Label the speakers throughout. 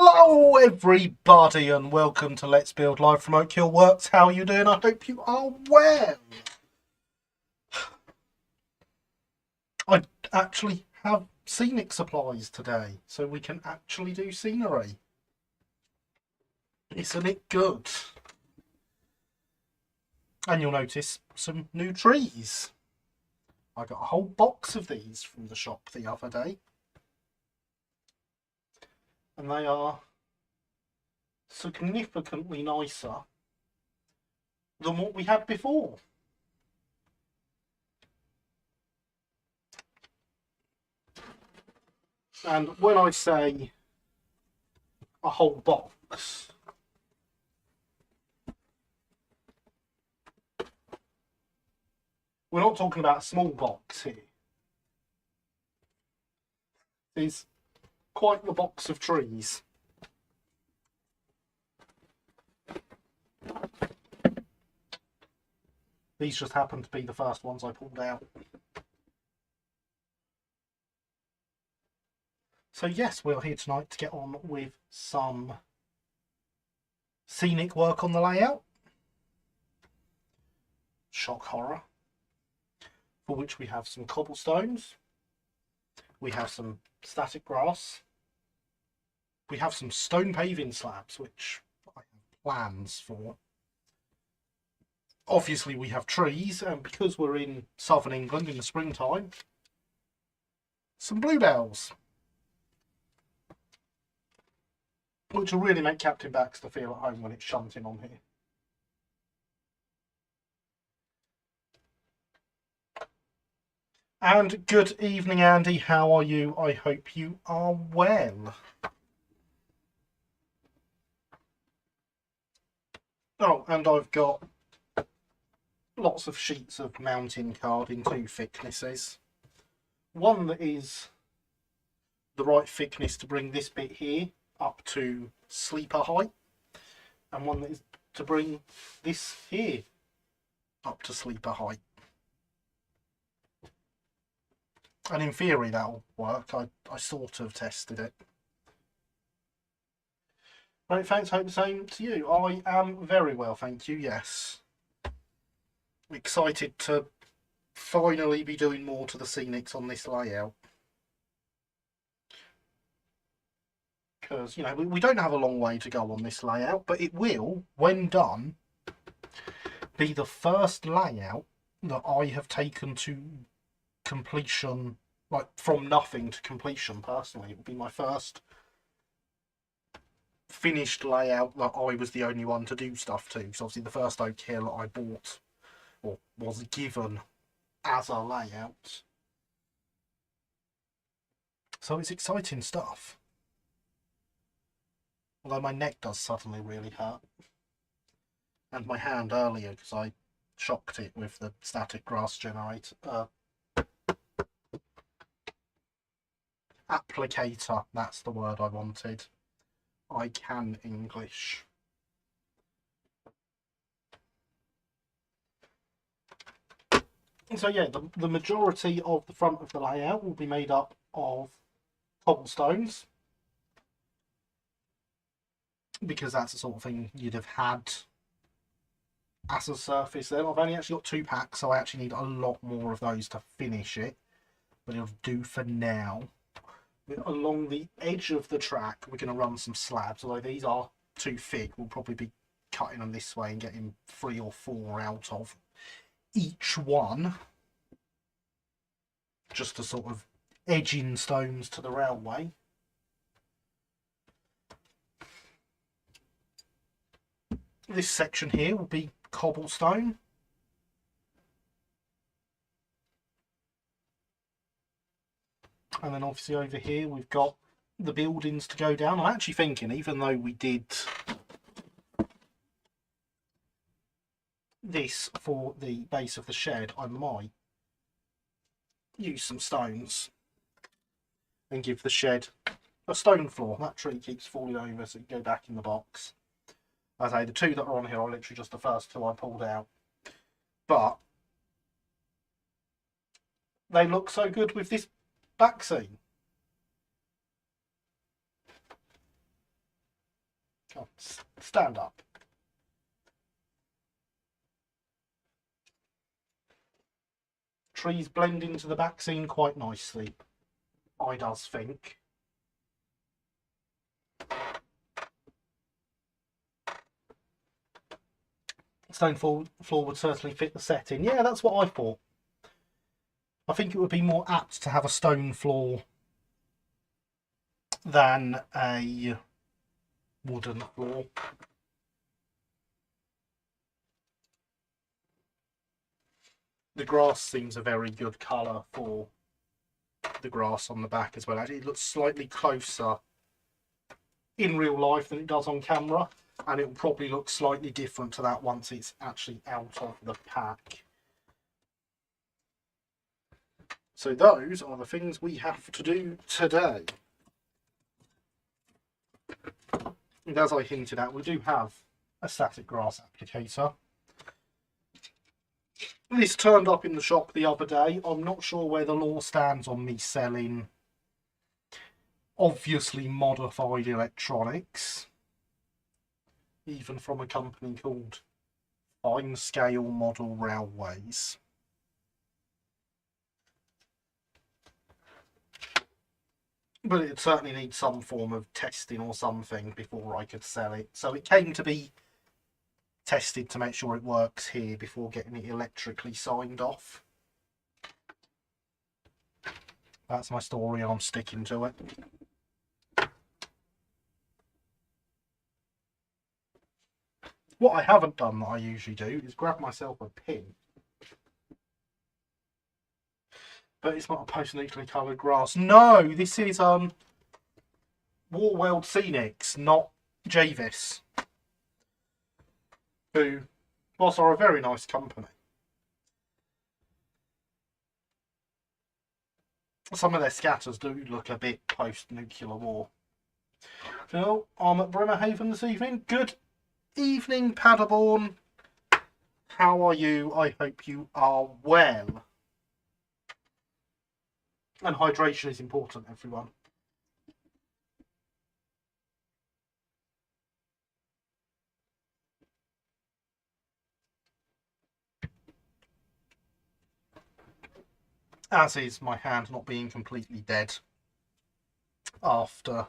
Speaker 1: Hello everybody and welcome to Let's Build live from Oak Hill Works. How are you doing? I hope you are well. I actually have scenic supplies today, so we can actually do scenery. Isn't it good? And you'll notice some new trees. I got a whole box of these from the shop the other day. And they are significantly nicer than what we had before. And when I say a whole box, we're not talking about a small box here. It's quite the box of trees. These just happen to be the first ones I pulled out. So yes, we're here tonight to get on with some scenic work on the layout. Shock horror. For which we have some cobblestones. We have some static grass. We have some stone paving slabs, which I have plans for. Obviously we have trees, and because we're in southern England in the springtime, some bluebells. Which will really make Captain Baxter feel at home when it's shunting on here. And good evening, Andy. How are you? I hope you are well. Oh, and I've got lots of sheets of mountain card in two thicknesses. One that is the right thickness to bring this bit here up to sleeper height, and one that is to bring this here up to sleeper height. And in theory that'll work. I sort of tested it. Right, thanks, hope the same to you. I am very well, thank you, yes. Excited to finally be doing more to the scenics on this layout. Because, you know, we don't have a long way to go on this layout, but it will, when done, be the first layout that I have taken to completion, like from nothing to completion personally. It will be my first finished layout that I was the only one to do stuff to. So obviously the first Oak Hill that I bought, or was given as a layout. So it's exciting stuff. Although my neck does suddenly really hurt. And my hand earlier, because I shocked it with the static grass generator. Applicator, that's the word I wanted. I can English. So yeah, the majority of the front of the layout will be made up of cobblestones, because that's the sort of thing you'd have had as a surface then. I've only actually got 2 packs, so I actually need a lot more of those to finish it, but it'll do for now. Along the edge of the track we're going to run some slabs, although these are too thick. We'll probably be cutting them this way and getting 3 or 4 out of each one, just to sort of edge in stones to the railway. This section here will be cobblestone. And then obviously over here we've got the buildings to go down. I'm actually thinking, even though we did this for the base of the shed, I might use some stones and give the shed a stone floor. That tree keeps falling over, so it can go back in the box. As I say, the 2 that are on here are literally just the first 2 I pulled out. But they look so good with this back scene. Oh, stand up. Trees blend into the back scene quite nicely, I does think. Stone floor would certainly fit the setting. Yeah, that's what I thought. I think it would be more apt to have a stone floor than a wooden floor. The grass seems a very good colour for the grass on the back as well. Actually, it looks slightly closer in real life than it does on camera, and it will probably look slightly different to that once it's actually out of the pack. So those are the things we have to do today. And as I hinted at, we do have a static grass applicator. This turned up in the shop the other day. I'm not sure where the law stands on me selling obviously modified electronics, even from a company called Fine Scale Model Railways. But it certainly needs some form of testing or something before I could sell it. So it came to be tested to make sure it works here before getting it electrically signed off. That's my story and I'm sticking to it. What I haven't done that I usually do is grab myself a pin. But it's not a post-neutrally coloured grass. No, this is War World Scenics, not Javis, who, whilst are a very nice company, some of their scatters do look a bit post-nuclear war. Phil, I'm at Bremerhaven this evening. Good evening, Paderborn. How are you? I hope you are well. And hydration is important, everyone. As is my hand not being completely dead after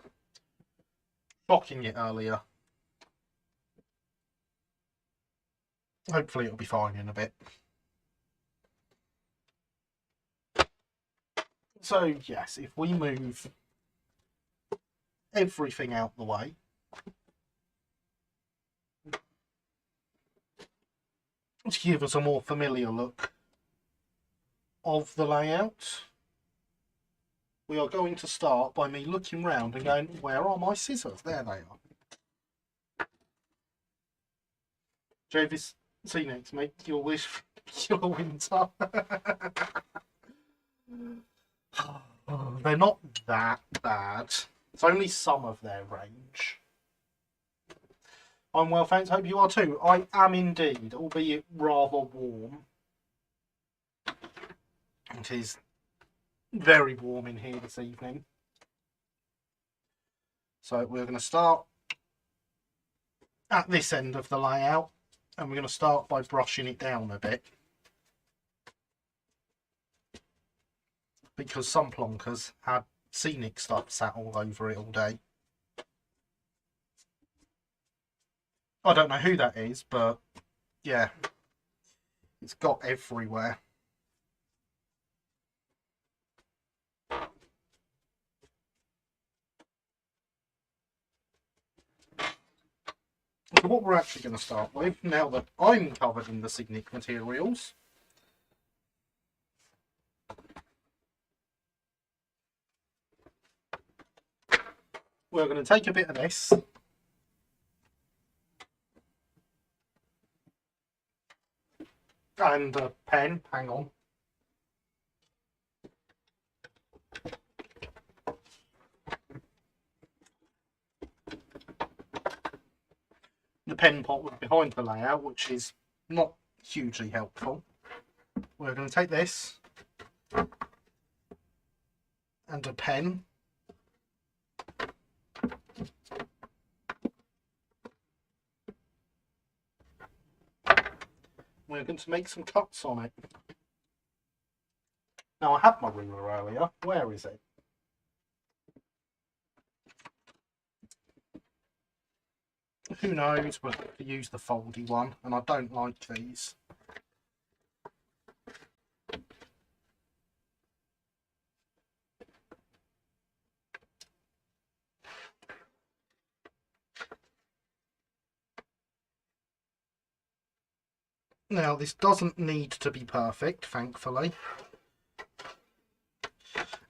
Speaker 1: shocking it earlier. Hopefully it'll be fine in a bit. So yes, if we move everything out the way, to give us a more familiar look of the layout, we are going to start by me looking round and going, where are my scissors? There they are. Javis Scenics, make your wish for your winter. They're not that bad. It's only some of their range. I'm well, thanks. Hope you are too. I am indeed, albeit rather warm. It is very warm in here this evening. So we're going to start at this end of the layout, and we're going to start by brushing it down a bit, because some plonkers had scenic stuff sat all over it all day. I don't know who that is, but yeah, it's got everywhere. So what we're actually going to start with, now that I'm covered in the Scenic materials, we're going to take a bit of this and a pen, hang on. The pen pot was behind the layout, which is not hugely helpful. We're going to take this and a pen we're going to make some cuts on it. Now, I had my ruler earlier. Where is it? Who knows, but I use the foldy one, and I don't like these. Now, this doesn't need to be perfect, thankfully.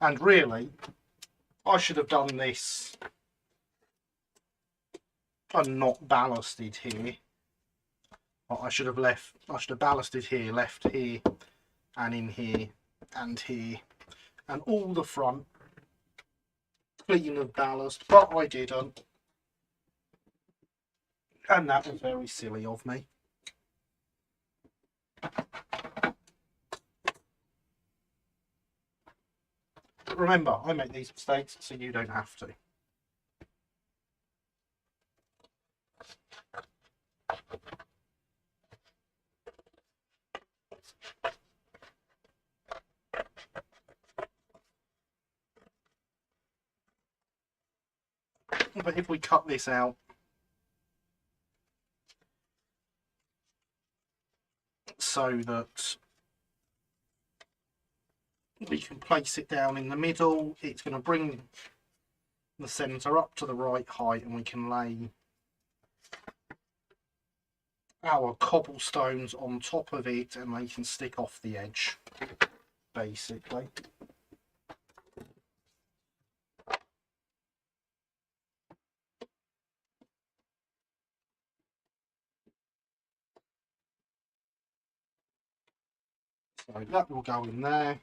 Speaker 1: And really, I should have done this and not ballasted here. I should have ballasted here, left here, and in here, and here, and all the front clean of ballast, but I didn't. And that was very silly of me. But remember, I make these mistakes, so you don't have to. But if we cut this out, so that we can place it down in the middle, it's going to bring the centre up to the right height, and we can lay our cobblestones on top of it, and they can stick off the edge, basically. So that will go in there.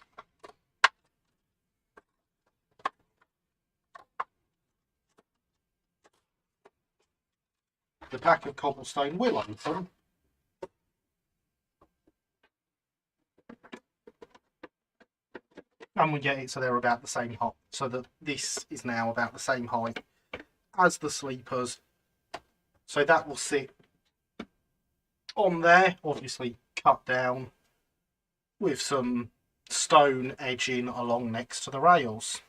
Speaker 1: The pack of cobblestone will open. And we get it so they're about the same height, so that this is now about the same height as the sleepers. So that will sit on there, obviously cut down, with some stone edging along next to the rails.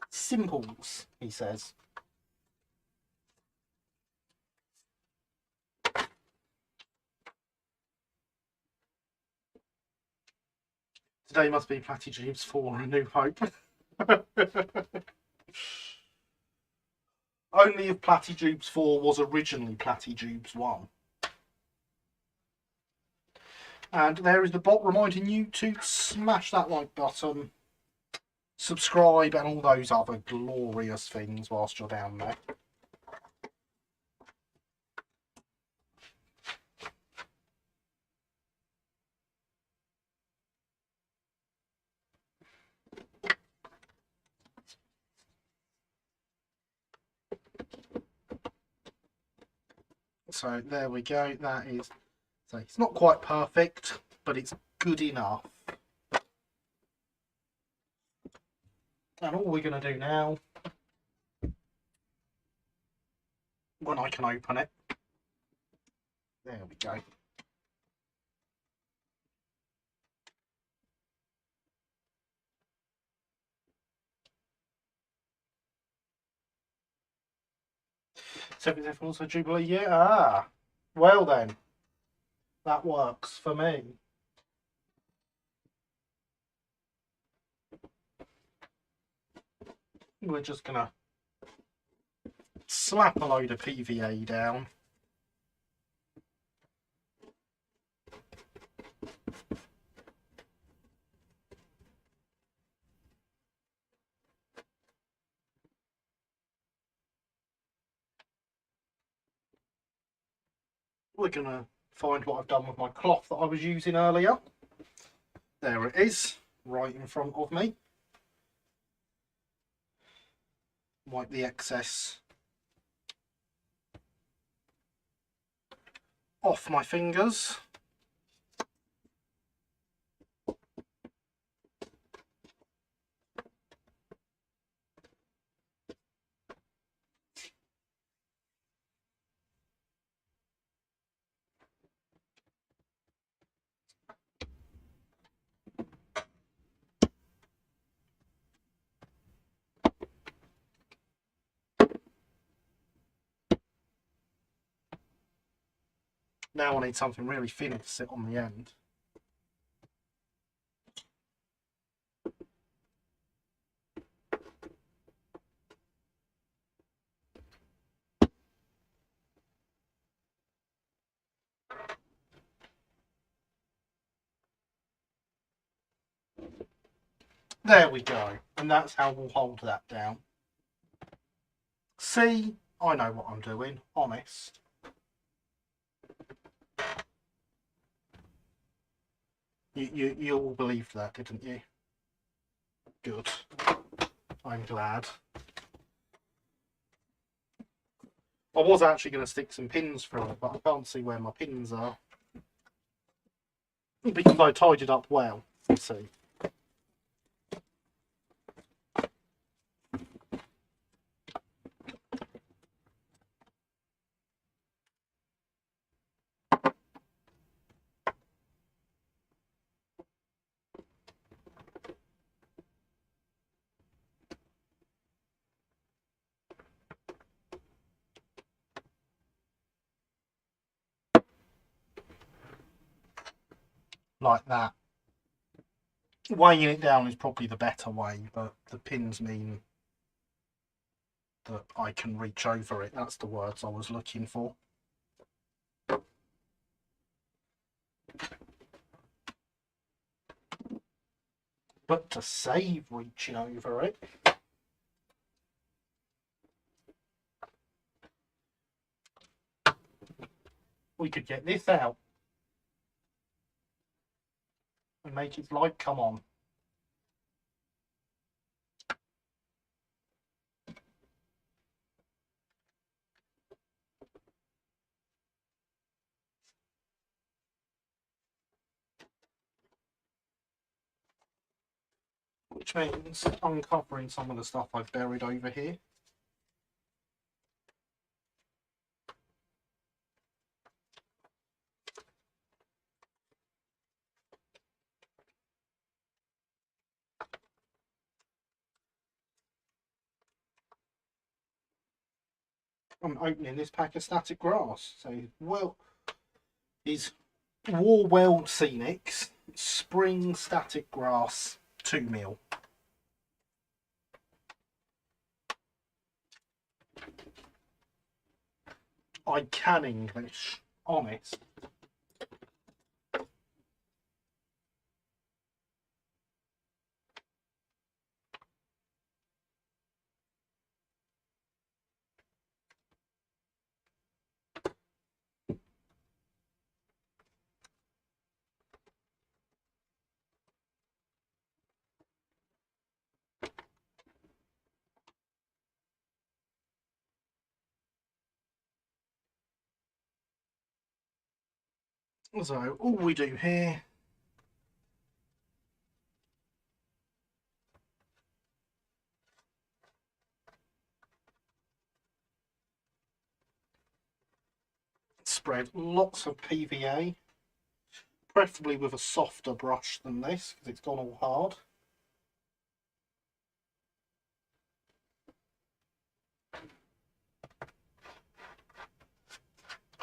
Speaker 1: Simples, he says. Today must be Platitudes 4 A New Hope. Only if Platitudes 4 was originally Platitudes 1. And there is the bot reminding you to smash that like button, subscribe, and all those other glorious things whilst you're down there. So there we go. That is, so it's not quite perfect, but it's good enough. And all we're going to do now, when I can open it, there we go. Seventh F also Jubilee, yeah. Ah, well then, that works for me. We're just gonna slap a load of PVA down. We're gonna find what I've done with my cloth that I was using earlier. There it is, right in front of me. Wipe the excess off my fingers. now I need something really thin to sit on the end. There we go. And that's how we'll hold that down. See, I know what I'm doing, honest. You all believed that, didn't you? Good. I'm glad. I was actually going to stick some pins through it, but I can't see where my pins are. Because I tied it up well, you see. Like that. Weighing it down is probably the better way, but the pins mean that I can reach over it. That's the words I was looking for. But to save reaching over it, we could get this out and make its light come on. Which means uncovering some of the stuff I've buried over here. I'm opening this pack of static grass. So, well, is Everone Scenics Spring Static Grass 2mm. I can English, honest. So all we do here spread lots of PVA, preferably with a softer brush than this because it's gone all hard.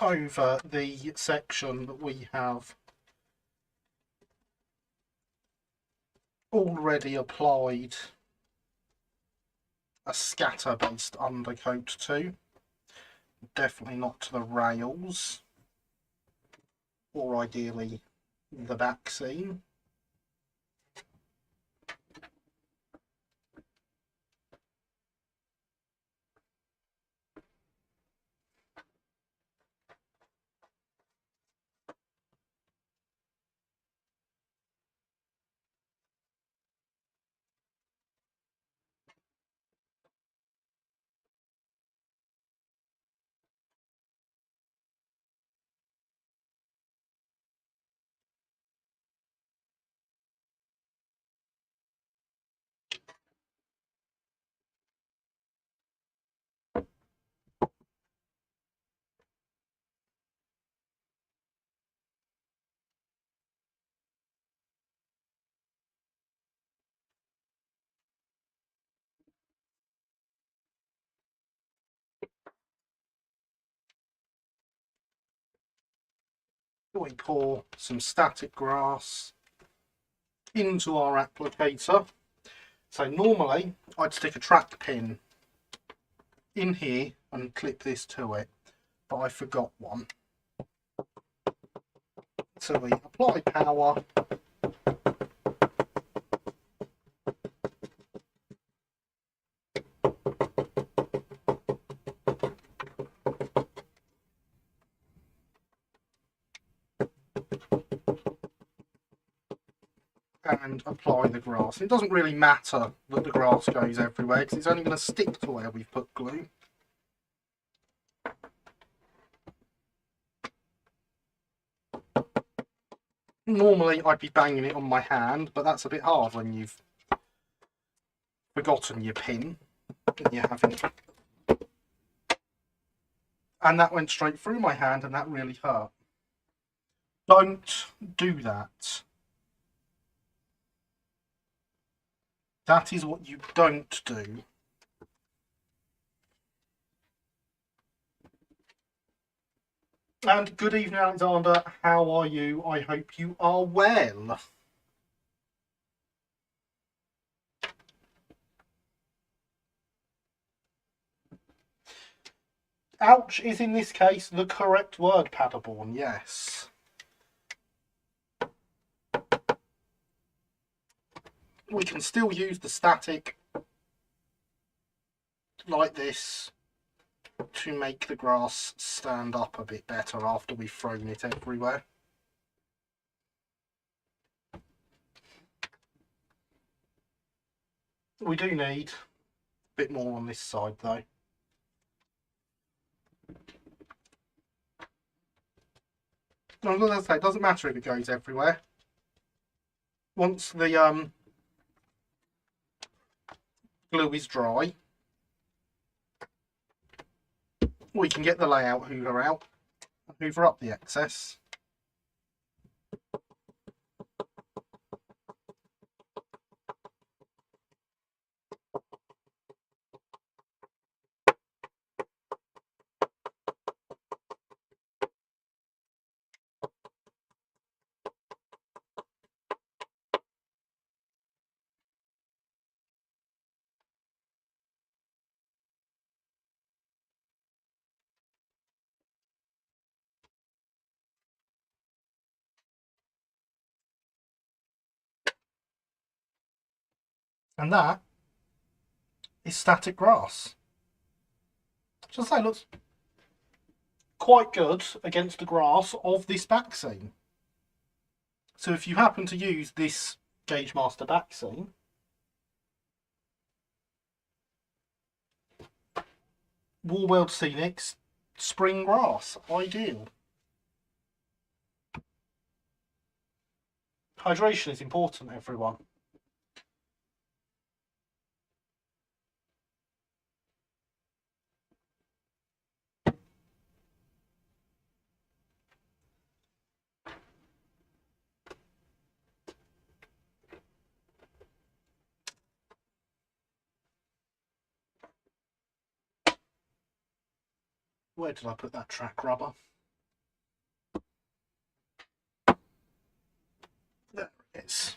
Speaker 1: Over the section that we have already applied a scatter based undercoat to. Definitely not to the rails, or ideally the back seam. we pour some static grass into our applicator. So normally I'd stick a track pin in here and clip this to it, but I forgot one. So we apply power, and apply the grass. It doesn't really matter that the grass goes everywhere because it's only going to stick to where we've put glue. Normally I'd be banging it on my hand, but that's a bit hard when you've forgotten your pin and you haven't. And that went straight through my hand and that really hurt. Don't do that. That is what you don't do. And good evening, Alexander. How are you? I hope you are well. Ouch is in this case the correct word, Paderborn, yes. We can still use the static like this to make the grass stand up a bit better after we've thrown it everywhere. We do need a bit more on this side though. No, as I say, it doesn't matter if it goes everywhere. Once the glue is dry, we can get the layout hoover out and hoover up the excess. And that is static grass. Just say, looks quite good against the grass of this back seam. So if you happen to use this Gauge Master back seam, Wall Scenics spring grass, ideal. Hydration is important, everyone. Where did I put that track rubber? There it is.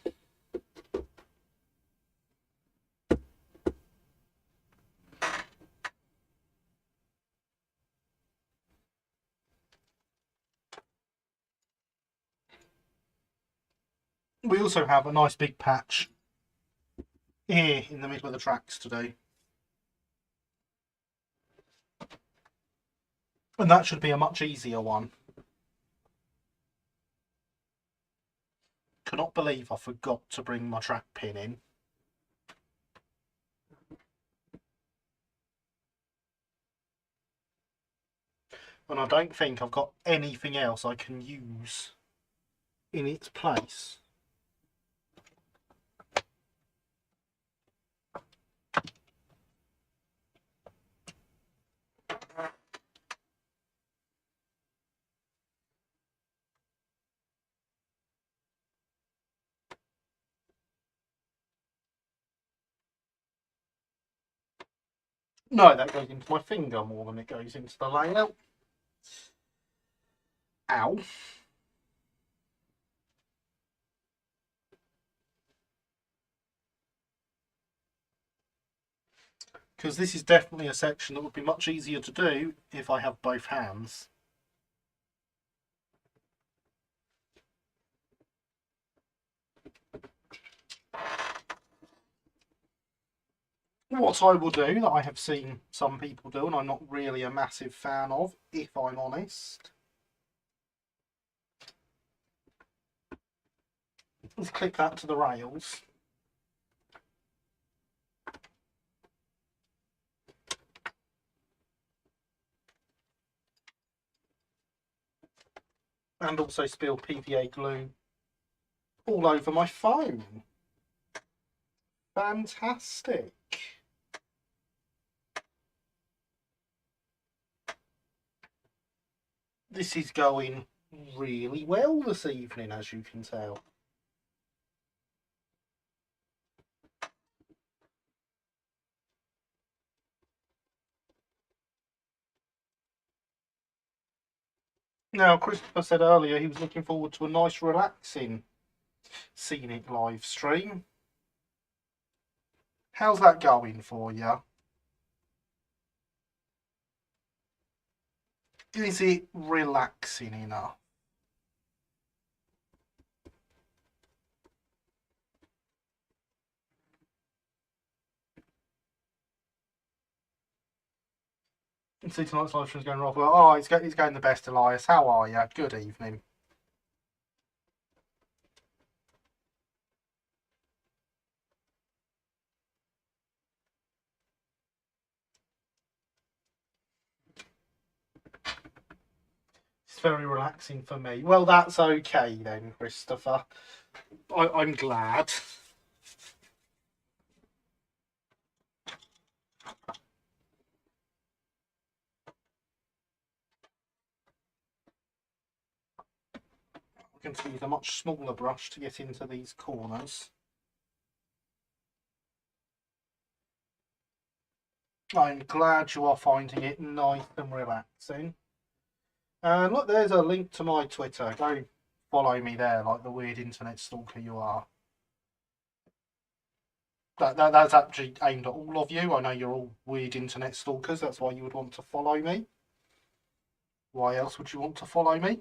Speaker 1: We also have a nice big patch here in the middle of the tracks today. And that should be a much easier one. Cannot believe I forgot to bring my track pin in. And I don't think I've got anything else I can use in its place. No, that goes into my finger more than it goes into the layout. Ow. Because this is definitely a section that would be much easier to do if I have both hands. What I will do, that I have seen some people do, and I'm not really a massive fan of, if I'm honest, is click that to the rails. And also spill PVA glue all over my phone. Fantastic. This is going really well this evening, as you can tell. Now, Christopher said earlier he was looking forward to a nice, relaxing scenic live stream. How's that going for you? Is it relaxing enough? See, tonight's live stream's going rather well. Oh, it's going the best, Elias. How are you? Good evening. It's very relaxing for me. Well, that's okay then, Christopher. I'm glad. I'm going to use a much smaller brush to get into these corners. I'm glad you are finding it nice and relaxing. And look, there's a link to my Twitter. Go follow me there, like the weird internet stalker you are. That's actually aimed at all of you. I know you're all weird internet stalkers. That's why you would want to follow me. Why else would you want to follow me?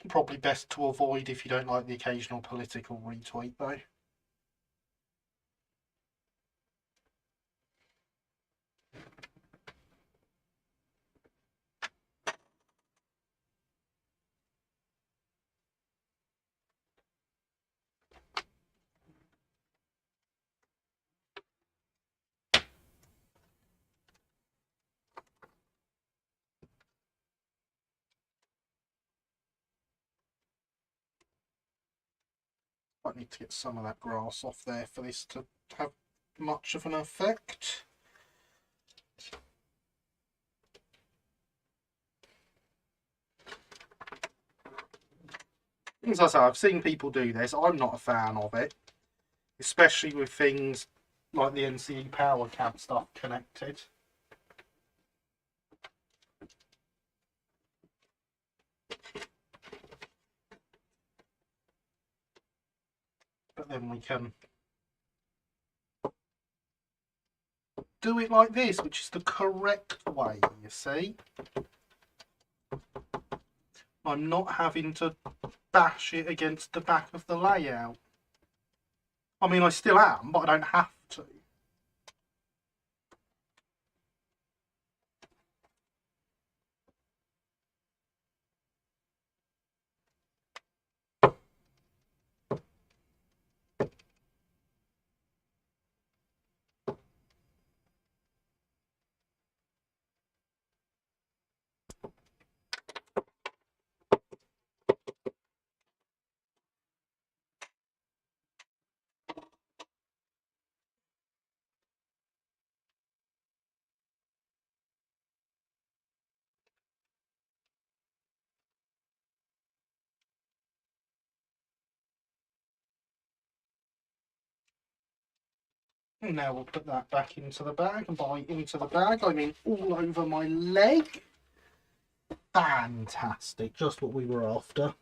Speaker 1: Probably best to avoid if you don't like the occasional political retweet, though. I need to get some of that grass off there for this to have much of an effect. As I say, I've seen people do this. I'm not a fan of it, especially with things like the NCE power cab stuff connected. But then we can do it like this, which is the correct way, you see. I'm not having to bash it against the back of the layout. I mean, I still am, but I don't have to. And now we'll put that back into the bag, and by into the bag I mean all over my leg. fantastic. Just what we were after.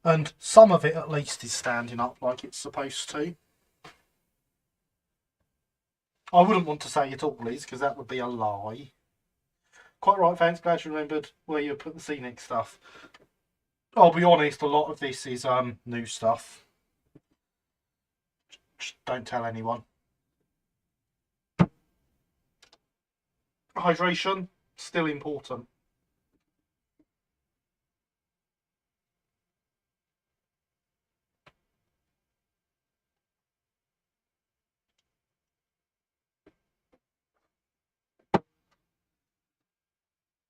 Speaker 1: And some of it at least is standing up like it's supposed to. I wouldn't want to say it all is, because that would be a lie. Quite right, thanks. Glad you remembered where you put the scenic stuff. I'll be honest, a lot of this is new stuff. Just don't tell anyone. Hydration, still important.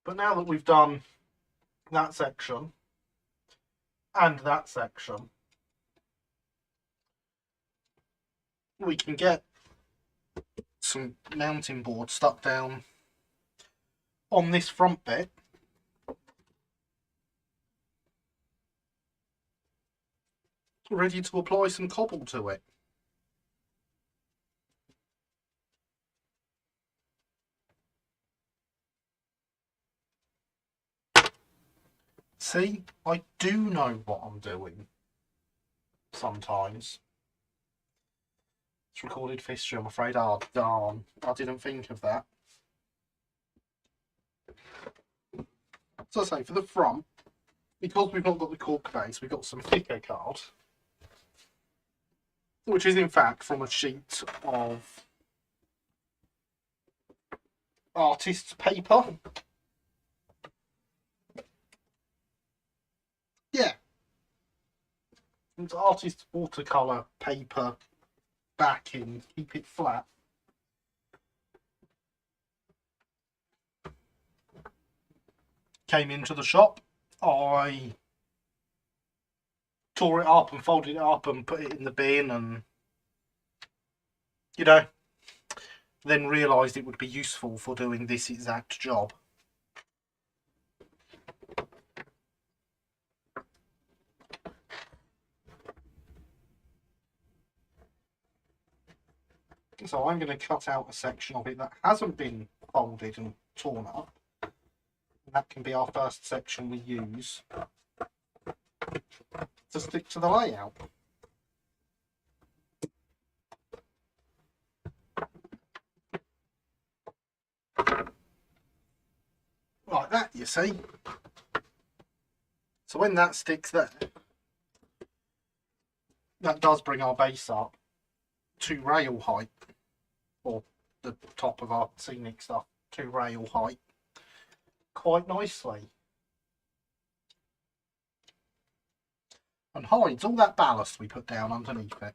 Speaker 1: But now that we've done that section and that section, we can get some mounting board stuck down on this front bit. Ready to apply some cobble to it. See, I do know what I'm doing. Sometimes. It's recorded history, I'm afraid. Oh, darn. I didn't think of that. So I say, for the front, because we've not got the cork base, we've got some thicker card, which is in fact from a sheet of artist's paper. Yeah. It's artist's watercolour paper backing, keep it flat. Came into the shop, I tore it up and folded it up and put it in the bin, and you know, then realised it would be useful for doing this exact job. So I'm going to cut out a section of it that hasn't been folded and torn up. And that can be our first section we use to stick to the layout. Like that, you see. So when that sticks there, that does bring our base up to rail height, or the top of our scenic stuff to rail height, quite nicely. And hides all that ballast we put down underneath it.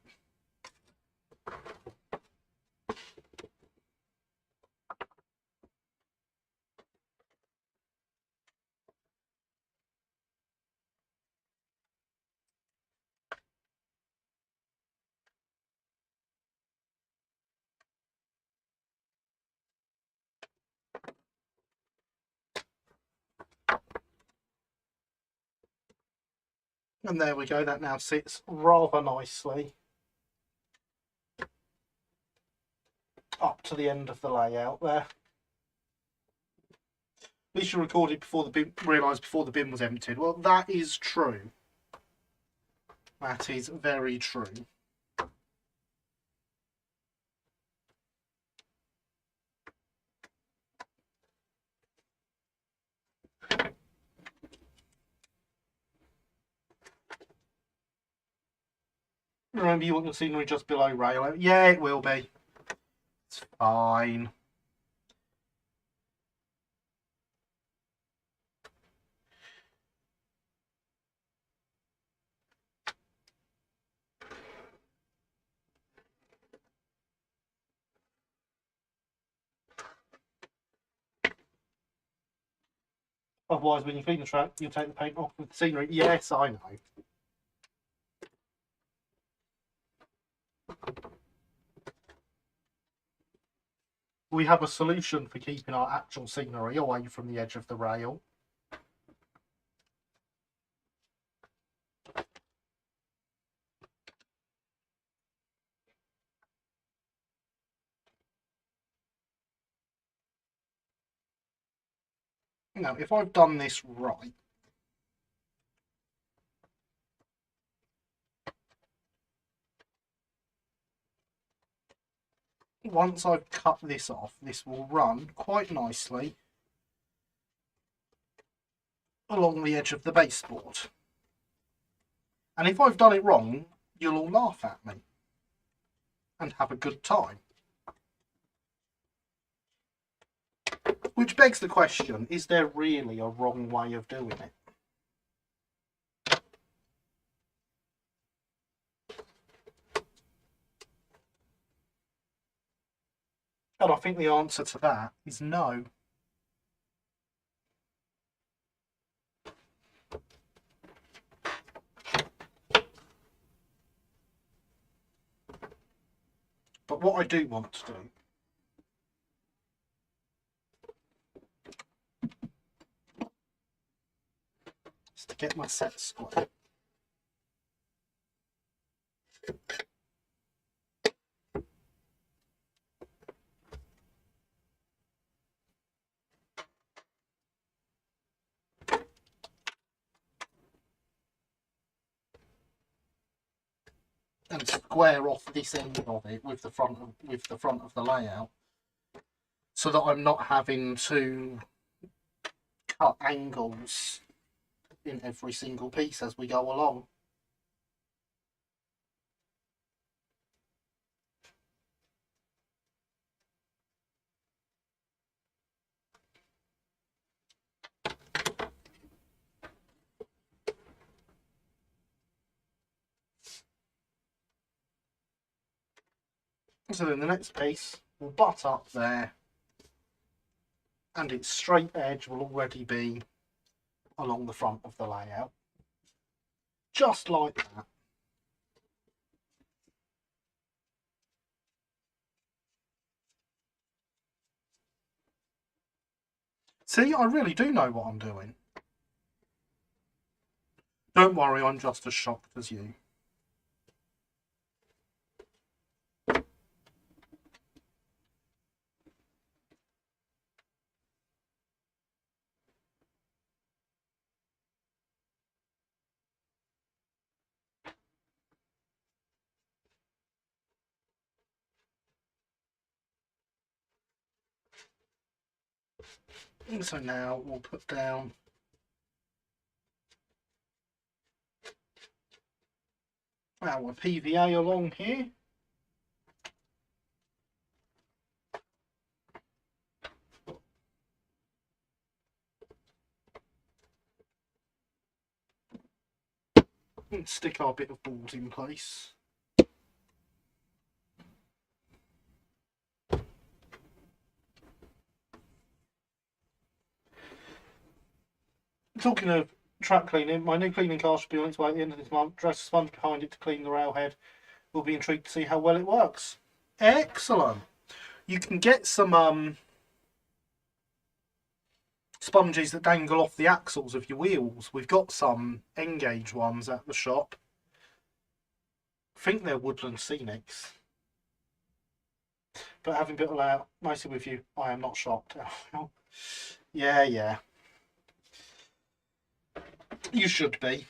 Speaker 1: And there we go, that now sits rather nicely up to the end of the layout there. At least you recorded before the bin, realised before the bin was emptied. Well, that is true. That is very true. Remember, you want your scenery just below rail? Yeah, it will be. It's fine. Otherwise, when you clean the track, you'll take the paint off with the scenery. Yes, I know. We have a solution for keeping our actual scenery away from the edge of the rail. Now, if I've done this right, once I've cut this off, this will run quite nicely along the edge of the baseboard. And if I've done it wrong, you'll all laugh at me and have a good time. Which begs the question, is there really a wrong way of doing it? And I think the answer to that is no. But what I do want to do is to get my set square. And square off this end of it with the front of the layout, so that I'm not having to cut angles in every single piece as we go along. So then the next piece will butt up there, and its straight edge will already be along the front of the layout. Just like that. See, I really do know what I'm doing. Don't worry, I'm just as shocked as you. And so now we'll put down our PVA along here. And stick our bit of board in place. Talking of track cleaning, my new cleaning car should be on its way at the end of this month. Dress a sponge behind it to clean the railhead. We'll be intrigued to see how well it works. Excellent. You can get some sponges that dangle off the axles of your wheels. We've got some N-gauge ones at the shop. I think they're Woodland Scenics. But having built out mostly with you, I am not shocked. Yeah. You should be.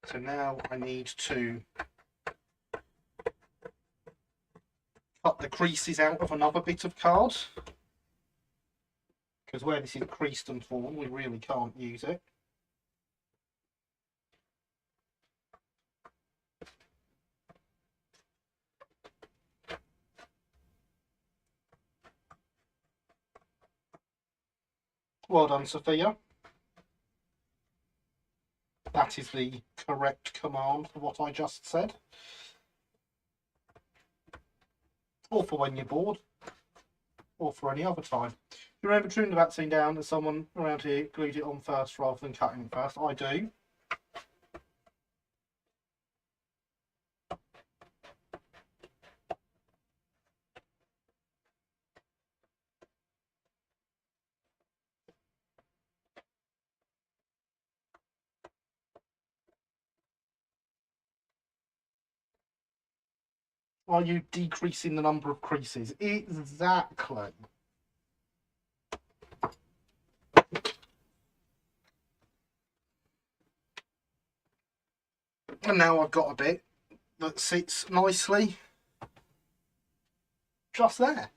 Speaker 1: So now I need to cut the creases out of another bit of card, because where this is creased and torn, we really can't use it. Well done, Sophia. That is the correct command for what I just said. Or for when you're bored. Or for any other time. Do you remember trimming the vaccine down as someone around here glued it on first rather than cutting it first? I do. Are you decreasing the number of creases? Exactly. And now I've got a bit that sits nicely just there.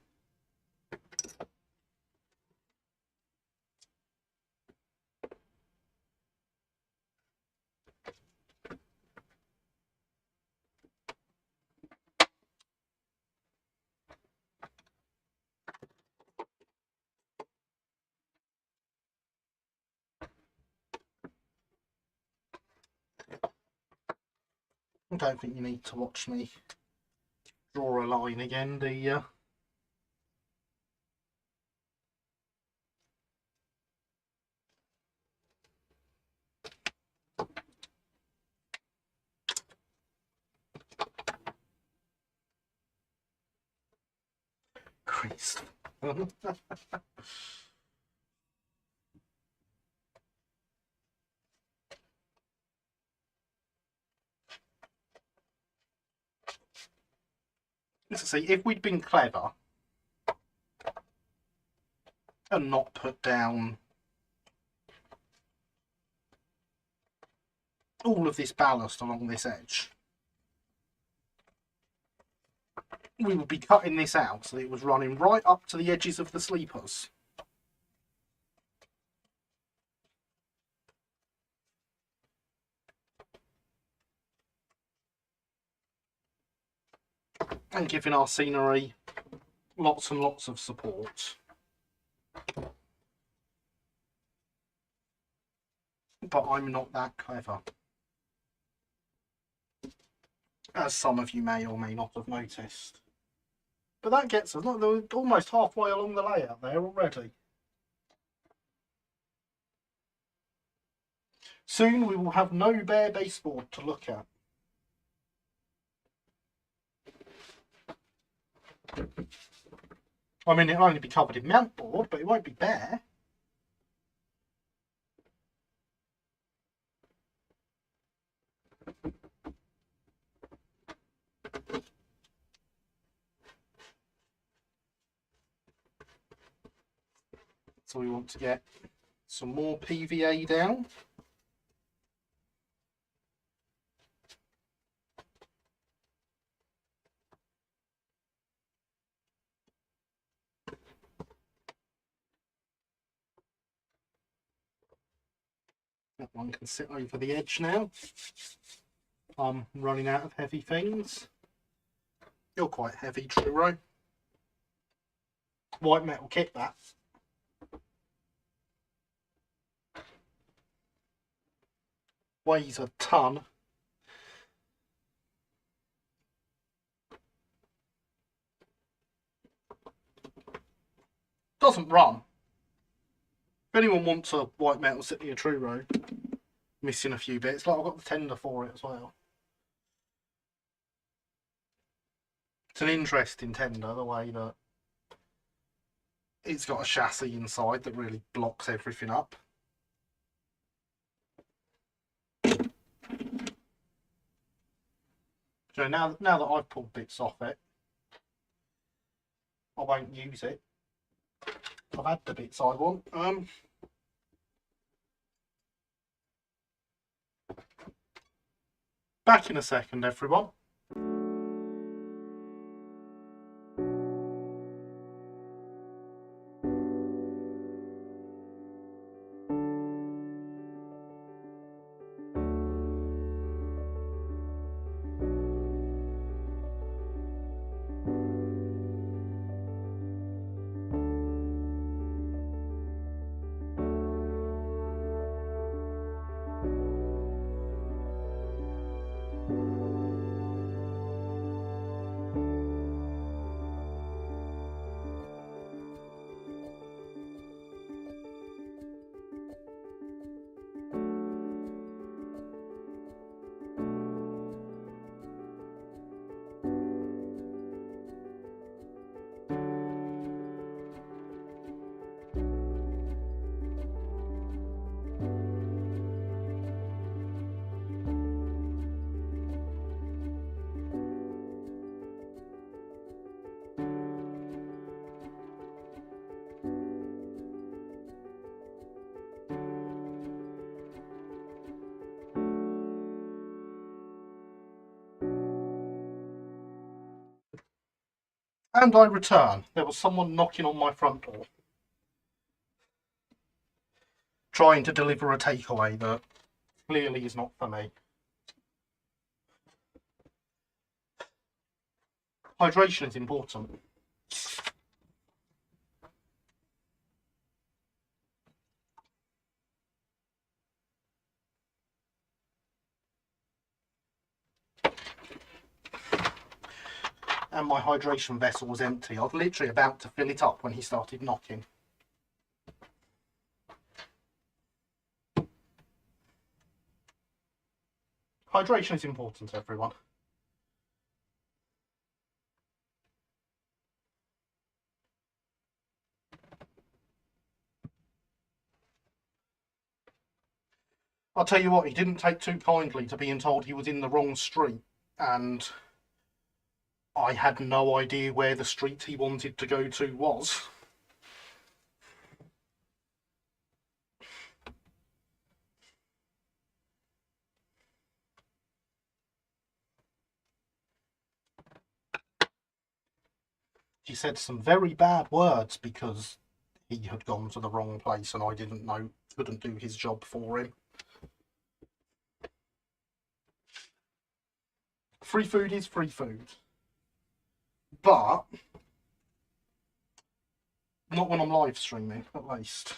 Speaker 1: I don't think you need to watch me draw a line again, do you? Creased. Let's see, if we'd been clever and not put down all of this ballast along this edge, we would be cutting this out so that it was running right up to the edges of the sleepers. And giving our scenery lots and lots of support. But I'm not that clever, as some of you may or may not have noticed. But that gets us, look, we're almost halfway along the layout there already. Soon we will have no bare baseboard to look at. I mean, it'll only be covered in mount board, but it won't be bare. So we want to get some more PVA down. That one can sit over the edge now. I'm running out of heavy things. You're quite heavy, Truro. White metal kit, that. Weighs a ton. Doesn't run. If anyone wants a white metal City of Truro, missing a few bits, like I've got the tender for it as well. It's an interesting tender, the way that it's got a chassis inside that really blocks everything up. So now that I've pulled bits off it, I won't use it. I've had the bits I want. Back in a second, everyone. And I return. There was someone knocking on my front door, trying to deliver a takeaway that clearly is not for me. Hydration is important. And my hydration vessel was empty. I was literally about to fill it up when he started knocking. Hydration is important, everyone. I'll tell you what, he didn't take too kindly to being told he was in the wrong street, and I had no idea where the street he wanted to go to was. He said some very bad words because he had gone to the wrong place and I didn't know, couldn't do his job for him. Free food is free food. But not when I'm live streaming, at least.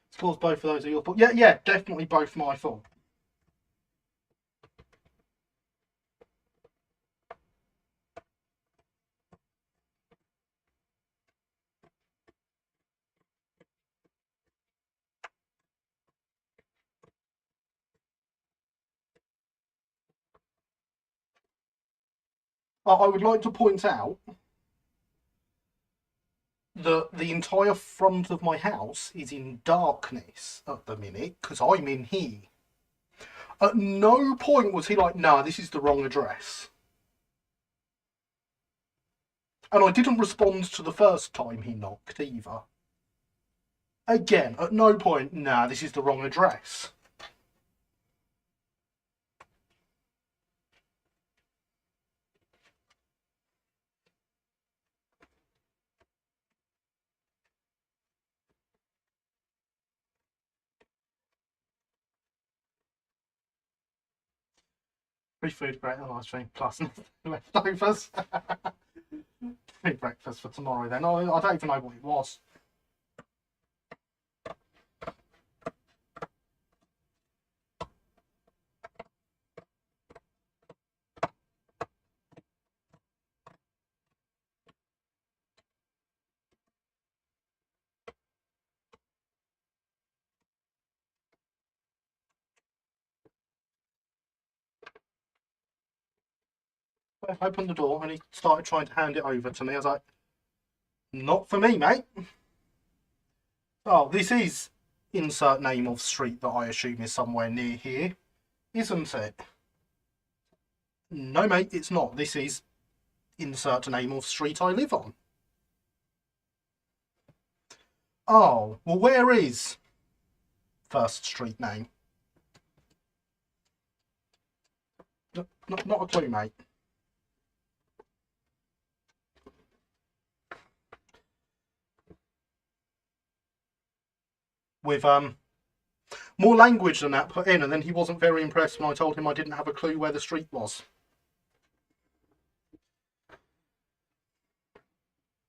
Speaker 1: Suppose both of those are your fault. Yeah, definitely both my fault. I would like to point out that the entire front of my house is in darkness at the minute because I'm in here. At no point was he like, nah, this is the wrong address. And I didn't respond to the first time he knocked either. Again, at no point, nah, this is the wrong address. Free food, great on ice cream, plus leftovers. Free breakfast for tomorrow then. I don't even know what it was. I opened the door and he started trying to hand it over to me. I was like, not for me, mate. Oh, this is insert name of street that I assume is somewhere near here, isn't it? No, mate, it's not. This is insert name of street I live on. Oh, well, where is first street name? Not a clue, mate. With more language than that put in, and then he wasn't very impressed when I told him I didn't have a clue where the street was.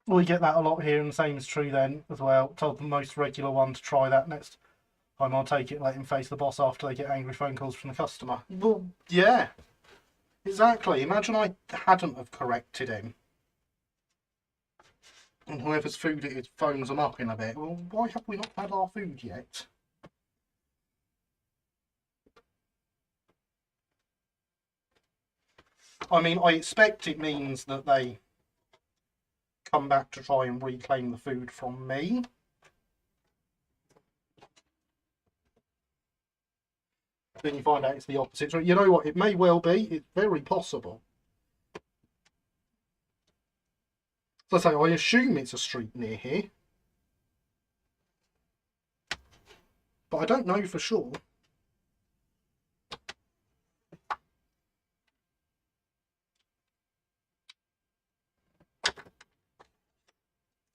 Speaker 1: We get that a lot here, and the same is true then as well. Told the most regular one to try that next time. I'll take it, let him face the boss after they get angry phone calls from the customer. Well, yeah, exactly. Imagine I hadn't have corrected him. And whoever's food it is phones them up in a bit. Well, why have we not had our food yet? I mean, I expect it means that they come back to try and reclaim the food from me. Then you find out it's the opposite. You know what? It may well be. It's very possible. So I say, I assume it's a street near here. But I don't know for sure.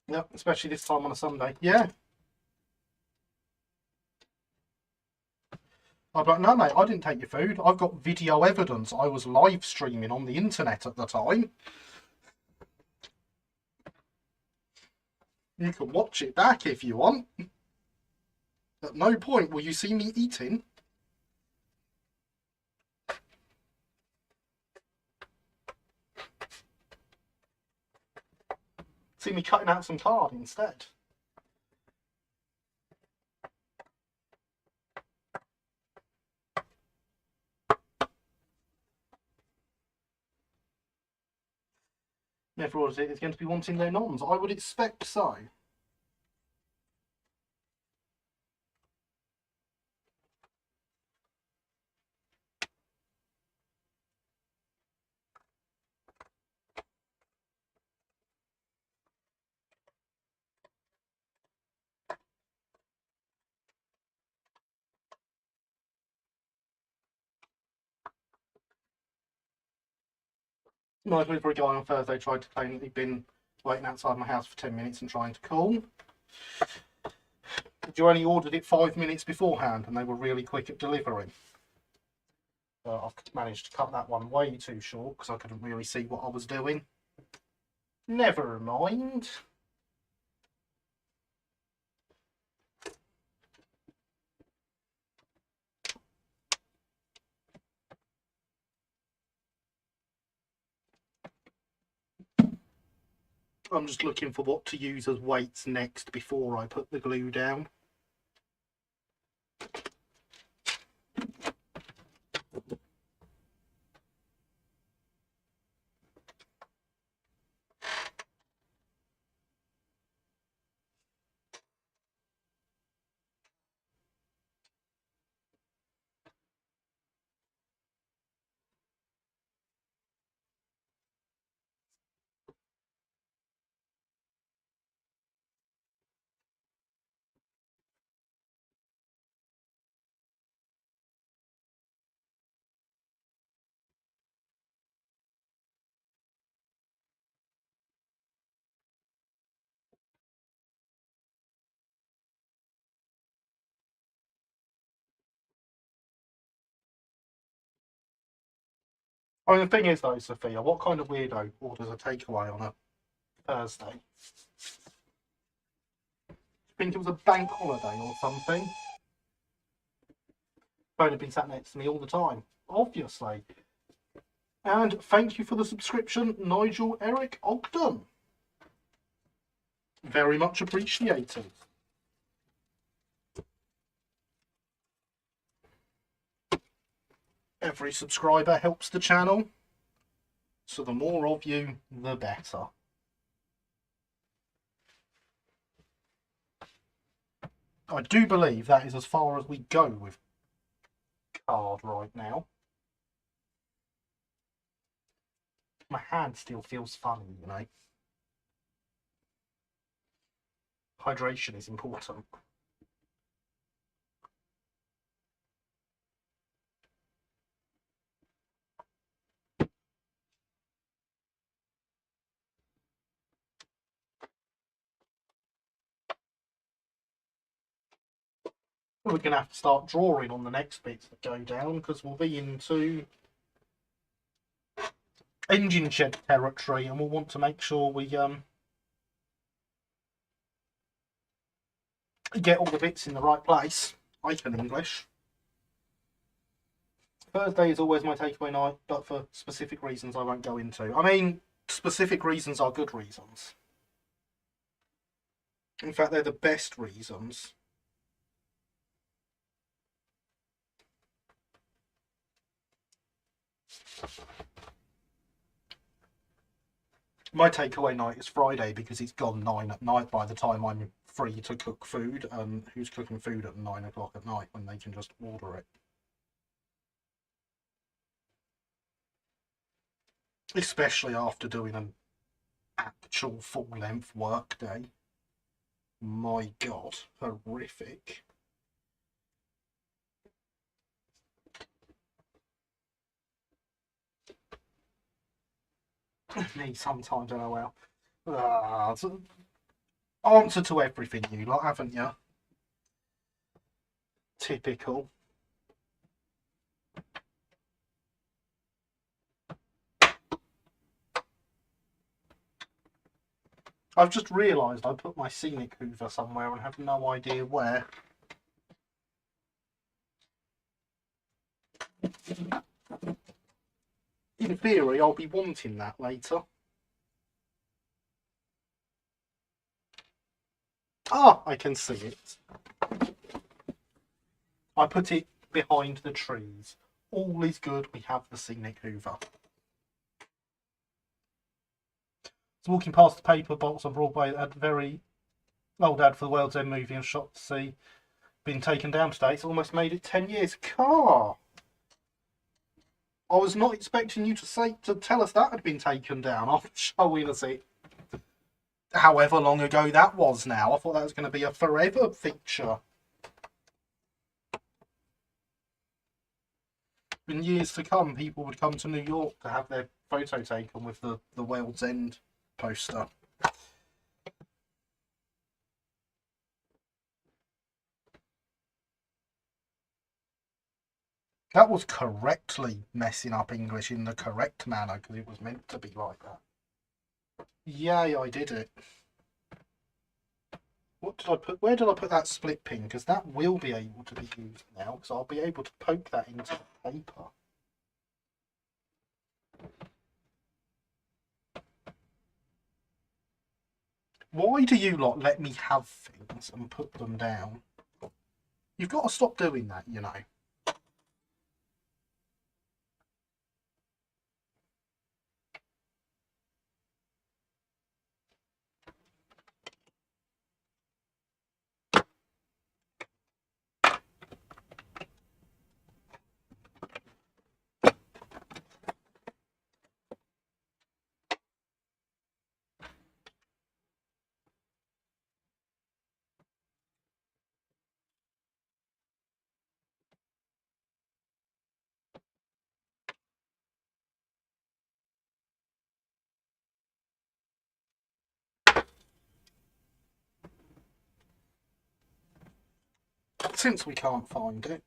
Speaker 1: Yep, especially this time on a Sunday. Yeah. I'd be like, no, mate, I didn't take your food. I've got video evidence. I was live streaming on the internet at the time. You can watch it back if you want. At no point will you see me eating. See me cutting out some card instead. Therefore, it's going to be wanting their noms. I would expect so. My delivery guy on Thursday tried to claim that he'd been waiting outside my house for 10 minutes and trying to call. You only ordered it 5 minutes beforehand and they were really quick at delivering. I've managed to cut that one way too short because I couldn't really see what I was doing. Never mind. I'm just looking for what to use as weights next before I put the glue down. I mean, the thing is though, Sophia, what kind of weirdo orders a takeaway on a Thursday? Think it was a bank holiday or something? Phone had been sat next to me all the time, obviously. And thank you for the subscription, Nigel Eric Ogden. Very much appreciated. Every subscriber helps the channel, so the more of you, the better. I do believe that is as far as we go with card right now. My hand still feels funny, you know. Hydration is important. We're going to have to start drawing on the next bits that go down because we'll be into engine shed territory and we'll want to make sure we get all the bits in the right place. I can English. Thursday is always my takeaway night, but for specific reasons I won't go into. I mean, specific reasons are good reasons. In fact, they're the best reasons. My takeaway night is Friday because it's gone 9 at night by the time I'm free to cook food. Who's cooking food at 9 o'clock at night when they can just order it? Especially after doing an actual full-length work day. My God, horrific. Me sometimes, LOL. So answer to everything, you lot, haven't you? Typical. I've just realised I put my scenic hoover somewhere and have no idea where. In theory, I'll be wanting that later. Ah, I can see it. I put it behind the trees. All is good, we have the scenic hoover. So walking past the paper box on Broadway at the very old ad for the World's End movie and shocked to see been taken down today. It's almost made it 10 years. Car! I was not expecting you to tell us that had been taken down after showing us it. However long ago that was now. I thought that was going to be a forever feature. In years to come, people would come to New York to have their photo taken with the World's End poster. That was correctly messing up English in the correct manner because it was meant to be like that. Yay, I did it. What did I put? Where did I put that split pin? Because that will be able to be used now because I'll be able to poke that into the paper. Why do you lot let me have things and put them down? You've got to stop doing that, you know. Since we can't find it.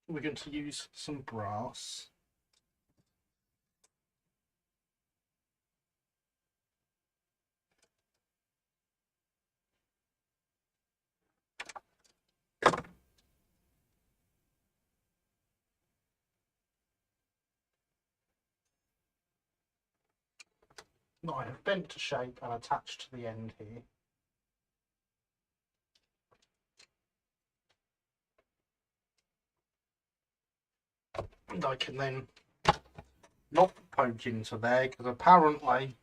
Speaker 1: We're going to use some brass. That I have bent to shape and attached to the end here. And I can then not poke into there because apparently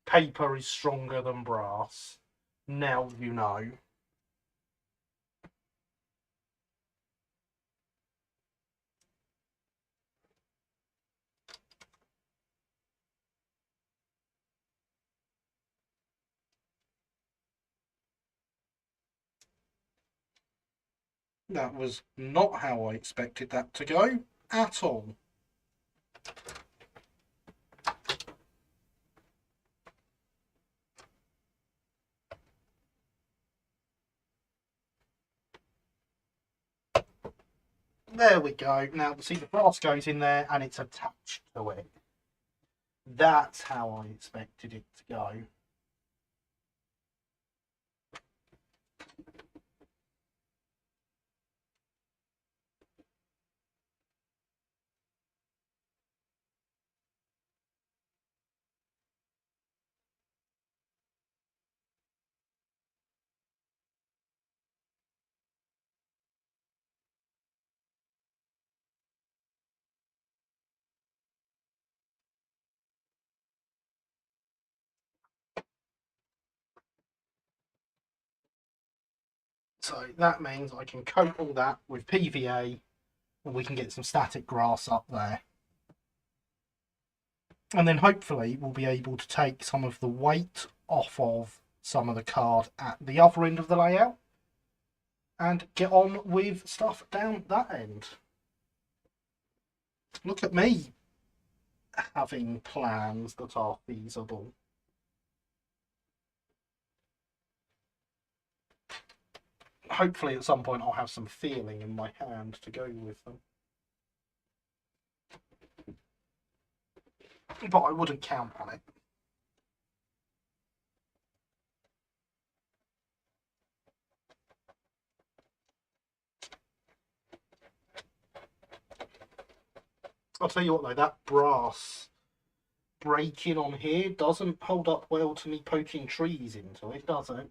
Speaker 1: paper is stronger than brass. Now you know. That was not how I expected that to go at all. There we go. Now, see, the brass goes in there and it's attached to it. That's how I expected it to go. So that means I can coat all that with PVA and we can get some static grass up there. And then hopefully we'll be able to take some of the weight off of some of the card at the other end of the layout and get on with stuff down that end. Look at me having plans that are feasible. Hopefully at some point I'll have some feeling in my hand to go with them. But I wouldn't count on it. I'll tell you what though, that brass breaking on here doesn't hold up well to me poking trees into it, does it?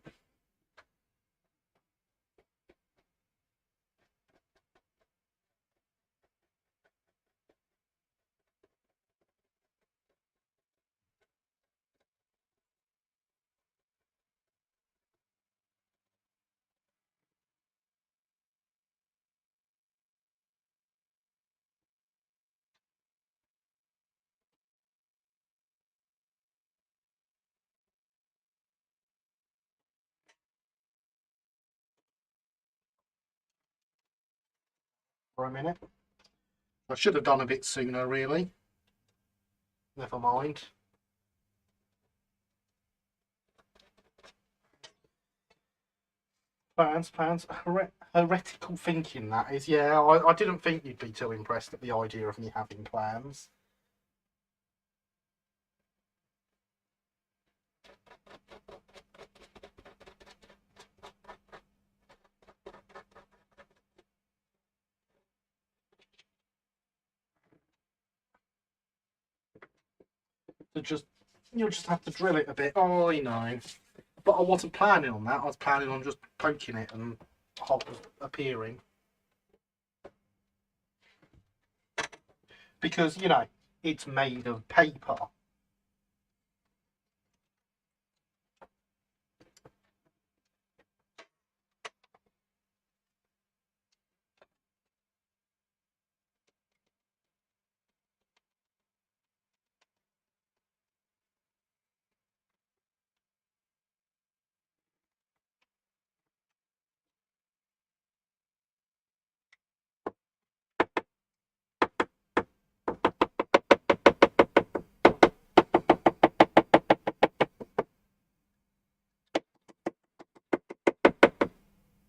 Speaker 1: For a minute. I should have done a bit sooner, really. Never mind. Plans, heretical thinking, that is. Yeah, I didn't think you'd be too impressed at the idea of me having plans. You'll just have to drill it a bit. Oh, I know. But I wasn't planning on that. I was planning on just poking it and holes appearing. Because, you know, it's made of paper.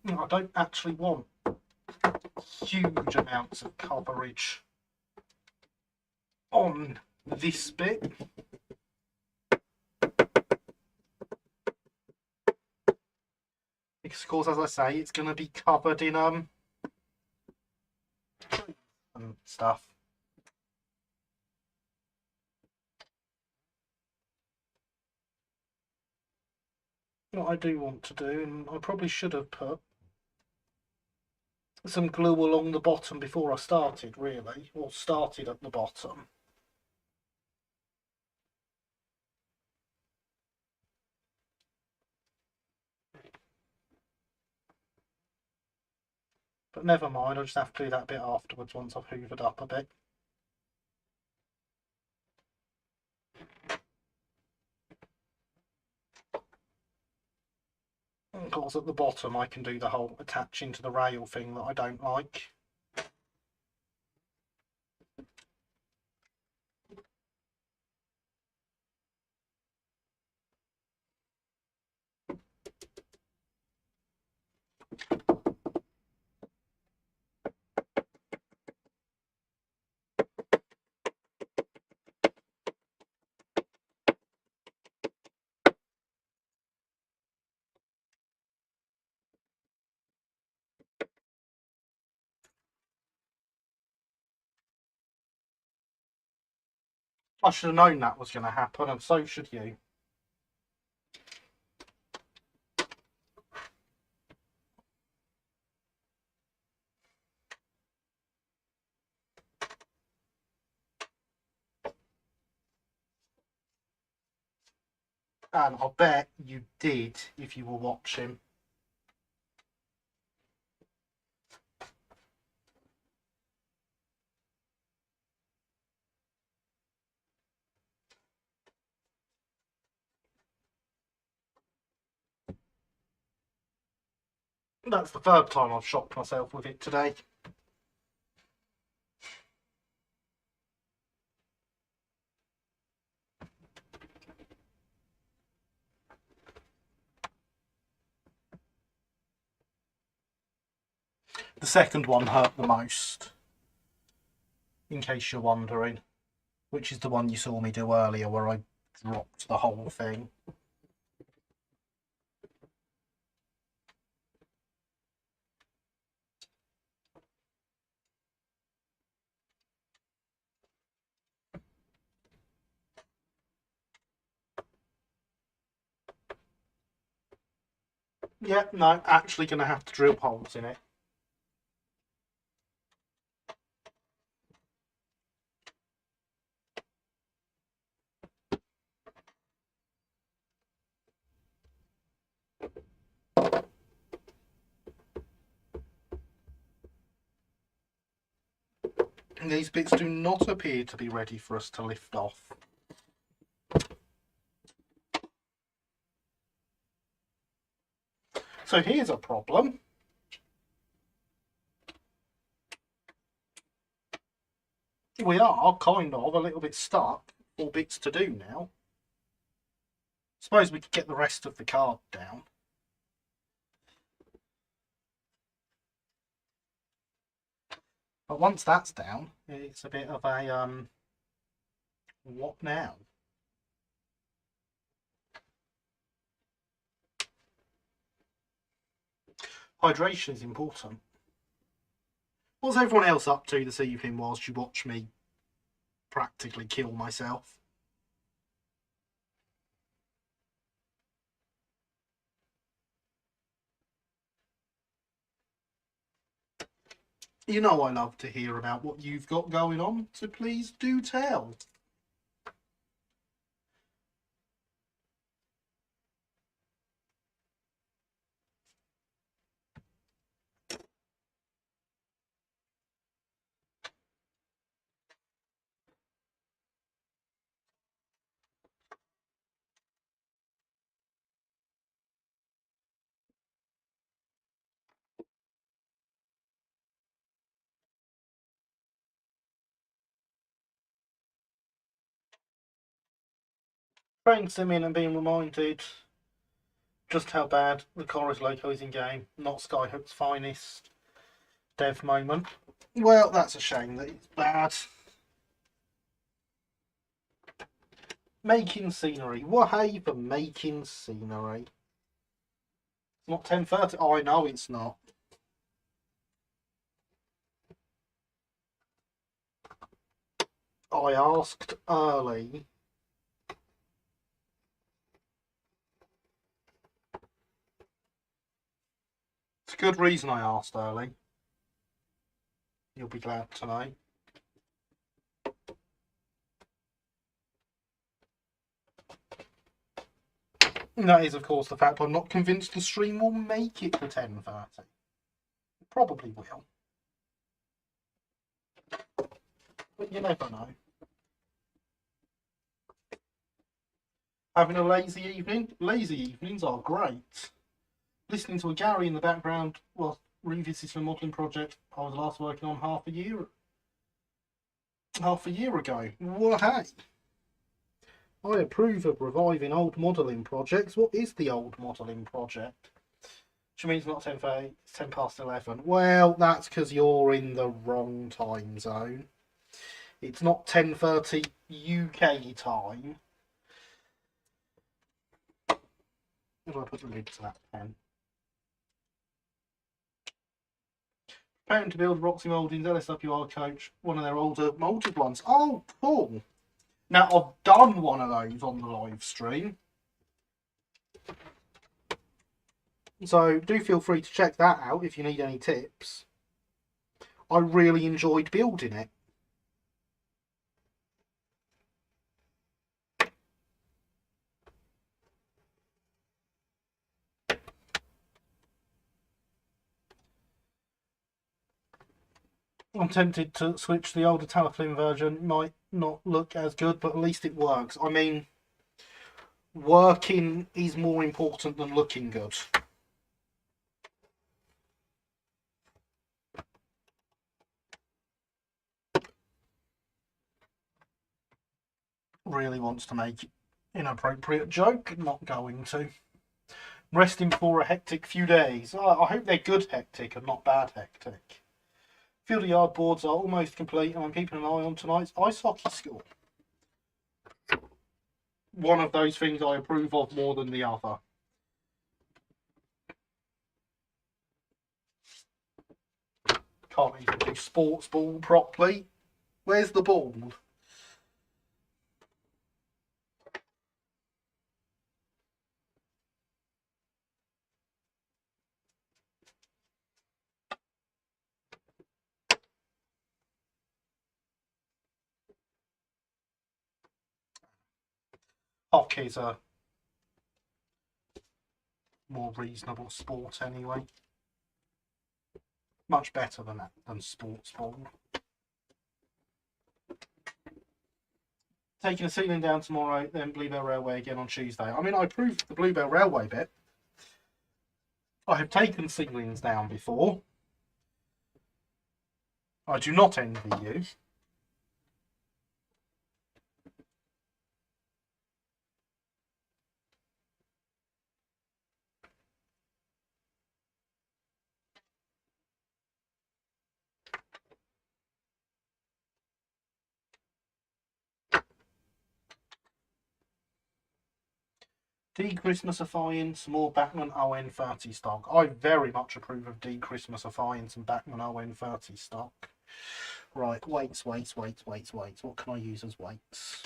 Speaker 1: I don't actually want huge amounts of coverage on this bit. Because, of course, as I say, it's going to be covered in and stuff. What I do want to do, and I probably should have put some glue along the bottom before I started, really, or started at the bottom. But never mind, I'll just have to do that bit afterwards once I've hoovered up a bit. Of course, at the bottom I can do the whole attaching to the rail thing that I don't like. I should have known that was going to happen, and so should you. And I'll bet you did if you were watching. That's the third time I've shocked myself with it today. The second one hurt the most, in case you're wondering, which is the one you saw me do earlier where I dropped the whole thing. Yeah, no, actually going to have to drill holes in it. These bits do not appear to be ready for us to lift off. So here's a problem. We are kind of a little bit stuck. 4 bits to do now. Suppose we could get the rest of the card down. But once that's down, it's a bit of a what now? Hydration is important. What's everyone else up to this evening whilst you watch me practically kill myself? You know I love to hear about what you've got going on, so please do tell. Playing Simeon and being reminded just how bad the chorus loco is in game, not Skyhook's finest dev moment. Well, that's a shame that it's bad. Making scenery. Why for making scenery? It's not 10:30. Oh, I know it's not. I asked early. It's a good reason I asked early. You'll be glad to know. And that is, of course, the fact I'm not convinced the stream will make it to 10:30. It probably will. But you never know. Having a lazy evening? Lazy evenings are great. Listening to a Gary in the background while revisiting a modelling project I was last working on half a year ago. Well, hey. I approve of reviving old modelling projects. What is the old modelling project? Which means not 10:30, it's 11:10. Well, that's because you're in the wrong time zone. It's not 10:30 UK time. Where do I put the lid to that pen? Preparing to build Roxy Moulding's LSWR coach, one of their older moulded ones. Oh, cool. Now, I've done one of those on the live stream. So do feel free to check that out if you need any tips. I really enjoyed building it. I'm tempted to switch to the older Talaflin version. It might not look as good, but at least it works. I mean, working is more important than looking good. really wants to make inappropriate joke, not going to. Resting for a hectic few days. I hope they're good hectic and not bad hectic. Field yard boards are almost complete and I'm keeping an eye on tonight's ice hockey score. One of those things I approve of more than the other. Can't even do sports ball properly. Where's the ball? Hockey's a more reasonable sport anyway. Much better than sports ball. Taking a ceiling down tomorrow, then Bluebell Railway again on Tuesday. I mean, I approved the Bluebell Railway bit. I have taken ceilings down before. I do not envy you. De-Christmasifying some more Bachmann ON30 stock. I very much approve of de-Christmasifying some Bachmann ON30 stock. Right, weights. What can I use as weights?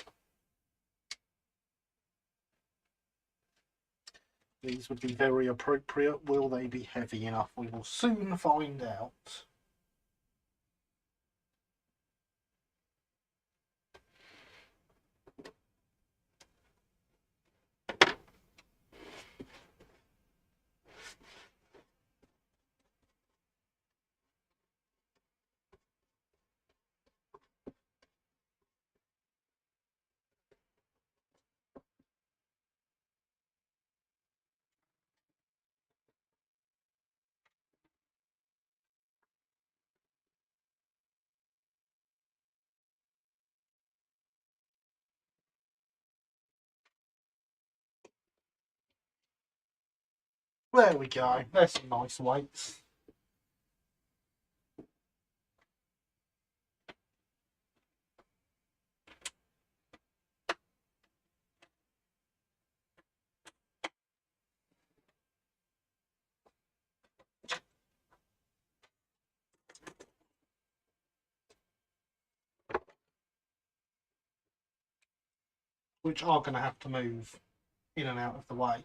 Speaker 1: These would be very appropriate. Will they be heavy enough? We will soon find out. There we go. There's some nice weights. Which are going to have to move in and out of the way.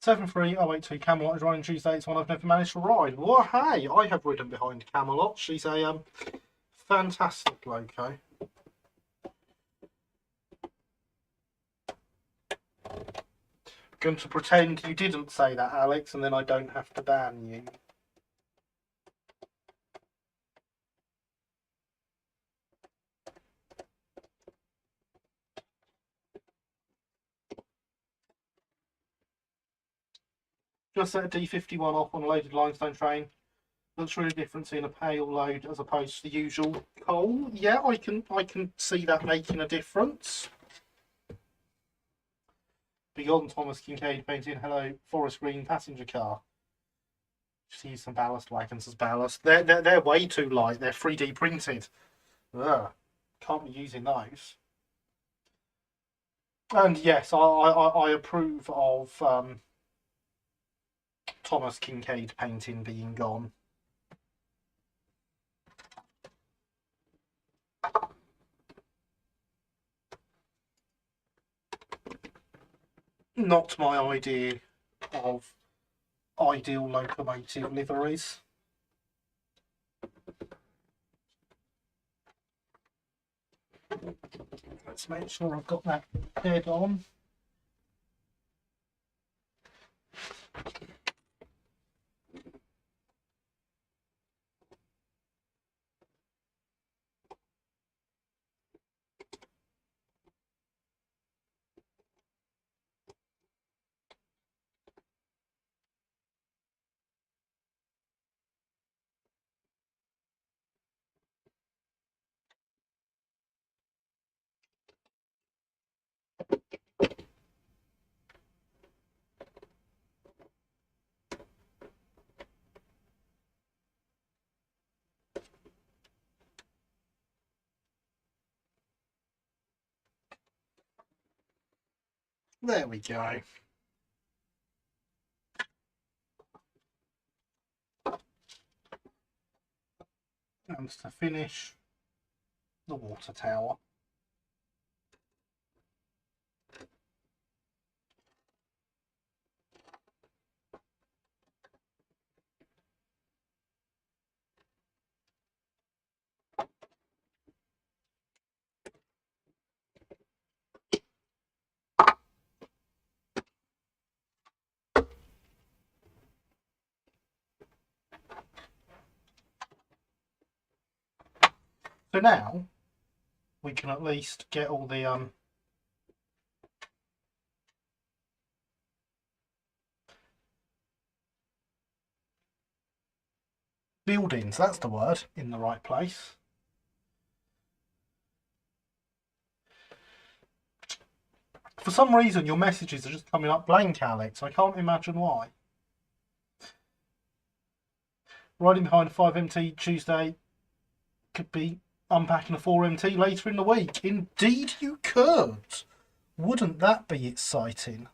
Speaker 1: Seven 3082 Camelot is riding Tuesday. It's one I've never managed to ride. Well, hey, I have ridden behind Camelot. She's a fantastic loco. Going to pretend you didn't say that, Alex, and then I don't have to ban you. Just set a D51 off on a loaded limestone train. Looks really different seeing a pale load as opposed to the usual coal. Yeah, I can see that making a difference. Beyond Thomas Kincaid painting hello forest green passenger car. Just use some ballast wagons as ballast. They're way too light. They're 3D printed. Ugh, can't be using those. And yes, I approve of Thomas Kincaid painting being gone. Not my idea of ideal locomotive liveries. Let's make sure I've got that head on. There we go. And to finish, the water tower. So now we can at least get all the buildings, that's the word, in the right place. For some reason your messages are just coming up blank, Alex. I can't imagine why. Riding behind a 5MT Tuesday could be unpacking a 4MT later in the week. Indeed you could. Wouldn't that be exciting?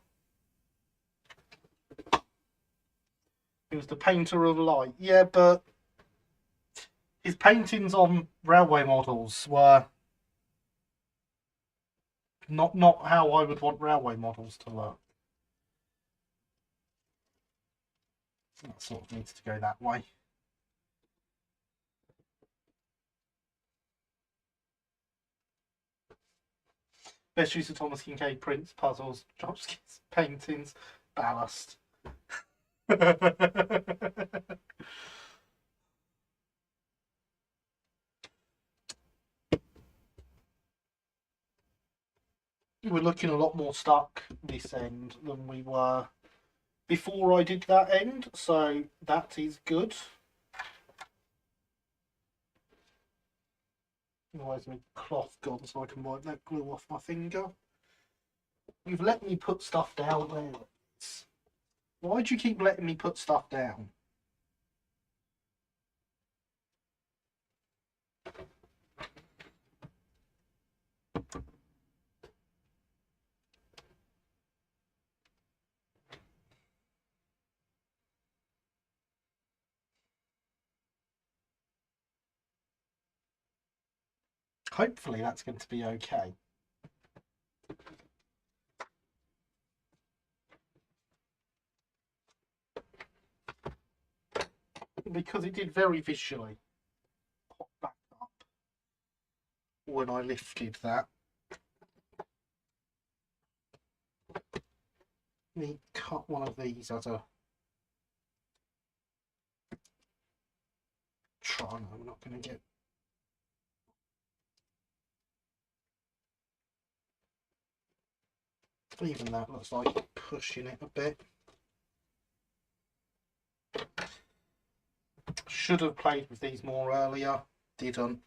Speaker 1: He was the painter of light. Yeah, but his paintings on railway models were not how I would want railway models to look. That sort of needs to go that way. Best use of Thomas Kincaid prints, puzzles, chopsticks, paintings, ballast. We're looking a lot more stuck this end than we were before I did that end, so that is good. Where's my cloth gone so I can wipe that glue off my finger? You've let me put stuff down there. Why do you keep letting me put stuff down? Hopefully that's going to be okay. Because it did very visually pop back up when I lifted that. Let me cut one of these as a try. No, I'm not going to get. Even that looks like pushing it a bit. Should have played with these more earlier. Didn't.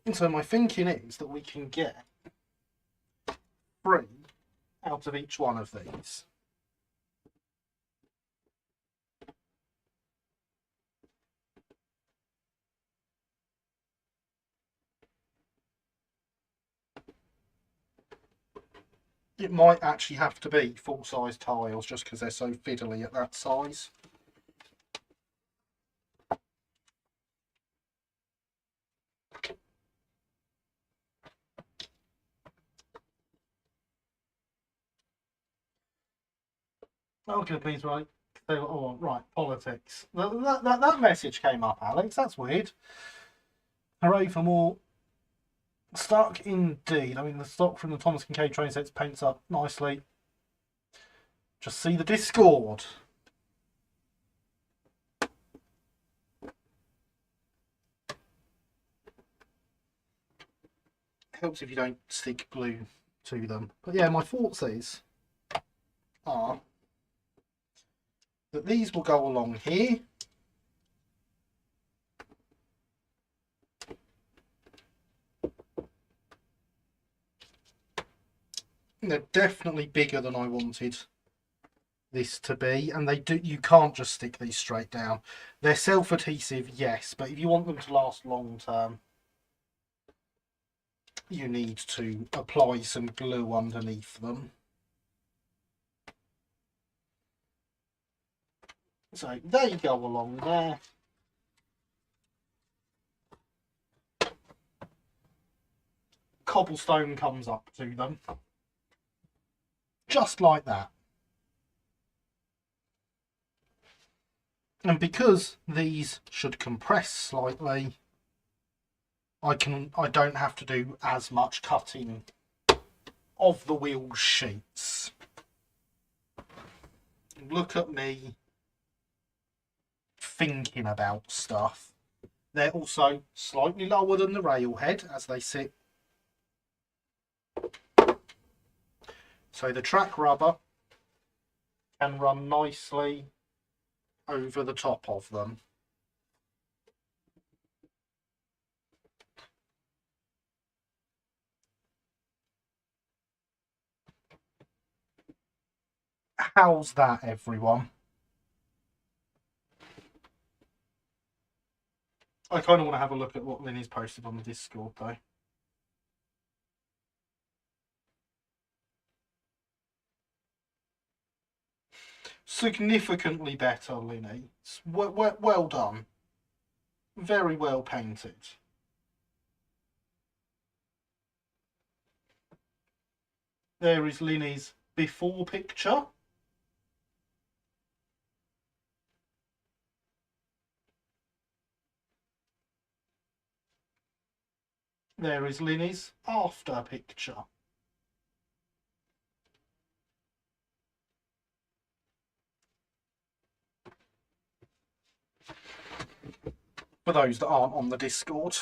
Speaker 1: And so my thinking is that we can get 3 out of each one of these. It might actually have to be full-size tiles just because they're so fiddly at that size. Okay, please, right. Oh, right, politics. That message came up, Alex. That's weird. Hooray for more stock, indeed. I mean, the stock from the Thomas Kincaid train sets paints up nicely. Just see the Discord. Helps if you don't stick glue to them. But yeah, my thoughts are that these will go along here. They're definitely bigger than I wanted this to be, and you can't just stick these straight down. They're self-adhesive, yes, but if you want them to last long term, you need to apply some glue underneath them. So they go along there. Cobblestone comes up to them. Just like that. And because these should compress slightly, I don't have to do as much cutting of the wheel sheets. Look at me thinking about stuff. They're also slightly lower than the rail head as they sit. So the track rubber can run nicely over the top of them. How's that, everyone? I kind of want to have a look at what Linny's posted on the Discord, though. Significantly better, Linny. Well done. Very well painted. There is Linny's before picture. There is Linny's after picture. For those that aren't on the Discord.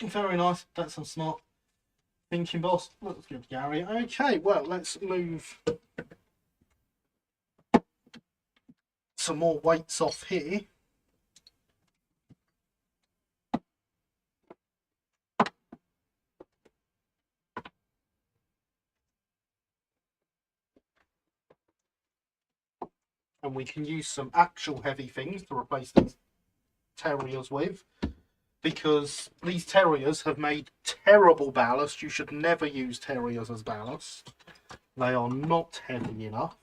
Speaker 1: Very nice. That's some smart thinking, boss. Looks good, Gary. Okay, well, let's move some more weights off here. And we can use some actual heavy things to replace these terriers with, because these terriers have made terrible ballast. You should never use terriers as ballast. They are not heavy enough.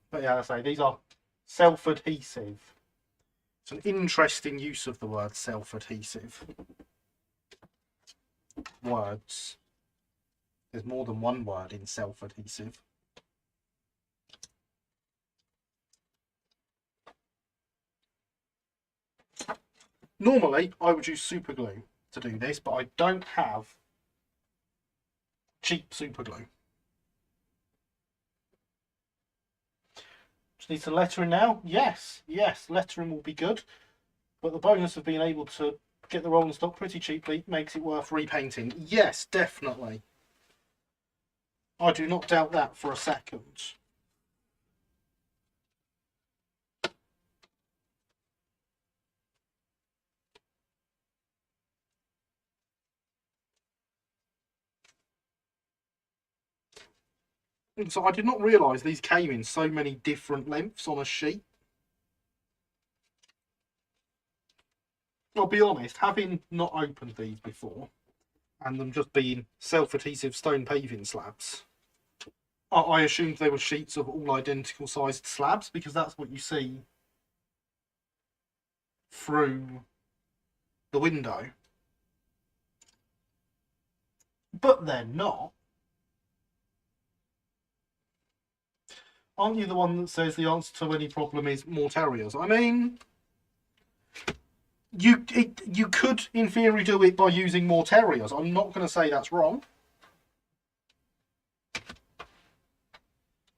Speaker 1: But yeah, as I say, these are self-adhesive. It's an interesting use of the word self-adhesive. Words. There's more than one word in self-adhesive. Normally, I would use super glue to do this, but I don't have cheap super glue. Just need some lettering now. Yes, lettering will be good. But the bonus of being able to get the rolling stock pretty cheaply makes it worth repainting. Yes, definitely. I do not doubt that for a second. So I did not realise these came in so many different lengths on a sheet. I'll be honest, having not opened these before, and them just being self-adhesive stone paving slabs, I assumed they were sheets of all identical sized slabs, because that's what you see through the window. But they're not. Aren't you the one that says the answer to any problem is more terriers? I mean, you could, in theory, do it by using more terriers. I'm not going to say that's wrong.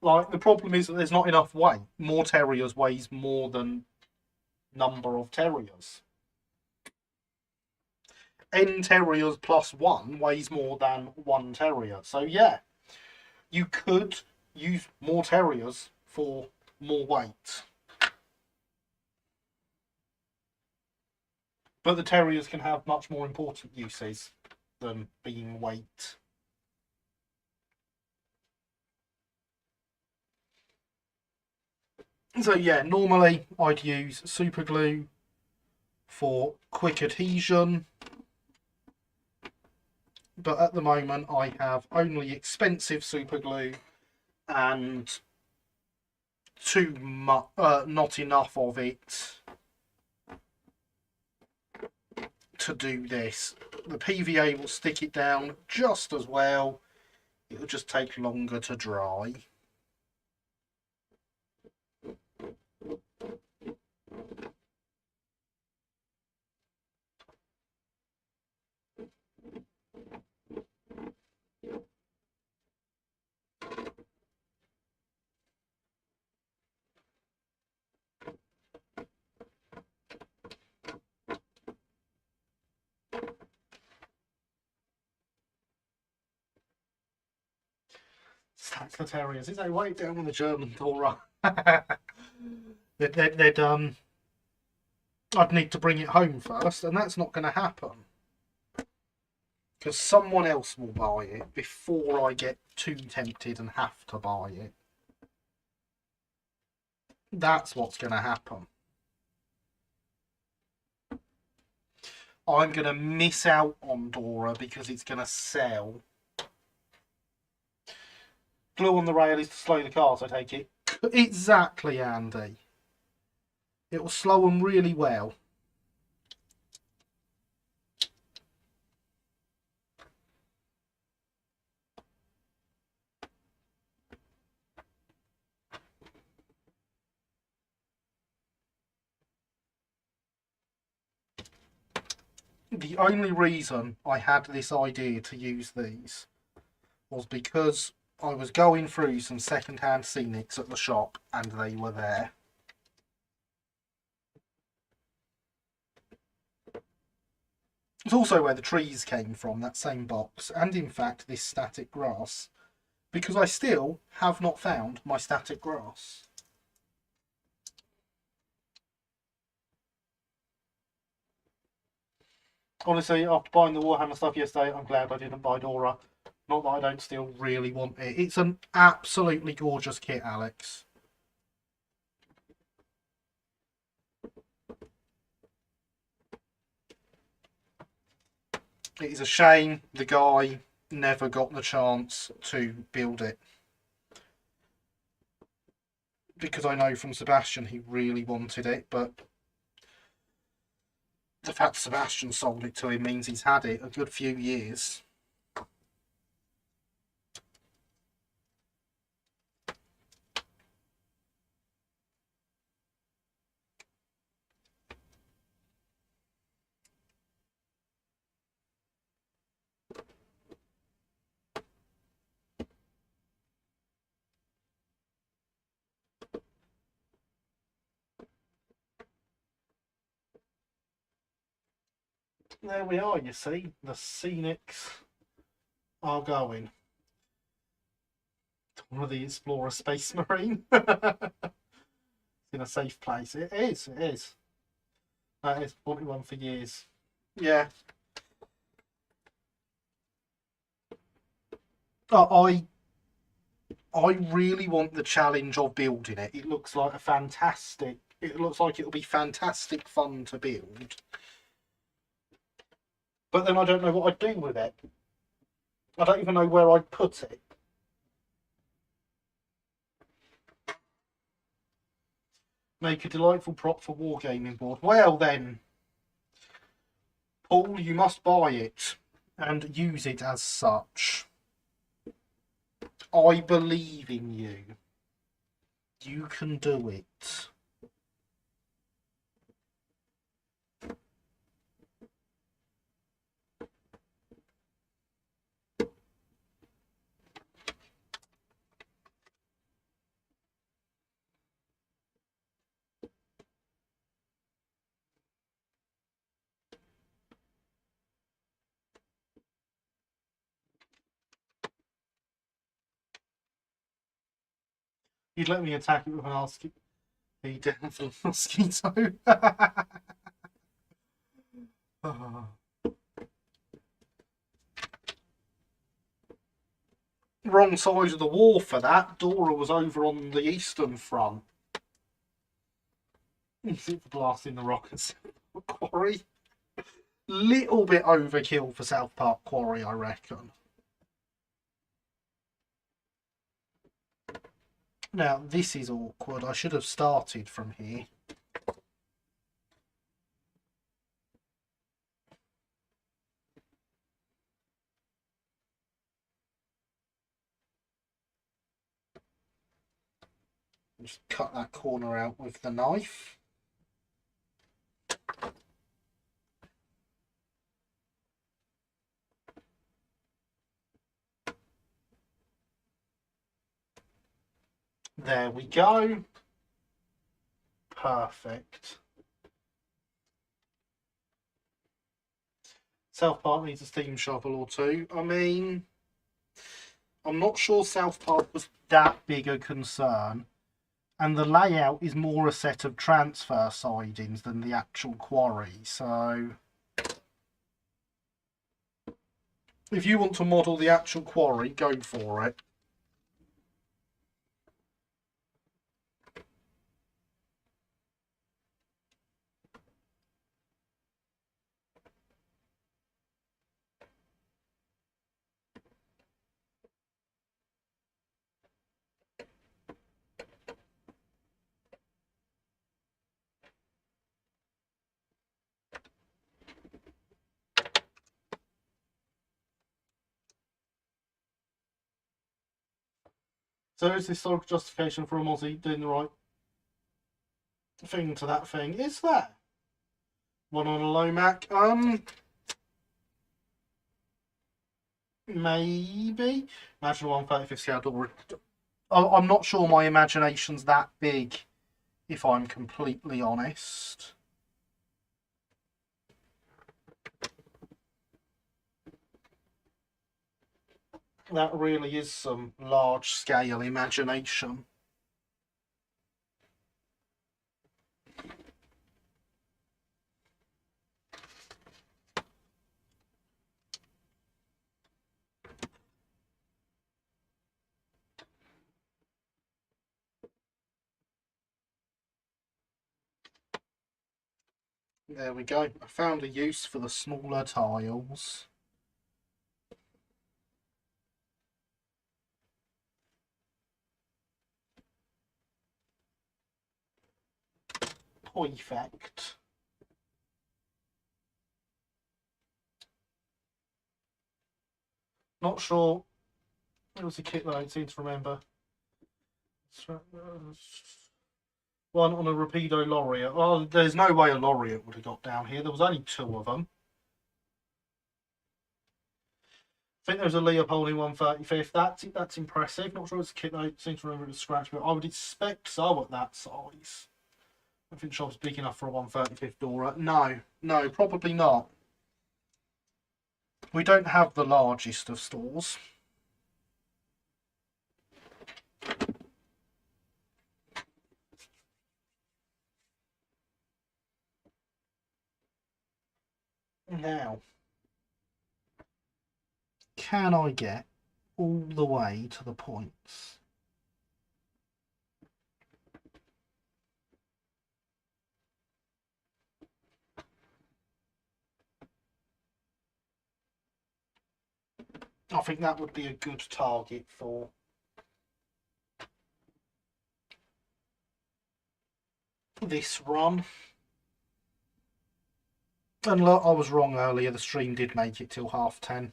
Speaker 1: Like, the problem is that there's not enough weight. More terriers weighs more than number of terriers. N terriers plus 1 weighs more than 1 terrier. So yeah, you could use more terriers for more weight. But the terriers can have much more important uses than being weight. So yeah, normally I'd use super glue for quick adhesion, but at the moment I have only expensive super glue and not enough of it to do this. The PVA will stick it down just as well, it'll just take longer to dry. Stack the terriers. Is they right down on the German Dora? they'd I'd need to bring it home first, and that's not going to happen because someone else will buy it before I get too tempted and have to buy it. That's what's going to happen. I'm going to miss out on Dora because it's going to sell. Glue on the rail is to slow the cars, I take it. Exactly, Andy. It will slow them really well. The only reason I had this idea to use these was because I was going through some second-hand Scenics at the shop and they were there. It's also where the trees came from, that same box, and in fact this static grass, because I still have not found my static grass. Honestly, after buying the Warhammer stuff yesterday, I'm glad I didn't buy Dora. Not that I don't still really want it. It's an absolutely gorgeous kit, Alex. It is a shame the guy never got the chance to build it. Because I know from Sebastian he really wanted it, but the fact Sebastian sold it to him means he's had it a good few years. There we are, you see, the Scenics are going. One of the Explorer Space Marine. In a safe place. It is, it is. That is 41 for years. Yeah. I really want the challenge of building it. It looks like it looks like it'll be fantastic fun to build. But then I don't know what I'd do with it. I don't even know where I'd put it. Make a delightful prop for wargaming board. Well then, Paul, you must buy it and use it as such. I believe in you. You can do it. You'd let me attack it with the devil mosquito. Wrong side of the war for that. Dora was over on the eastern front. Blasting the rockets. Quarry. Little bit overkill for South Park Quarry, I reckon. Now, this is awkward. I should have started from here. Just cut that corner out with the knife. There we go. Perfect. South Park needs a steam shovel or two. I mean, I'm not sure South Park was that big a concern. And the layout is more a set of transfer sidings than the actual quarry. So if you want to model the actual quarry, go for it. So is this sort of justification for a Mozzie doing the right thing to that thing? Is there? One on a low Mac? Maybe. Imagine a 1/35 scale door. I'm not sure my imagination's that big, if I'm completely honest. That really is some large-scale imagination. There we go. I found a use for the smaller tiles. Perfect. Not sure. It was a kit that I seem to remember. One on a Rapido Laureate. Well, there's no way a Laureate would have got down here. There was only two of them. I think there's a Leopold in 1/35. That's impressive. Not sure it's a kit though. Seems to remember it was scratch, but I would expect so at that size. I think shop's big enough for a 1/35 Dora. No, probably not. We don't have the largest of stores. Now, can I get all the way to the points? I think that would be a good target for this run. And look, I was wrong earlier. The stream did make it till 10:30.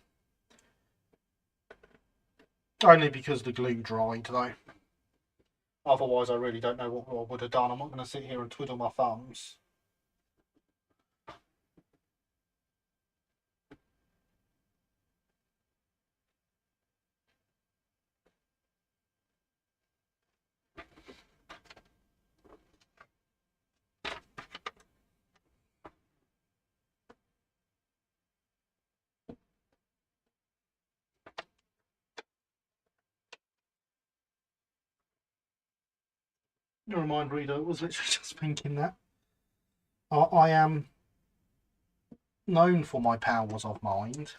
Speaker 1: Only because the glue dried, though. Otherwise, I really don't know what I would have done. I'm not going to sit here and twiddle my thumbs. Never mind, reader. I was literally just thinking that. I am known for my powers of mind.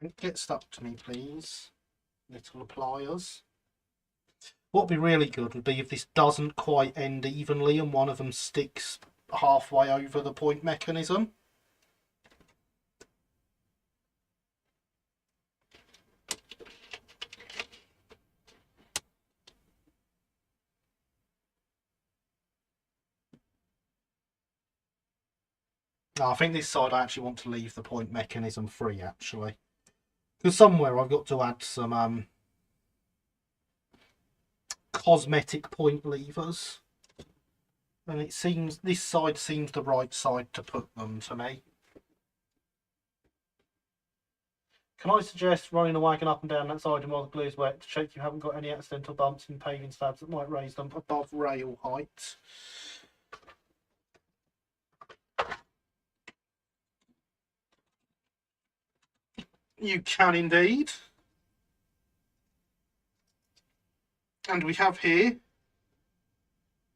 Speaker 1: Don't get stuck to me, please, little pliers. What would be really good would be if this doesn't quite end evenly and one of them sticks halfway over the point mechanism. No, I think this side I actually want to leave the point mechanism free, actually. Because somewhere I've got to add some cosmetic point levers. And it seems, this side seems the right side to put them to me. Can I suggest running the wagon up and down that side while the glue is wet to check you haven't got any accidental bumps in paving slabs that might raise them above rail height? You can indeed. And we have here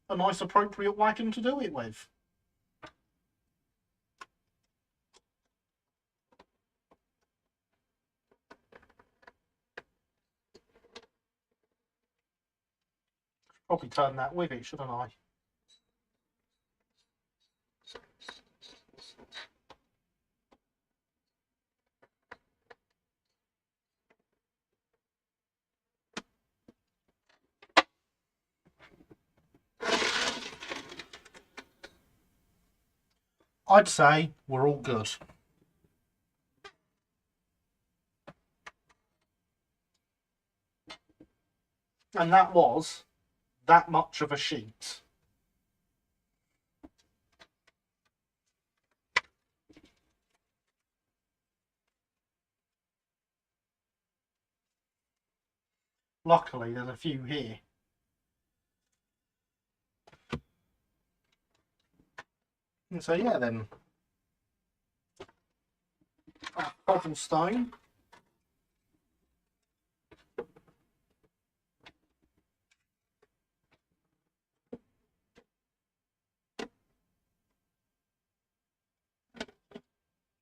Speaker 1: a nice appropriate wagon to do it with. Probably turn that with it, shouldn't I? I'd say we're all good. And that was that much of a sheet. Luckily, there's a few here. And so, yeah, then. Cobblestone.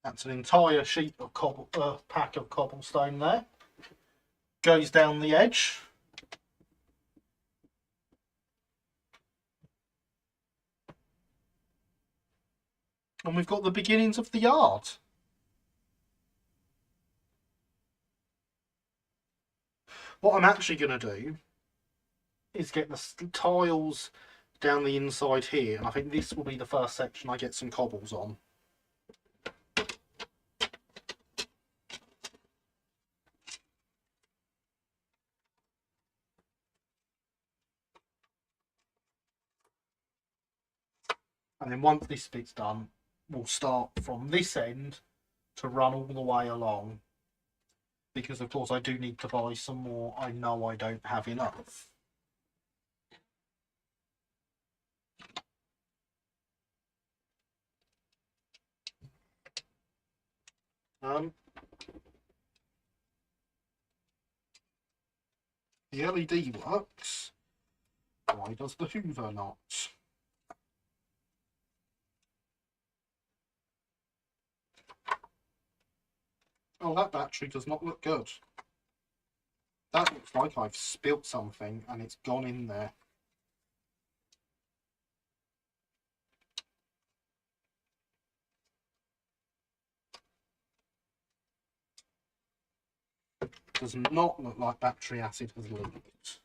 Speaker 1: That's an entire sheet of pack of cobblestone there. Goes down the edge. And we've got the beginnings of the yard. What I'm actually going to do is get the tiles down the inside here. And I think this will be the first section I get some cobbles on. And then once this bit's done, we'll start from this end to run all the way along. Because, of course, I do need to buy some more. I know I don't have enough. The LED works. Why does the Hoover not? Oh, that battery does not look good. That looks like I've spilt something and it's gone in there. Does not look like battery acid has leaked.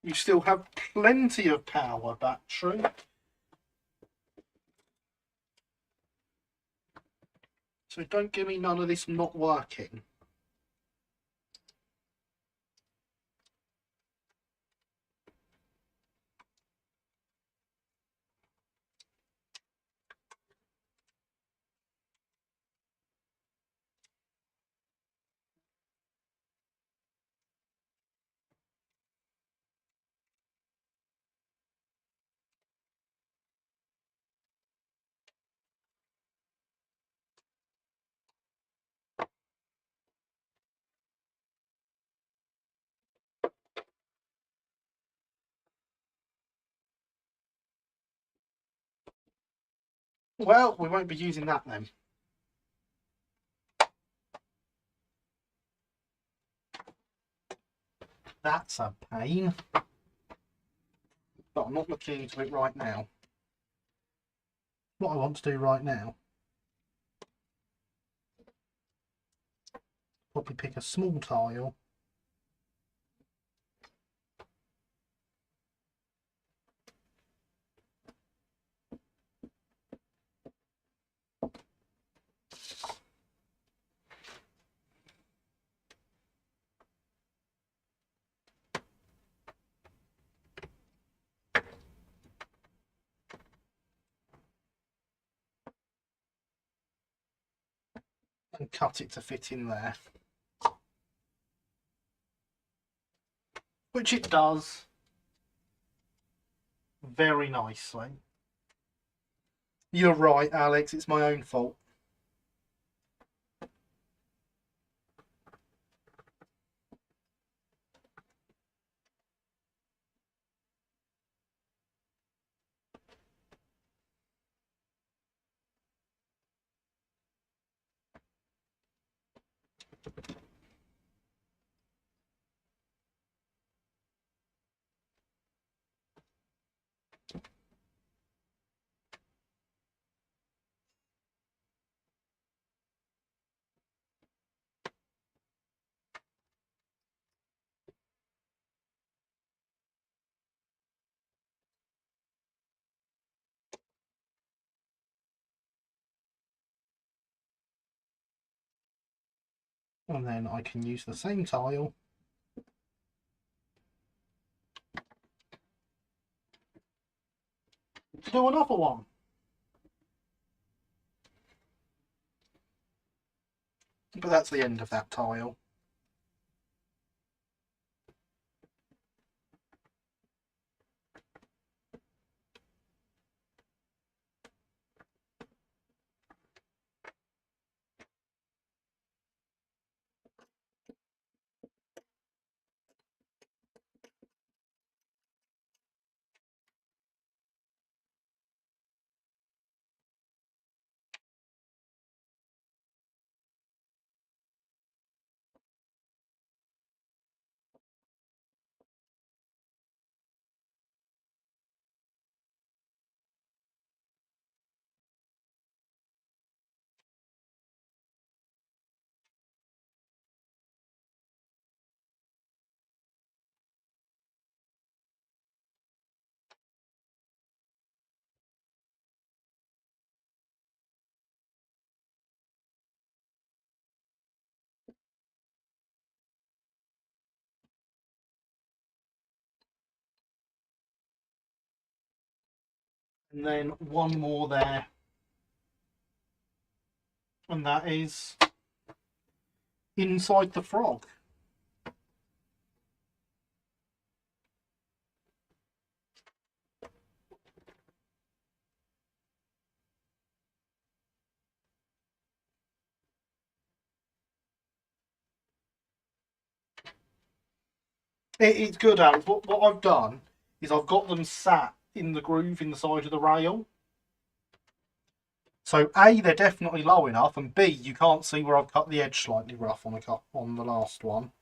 Speaker 1: You still have plenty of power, battery. So don't give me none of this not working. Well, we won't be using that then. That's a pain. But I'm not looking into it right now. What I want to do right now, probably pick a small tile. And cut it to fit in there. Which it does very nicely. You're right, Alex, it's my own fault. And then I can use the same tile to do another one. But that's the end of that tile. And then one more there. And that is inside the frog. It's good, Alex. What I've done is I've got them sat in the groove in the side of the rail. So A, they're definitely low enough, and B, you can't see where I've cut the edge slightly rough on the last one.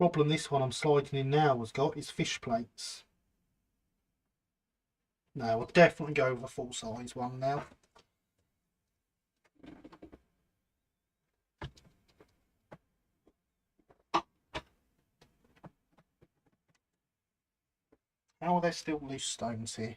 Speaker 1: Problem this one I'm sliding in now has got is fish plates. No, I'll definitely go with a full size one now. How are there still loose stones here?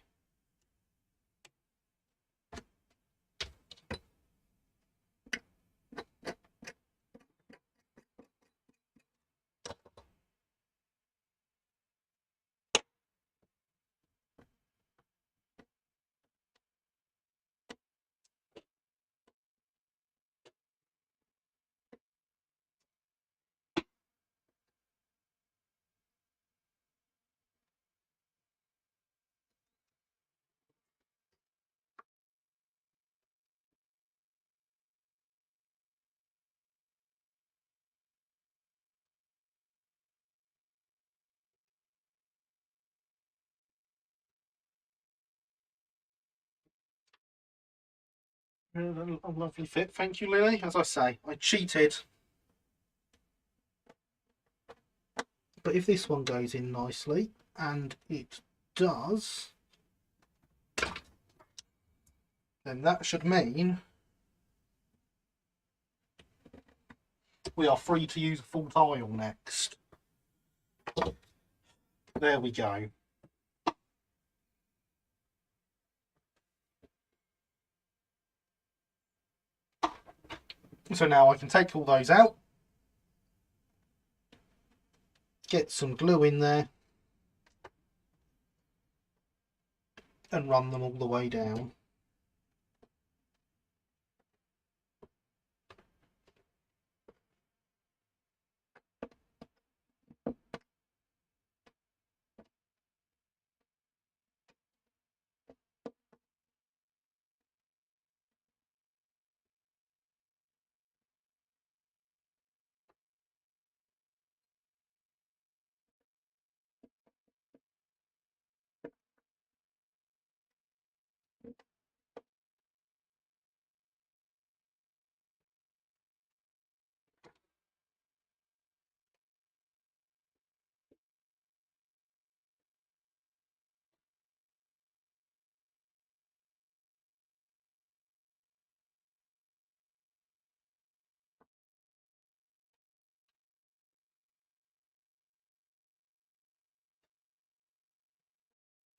Speaker 1: A lovely fit, thank you, Lily. As I say, I cheated. But if this one goes in nicely, and it does, then that should mean we are free to use a full tile next. There we go. So now I can take all those out, get some glue in there, and run them all the way down.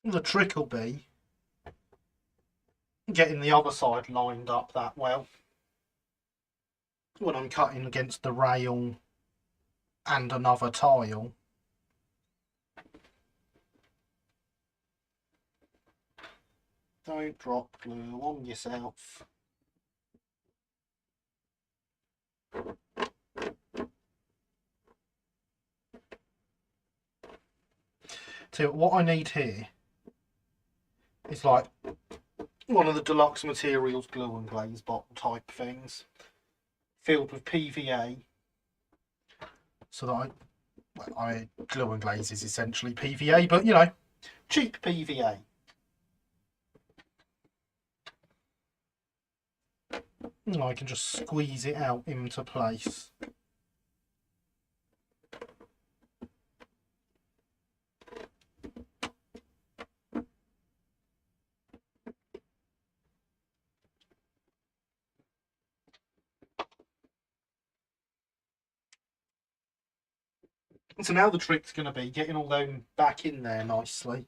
Speaker 1: The trick will be getting the other side lined up that well when I'm cutting against the rail and another tile. Don't drop glue on yourself. So what I need here is like one of the deluxe materials glue and glaze bottle type things filled with PVA, so that I glue and glaze is essentially PVA, but you know, cheap PVA. And I can just squeeze it out into place. So now the trick's going to be getting all them back in there nicely.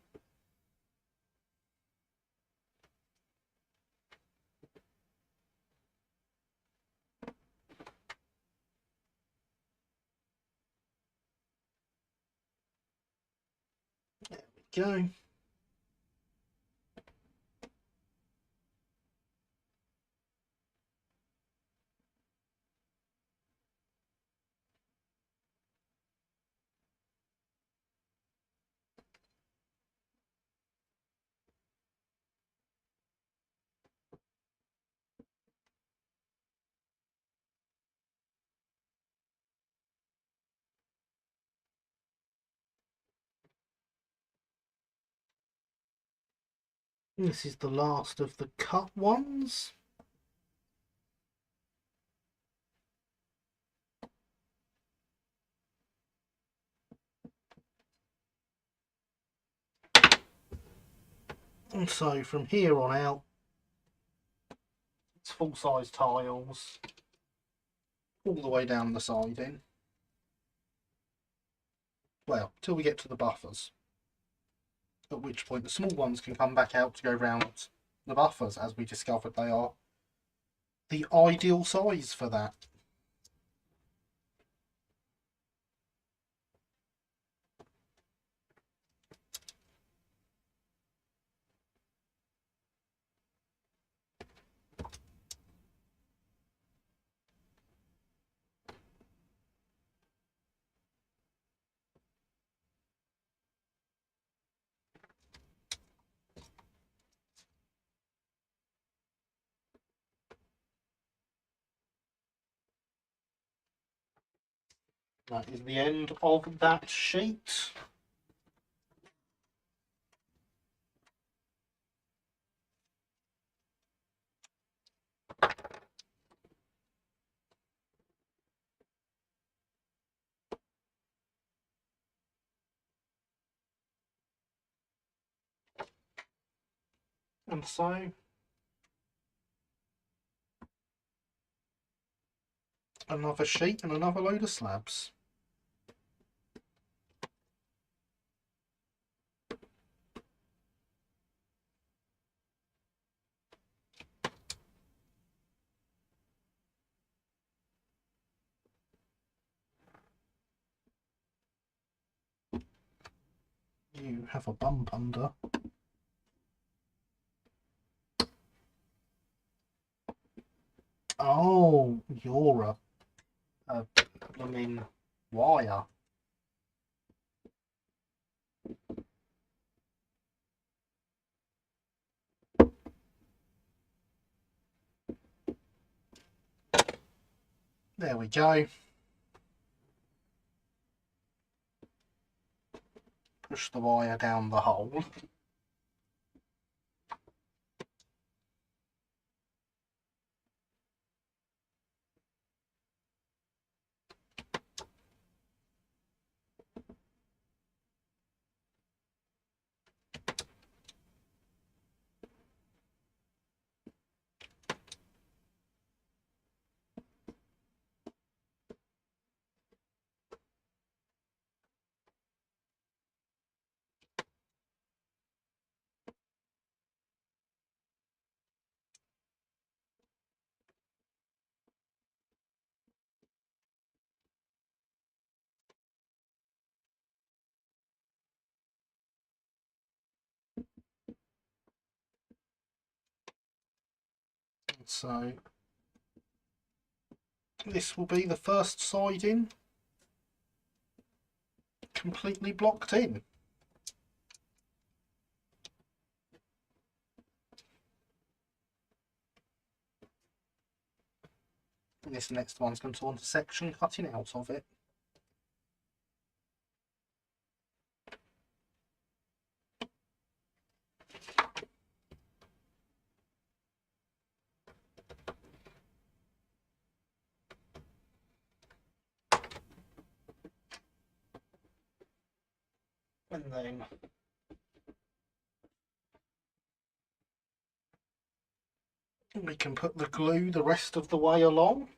Speaker 1: There we go. This is the last of the cut ones. And so from here on out, it's full-size tiles all the way down the siding. Well, till we get to the buffers. At which point the small ones can come back out to go round the buffers, as we discovered they are the ideal size for that. That is the end of that sheet. And so another sheet and another load of slabs. You have a bump under. Oh, you're a blooming wire. There we go. Push the wire down the hole. So this will be the first siding completely blocked in. And this next one's going to want a section cutting out of it. And then we can put the glue the rest of the way along.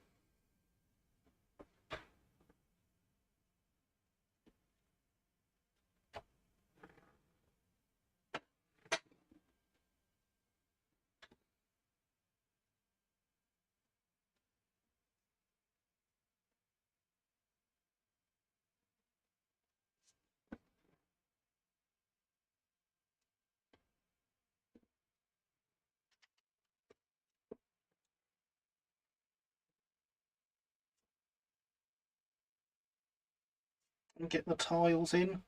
Speaker 1: And get the tiles in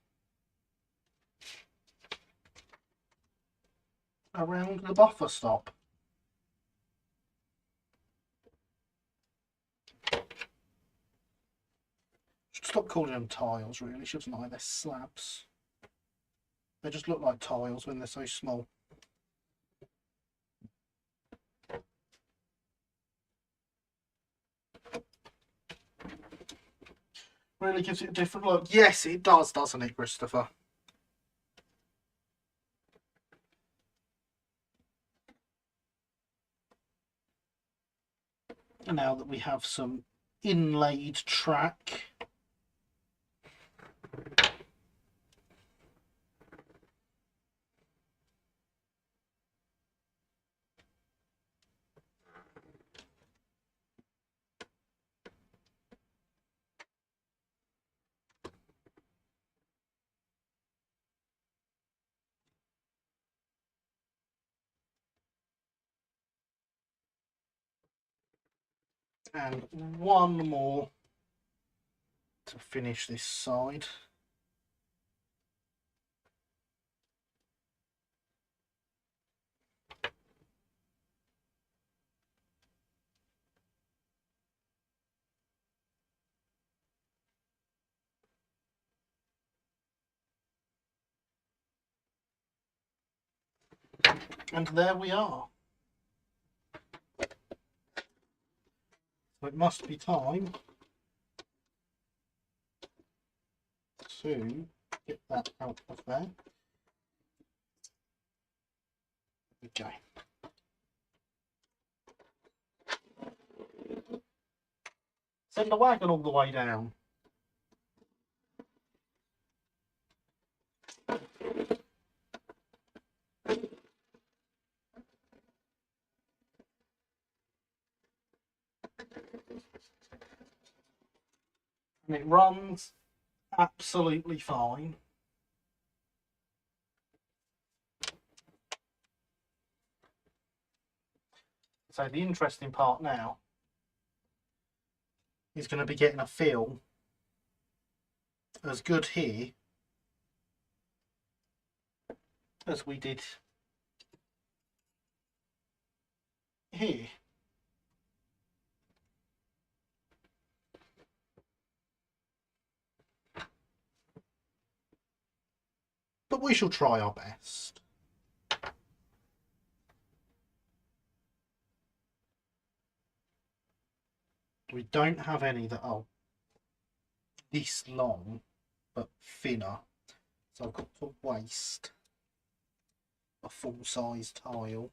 Speaker 1: around the buffer stop. Should stop calling them tiles really, shouldn't I? They're slabs. They just look like tiles when they're so small. Really gives it a different look. Yes, it does, doesn't it, Christopher? And now that we have some inlaid track, and one more to finish this side. And there we are. So it must be time to get that out of there. Okay. Send the wagon all the way down. And it runs absolutely fine. So the interesting part now is going to be getting a feel as good here as we did here. But we shall try our best. We don't have any that are this long but thinner, so I've got to waste a full-size tile.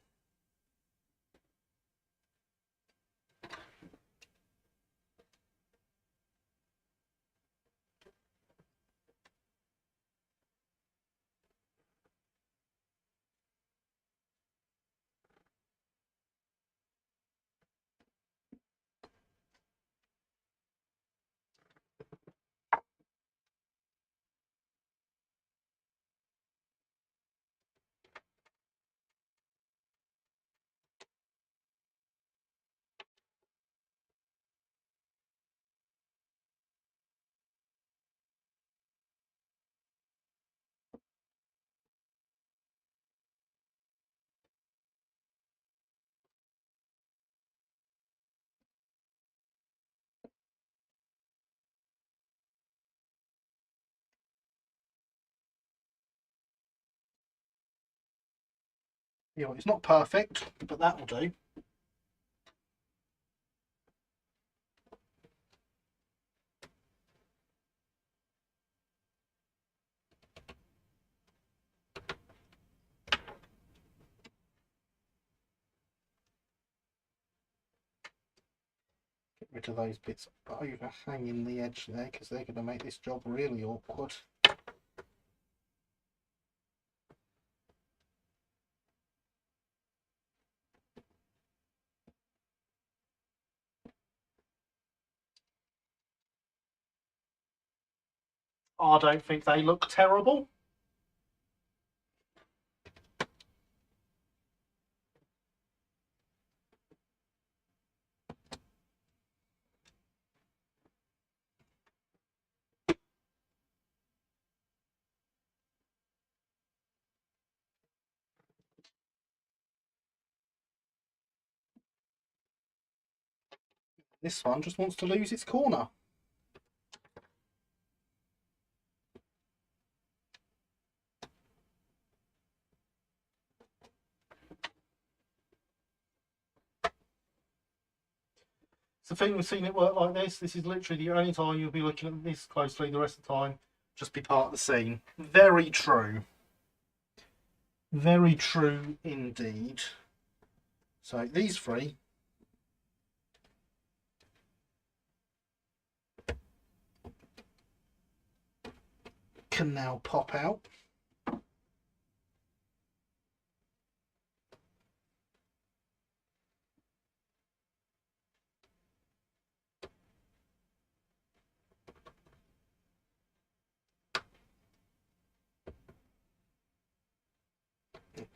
Speaker 1: You know, it's not perfect, but that will do. Get rid of those bits overhanging the edge there, because they're going to make this job really awkward. I don't think they look terrible. This one just wants to lose its corner. It's the thing with seeing it work like this. This is literally the only time you'll be looking at this closely. The rest of the time, just be part of the scene. Very true. Very true indeed. So these three can now pop out.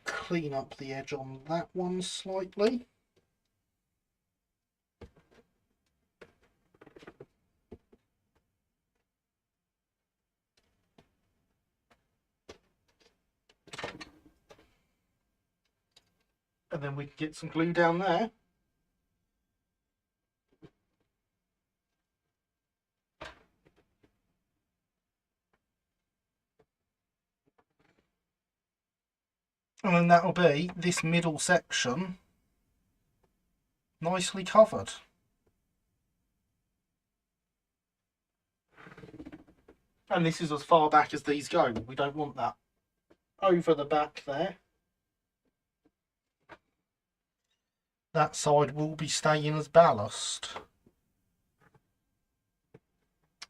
Speaker 1: Clean up the edge on that one slightly. And then we can get some glue down there. And then that'll be this middle section nicely covered. And this is as far back as these go. We don't want that over the back there. That side will be staying as ballast.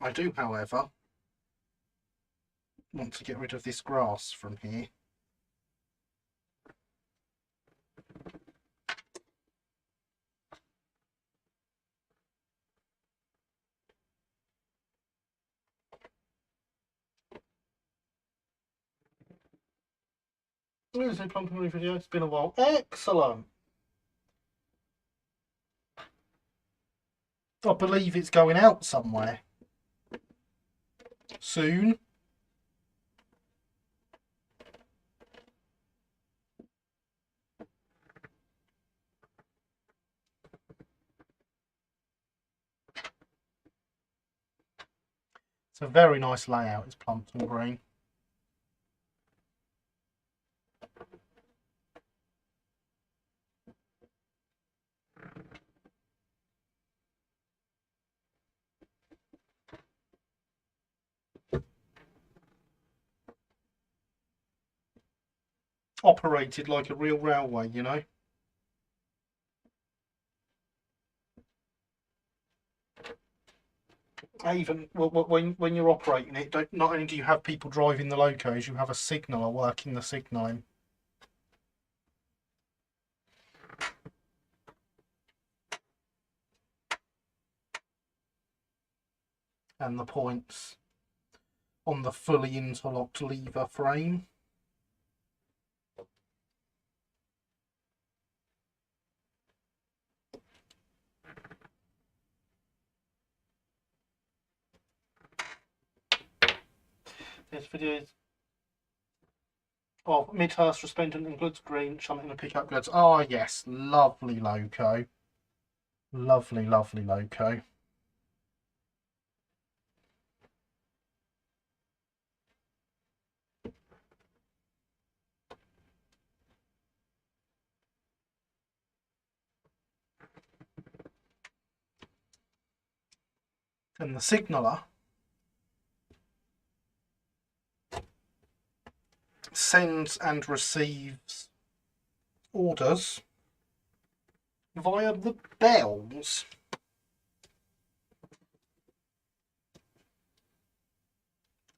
Speaker 1: I do, however, want to get rid of this grass from here. There's a pumpkin video. It's been a while. Excellent. I believe it's going out somewhere soon. It's a very nice layout. It's Plumpton Green. Operated like a real railway, you know. Even when you're operating it, not only do you have people driving the locos, you have a signaller working the signalling. And the points on the fully interlocked lever frame. This video is of Midhurst Resplendent and Goods Green, shunting and pickup goods. Ah, yes, lovely loco. Lovely, lovely loco. And the signaller sends and receives orders via the bells.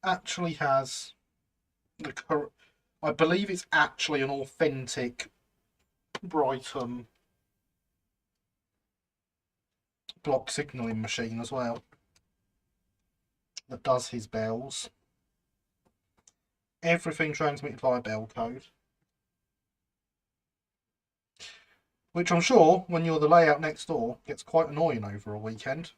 Speaker 1: Actually has the I believe it's actually an authentic Brighton block signalling machine as well that does his bells. Everything transmitted via bell code, which I'm sure when you're the layout next door gets quite annoying over a weekend.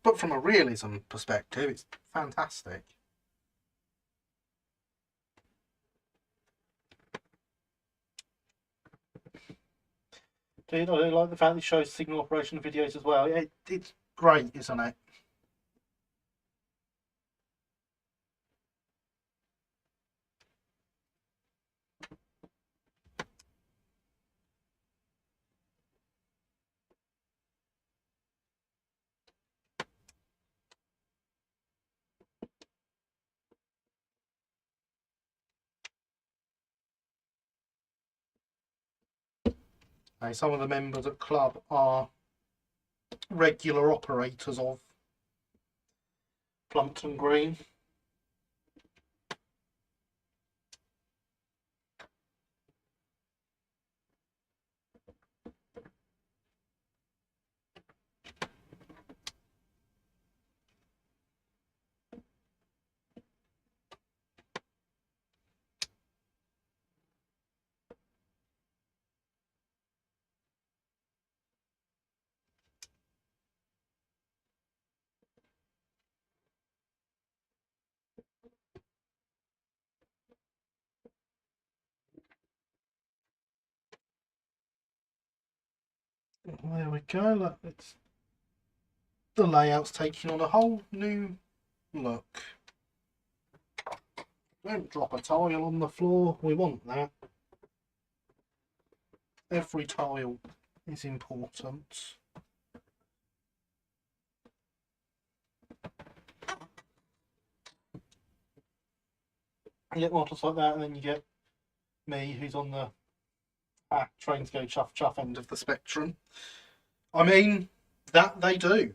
Speaker 1: But from a realism perspective, it's fantastic. Dude, I do like the fact that it shows signal operation videos as well. It's great, isn't it? Some of the members at club are regular operators of Plumpton Green. There we go. Look, the layout's taking on a whole new look. Don't drop a tile on the floor. We want that. Every tile is important. You get models like that, and then you get me, who's on the train to go chuff chuff end of the spectrum. I mean, that they do.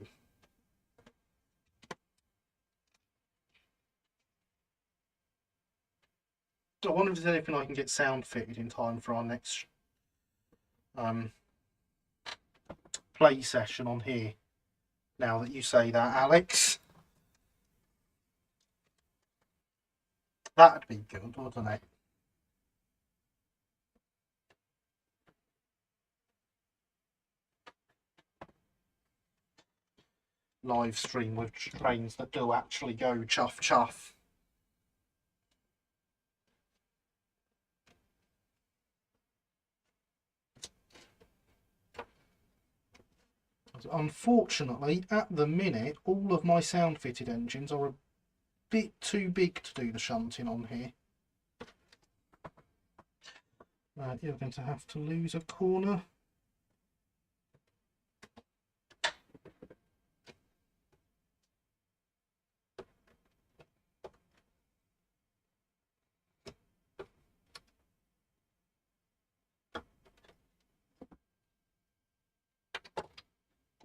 Speaker 1: I wonder if there's anything I can get sound fitted in time for our next play session on here. Now that you say that, Alex. That'd be good, wouldn't it? Live stream with trains that do actually go chuff chuff. Unfortunately, at the minute, all of my sound fitted engines are a bit too big to do the shunting on here. You're going to have to lose a corner.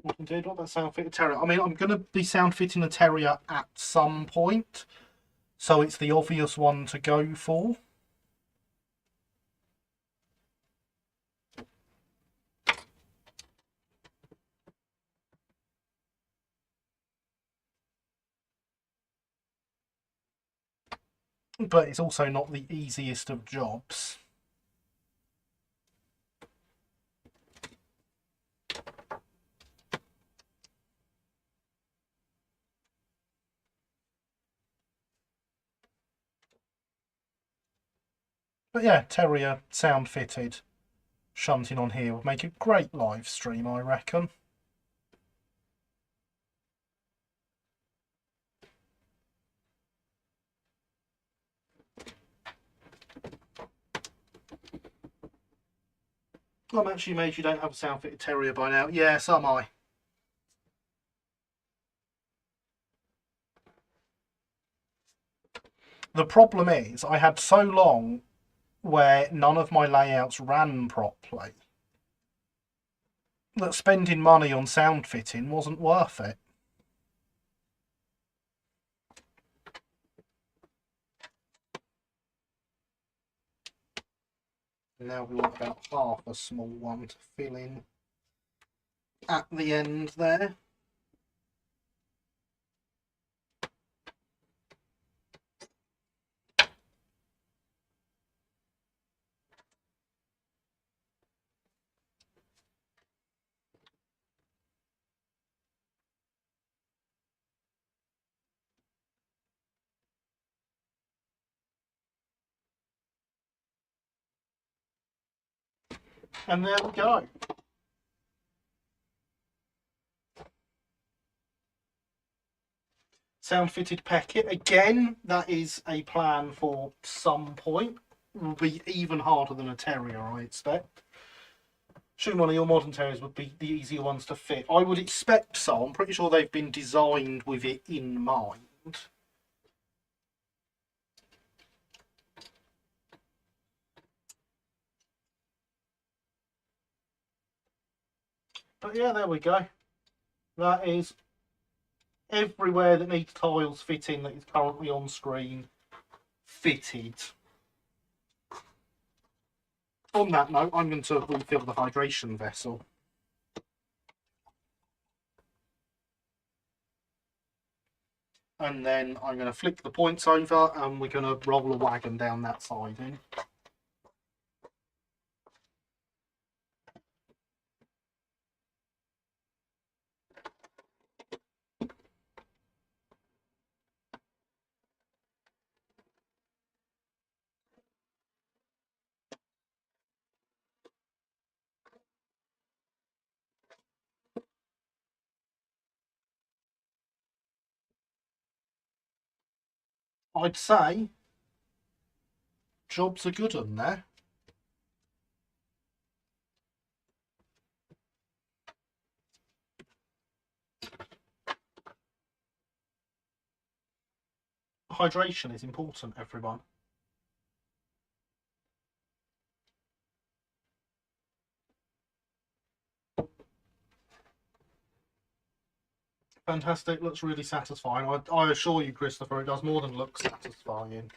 Speaker 1: What about that sound fitted Terrier? I mean, I'm going to be sound fitting a Terrier at some point, so it's the obvious one to go for. But it's also not the easiest of jobs. But yeah, Terrier sound fitted shunting on here would make a great live stream, I reckon. I'm actually amazed you don't have a sound fitted Terrier by now. Yes, am I. The problem is, I had so long where none of my layouts ran properly that spending money on sound fitting wasn't worth it. Now we want about half a small one to fill in at the end there. And there we go. Sound fitted packet. Again, that is a plan for some point. It will be even harder than a Terrier, I expect. Schumann, your modern Terriers would be the easier ones to fit. I would expect so. I'm pretty sure they've been designed with it in mind. But yeah, there we go. That is everywhere that needs tiles fitting that is currently on screen fitted. On that note, I'm going to refill the hydration vessel. And then I'm going to flick the points over and we're going to roll a wagon down that siding. I'd say jobs are good on there. Hydration is important, everyone. Fantastic, looks really satisfying. I assure you, Christopher, it does more than look satisfying.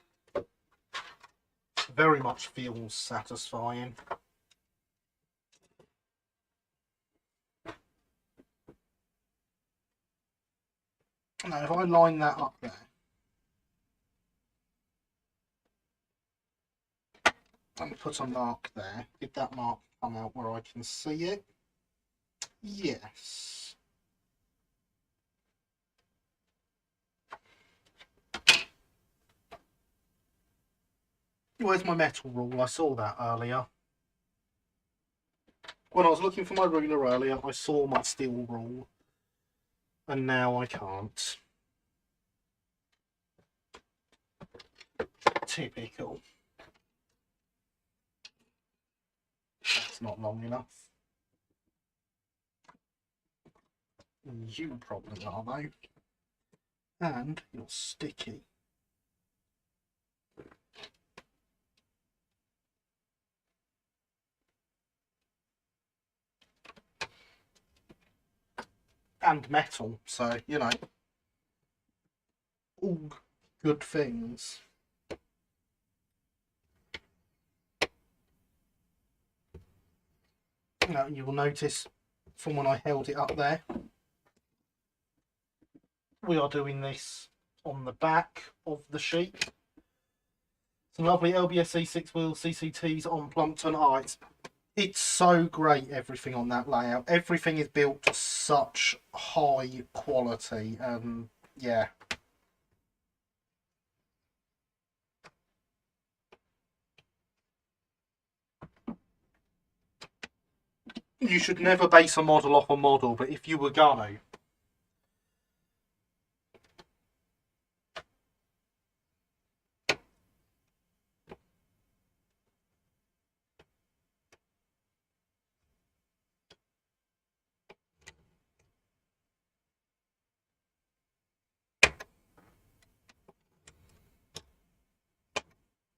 Speaker 1: Very much feels satisfying. Now, if I line that up there, and put a mark there, did that mark come out where I can see it? Yes. Where's my metal rule? I saw that earlier. When I was looking for my ruler earlier, I saw my steel rule. And now I can't. Typical. That's not long enough. You probably are, though. And you're sticky. And metal, so, you know, all good things. Now, you will notice from when I held it up there, we are doing this on the back of the sheet. Some lovely LBSC 6-wheel CCTs on Plumpton. Oh, it's so great, everything on that layout. Everything is built to such high quality. Yeah. You should never base a model off a model, but if you were gonna,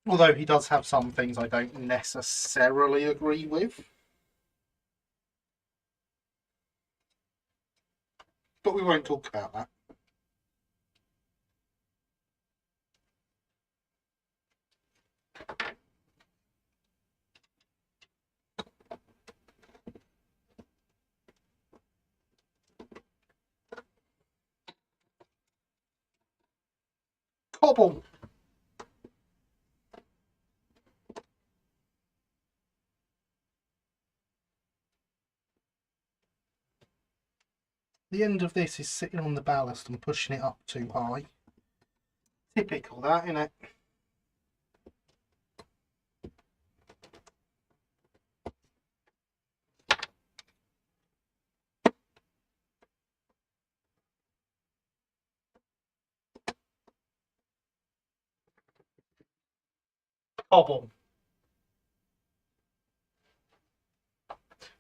Speaker 1: although he does have some things I don't necessarily agree with. But we won't talk about that. Cobble! The end of this is sitting on the ballast and pushing it up too high. Typical that, innit? Cobble.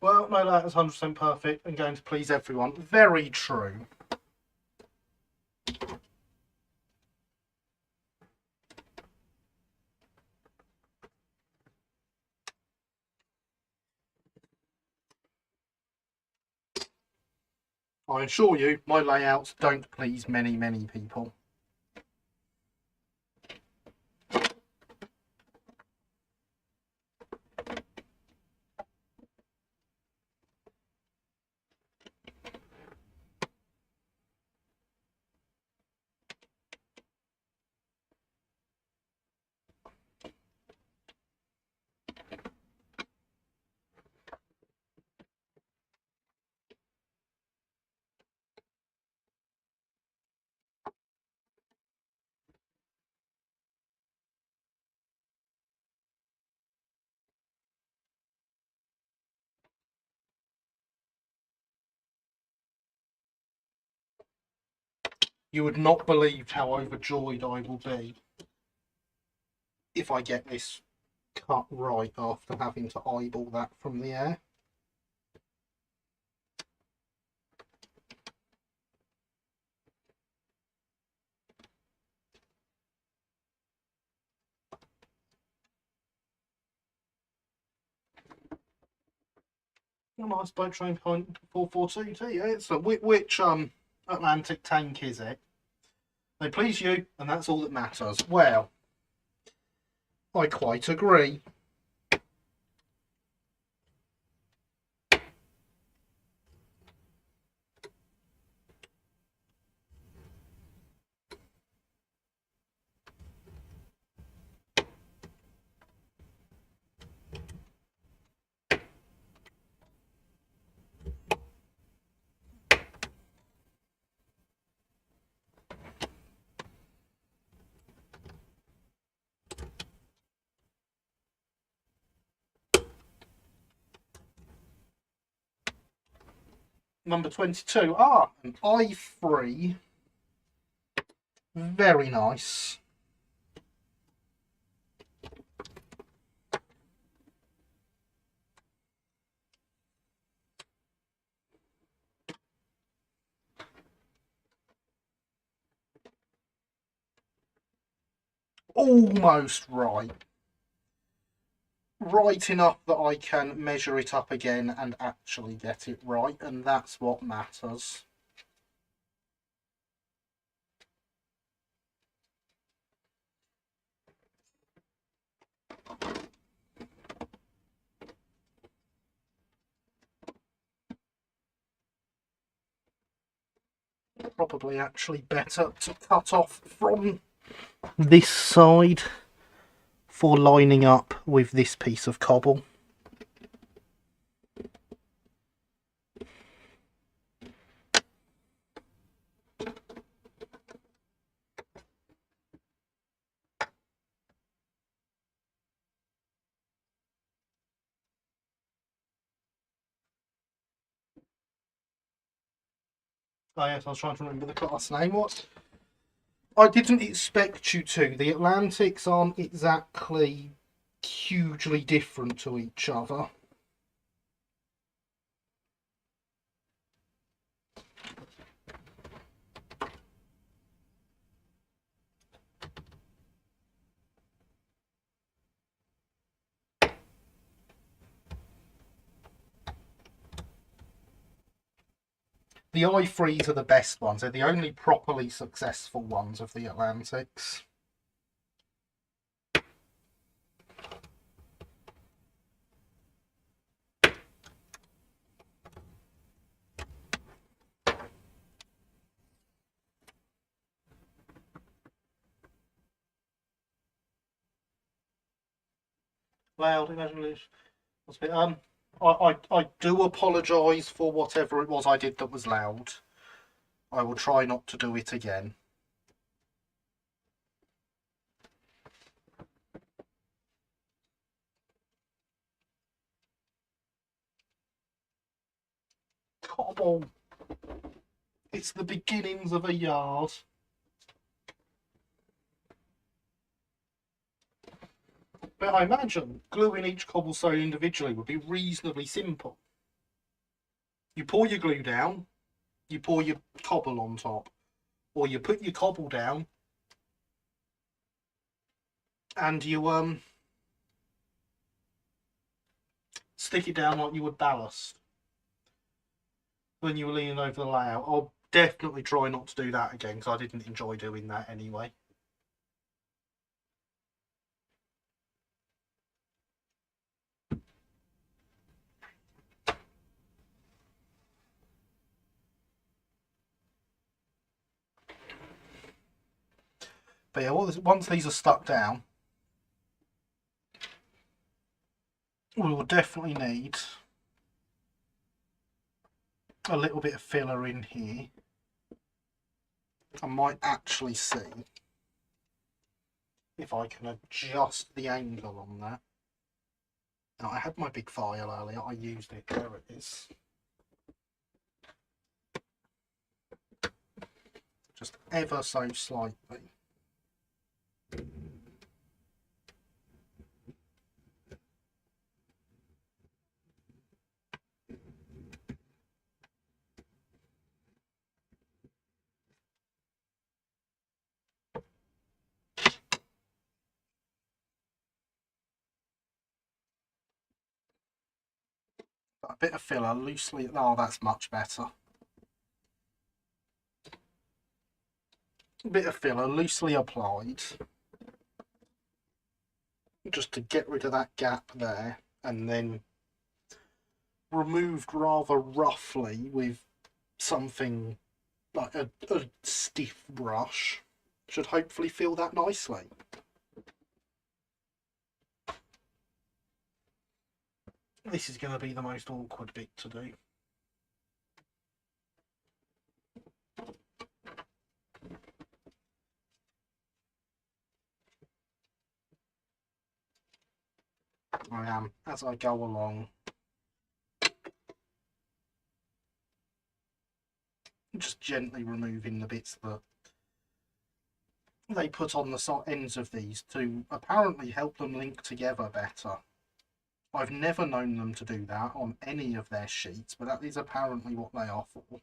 Speaker 1: Well, no, that is 100% perfect and going to please everyone. Very true. I assure you, my layouts don't please many, many people. You would not believe how overjoyed I will be if I get this cut right after having to eyeball that from the air. A nice boat train point 442T. Excellent. Which Atlantic tank is it? They please you, and that's all that matters. Well, I quite agree. Number 22. Ah, an I3. Very nice. Almost right. Right enough that I can measure it up again and actually get it right, and that's what matters. Probably actually better to cut off from this side for lining up with this piece of cobble. Oh yes, I was trying to remember the class name. What? I didn't expect you to. The Atlantics aren't exactly hugely different to each other. The I3s are the best ones. They're the only properly successful ones of the Atlantics. Loud, imagine. I do apologise for whatever it was I did that was loud. I will try not to do it again. Cobble. It's the beginnings of a yard. But I imagine gluing each cobblestone individually would be reasonably simple. You pour your glue down, you pour your cobble on top, or you put your cobble down and you stick it down like you would ballast. when you were leaning over the layout. I'll definitely try not to do that again because I didn't enjoy doing that anyway. But yeah, once these are stuck down, we will definitely need a little bit of filler in here. I might actually see if I can adjust the angle on that. Now, I had my big file earlier, I used it, there it is. Just ever so slightly. A bit of filler loosely, oh that's much better. A bit of filler loosely applied, just to get rid of that gap there, and then removed rather roughly with something like a stiff brush. Should hopefully fill that nicely. This is going to be the most awkward bit to do. I am, as I go along, just gently removing the bits that they put on the ends of these to apparently help them link together better. I've never known them to do that on any of their sheets, but that is apparently what they are for.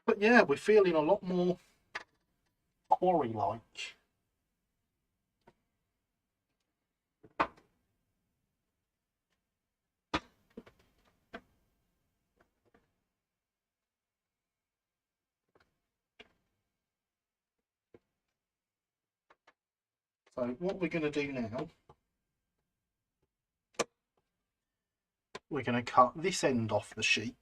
Speaker 1: But yeah, we're feeling a lot more quarry-like. So what we're going to do now, we're going to cut this end off the sheet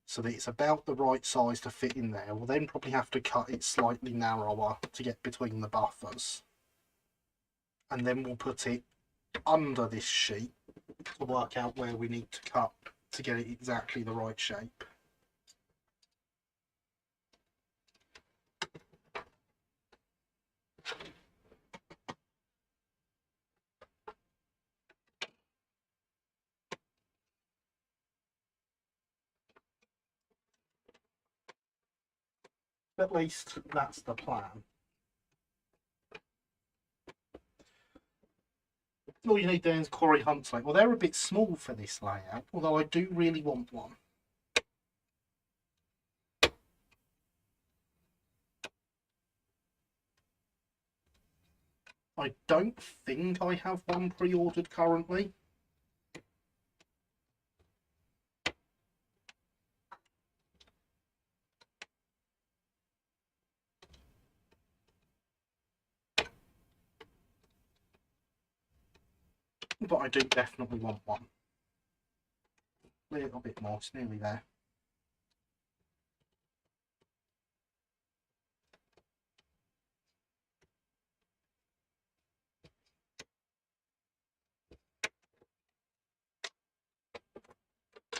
Speaker 1: so that it's about the right size to fit in there. We'll then probably have to cut it slightly narrower to get between the buffers. And then we'll put it under this sheet to work out where we need to cut to get it exactly the right shape. At least that's the plan. All you need then is Corey Huntsley. Well, they're a bit small for this layout, although I do really want one. I don't think I have one pre-ordered currently. But I do definitely want one. A little bit more, it's nearly there.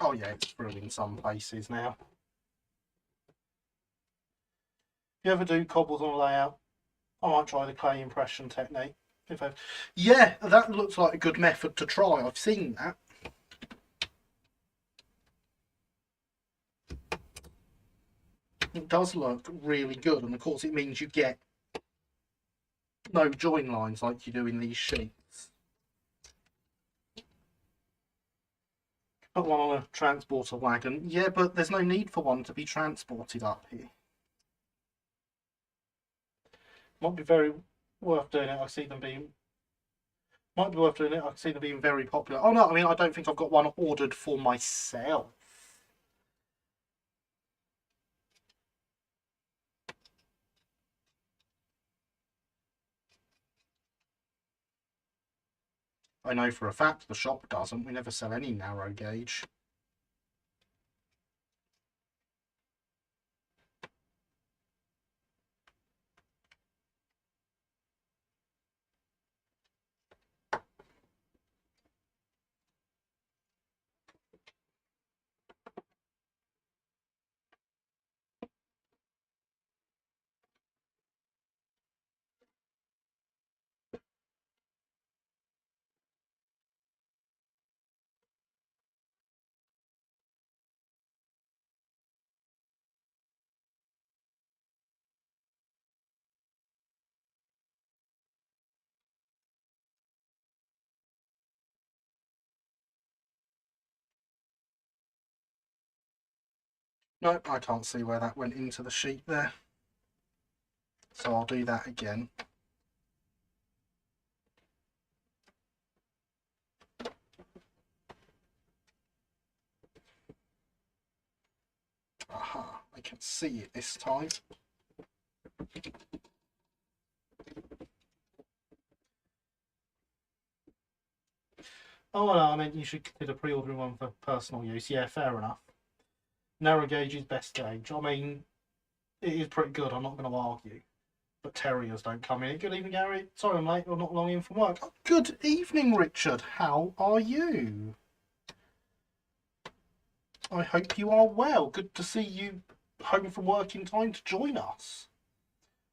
Speaker 1: Oh yeah, it's through in some places now. If you ever do cobbles on a layout, I might try the clay impression technique. Yeah, that looks like a good method to try. I've seen that. It does look really good, and of course it means you get no join lines like you do in these sheets. Put one on a transporter wagon. Yeah, but there's no need for one to be transported up here. Might be very worth doing it. I see them being. Might be worth doing it. I see them being very popular. Oh no, I mean I don't think I've got one ordered for myself. I know for a fact the shop doesn't. We never sell any narrow gauge. No, I can't see where that went into the sheet there. So I'll do that again. Aha, I can see it this time. Oh, no, I mean, you should consider pre-ordering one for personal use. Yeah, fair enough. Narrow gauge is best gauge. I mean, it is pretty good, I'm not going to argue. But terriers don't come in. Good evening, Gary. Sorry I'm late, I'm not long in from work. Oh, good evening, Richard. How are you? I hope you are well. Good to see you home from work in time to join us.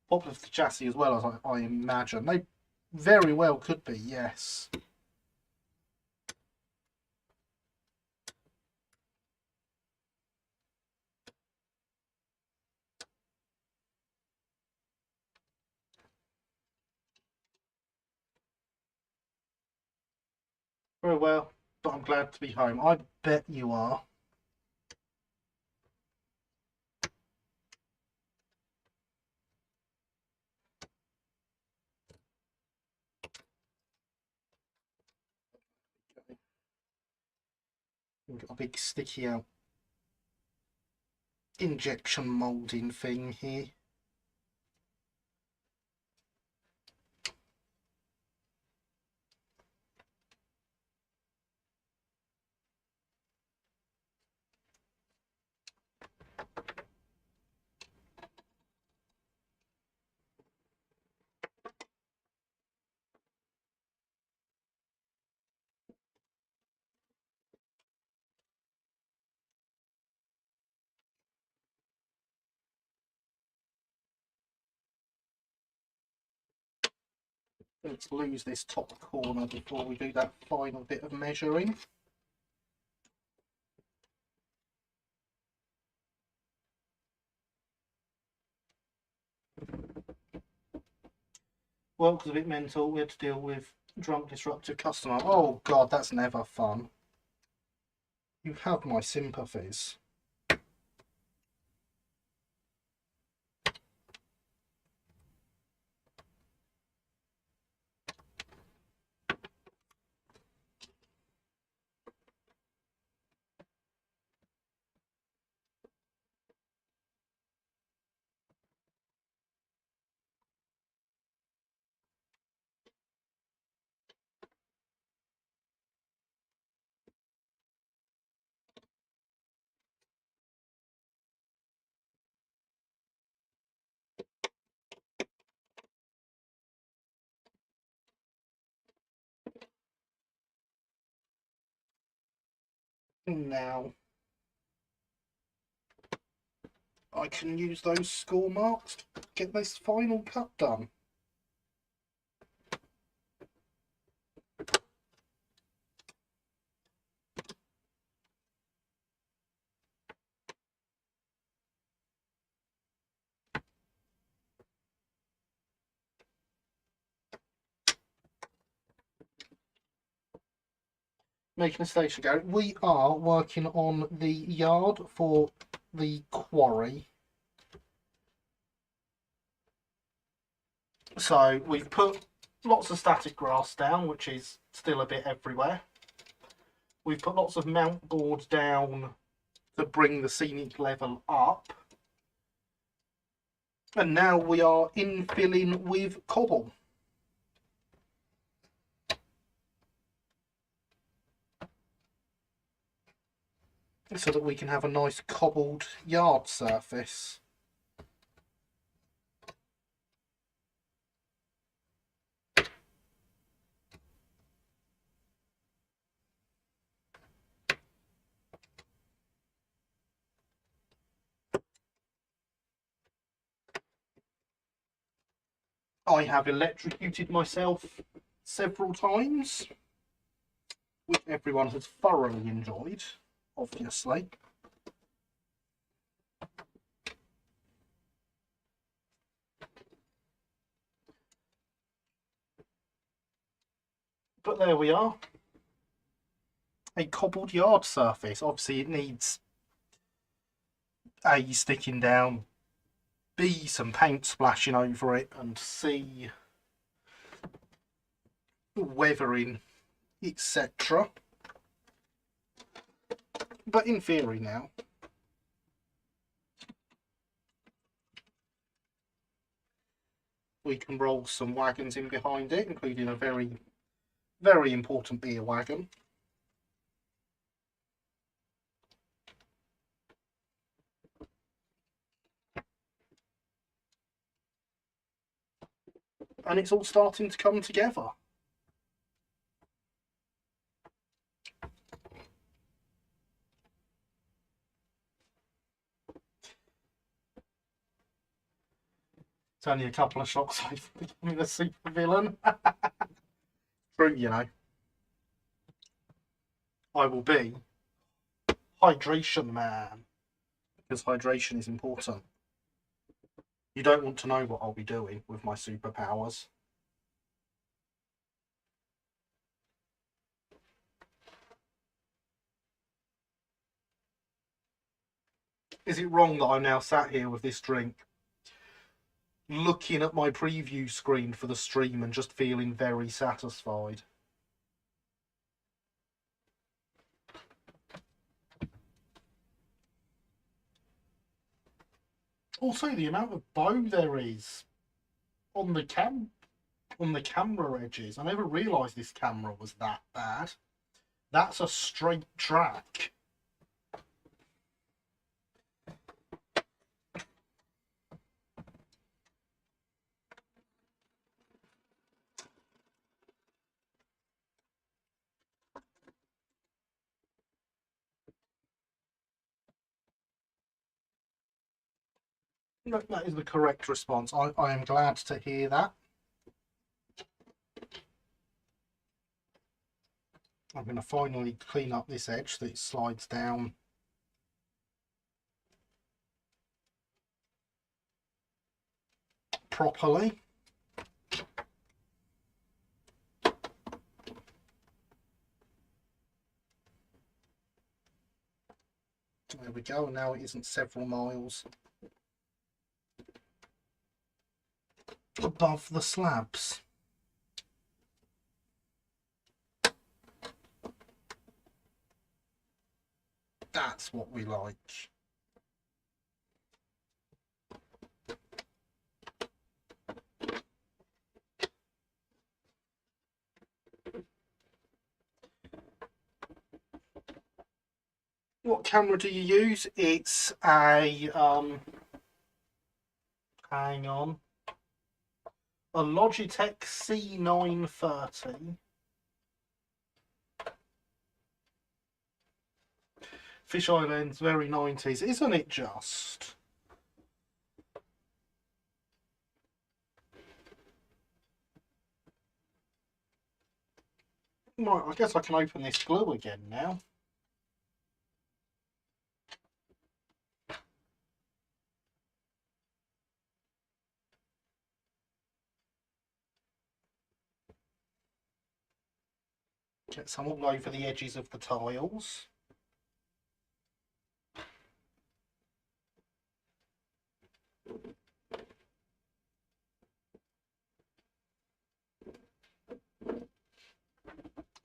Speaker 1: Popular for the chassis as well, as I imagine. They very well could be, yes. Very well, but I'm glad to be home. I bet you are. We've got a big sticky out injection moulding thing here. Let's lose this top corner before we do that final bit of measuring. Work was a bit mental. We had to deal with drunk, disruptive customer. Oh God, that's never fun. You have my sympathies. Now I can use those score marks to get this final cut done. making a station, Gary. We are working on the yard for the quarry. So we've put lots of static grass down, which is still a bit everywhere. We've put lots of mount boards down to bring the scenic level up. And now we are infilling with cobble. So that we can have a nice cobbled yard surface. I have electrocuted myself several times, which everyone has thoroughly enjoyed, obviously. But there we are. A cobbled yard surface. Obviously it needs A, sticking down, B, some paint splashing over it, and C, weathering, etc. But in theory now, we can roll some wagons in behind it, including a very, very important beer wagon. And it's all starting to come together. It's only a couple of shocks away from becoming a super villain. True, you know. I will be Hydration Man, because hydration is important. You don't want to know what I'll be doing with my superpowers. Is it wrong that I'm now sat here with this drink, looking at my preview screen for the stream and just feeling very satisfied? Also, the amount of bow there is on the camera edges. I never realised this camera was that bad. That's a straight track. That is the correct response. I am glad to hear that. I'm going to finally clean up this edge so that it slides down properly. There we go. Now it isn't several miles above the slabs. That's what we like. What camera do you use? It's a hang on, a Logitech C930. Fisheye lens, very 90s, isn't it just? Right, I guess I can open this glue again now. Get some all over the edges of the tiles.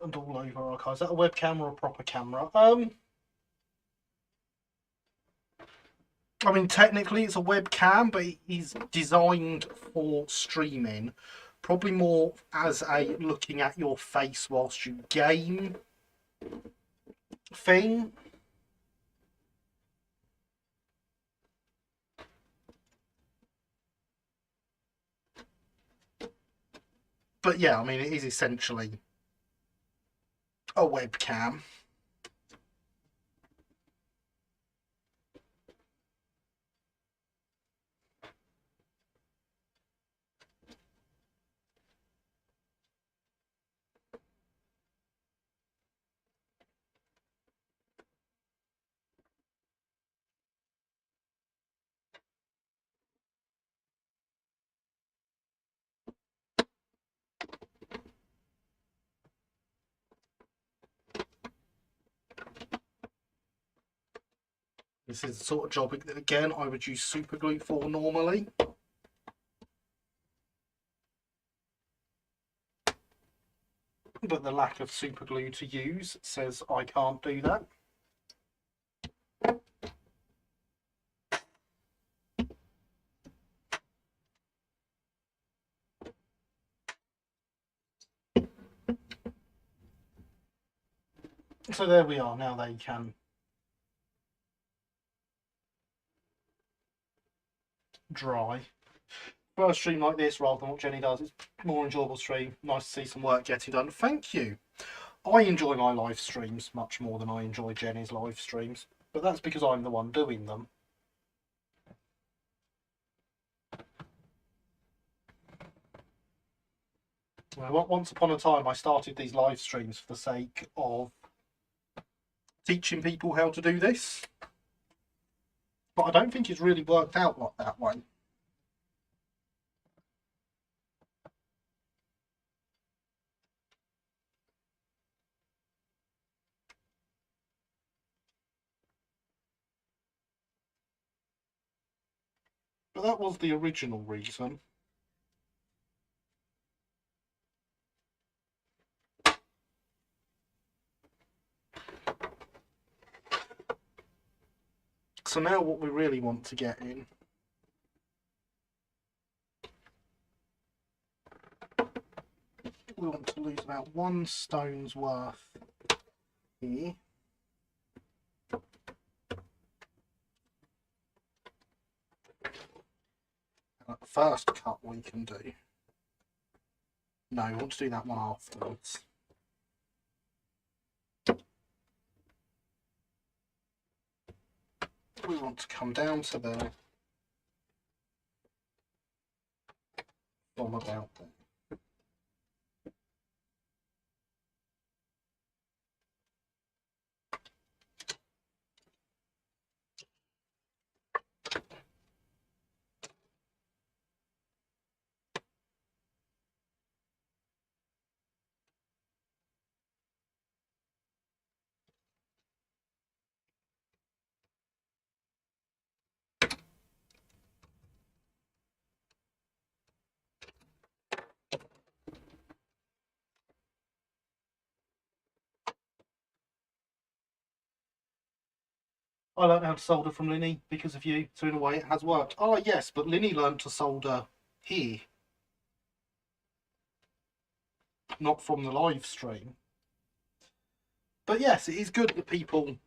Speaker 1: And all over our car. Is that a webcam or a proper camera? I mean, technically it's a webcam, but it's designed for streaming. Probably more as a looking at your face whilst you game thing. But yeah, I mean, it is essentially a webcam. This is the sort of job that, again, I would use super glue for normally. But the lack of super glue to use says I can't do that. So there we are, now they can dry. For a stream like this, rather than what Jenny does, it's more enjoyable stream. Nice to see some work getting done. Thank you. I enjoy my live streams much more than I enjoy Jenny's live streams, but that's because I'm the one doing them. Once upon a time, I started these live streams for the sake of teaching people how to do this, but I don't think it's really worked out like that way. But that was the original reason. So now what we really want to get in we want to lose about 1 stone's worth here. And the first cut we can do. No, we want to do that one afterwards. We want to come down to there from about there. I learned how to solder from Linny because of you, so in a way it has worked. Oh yes, but Linny learned to solder here, not from the live stream. But yes, it is good that people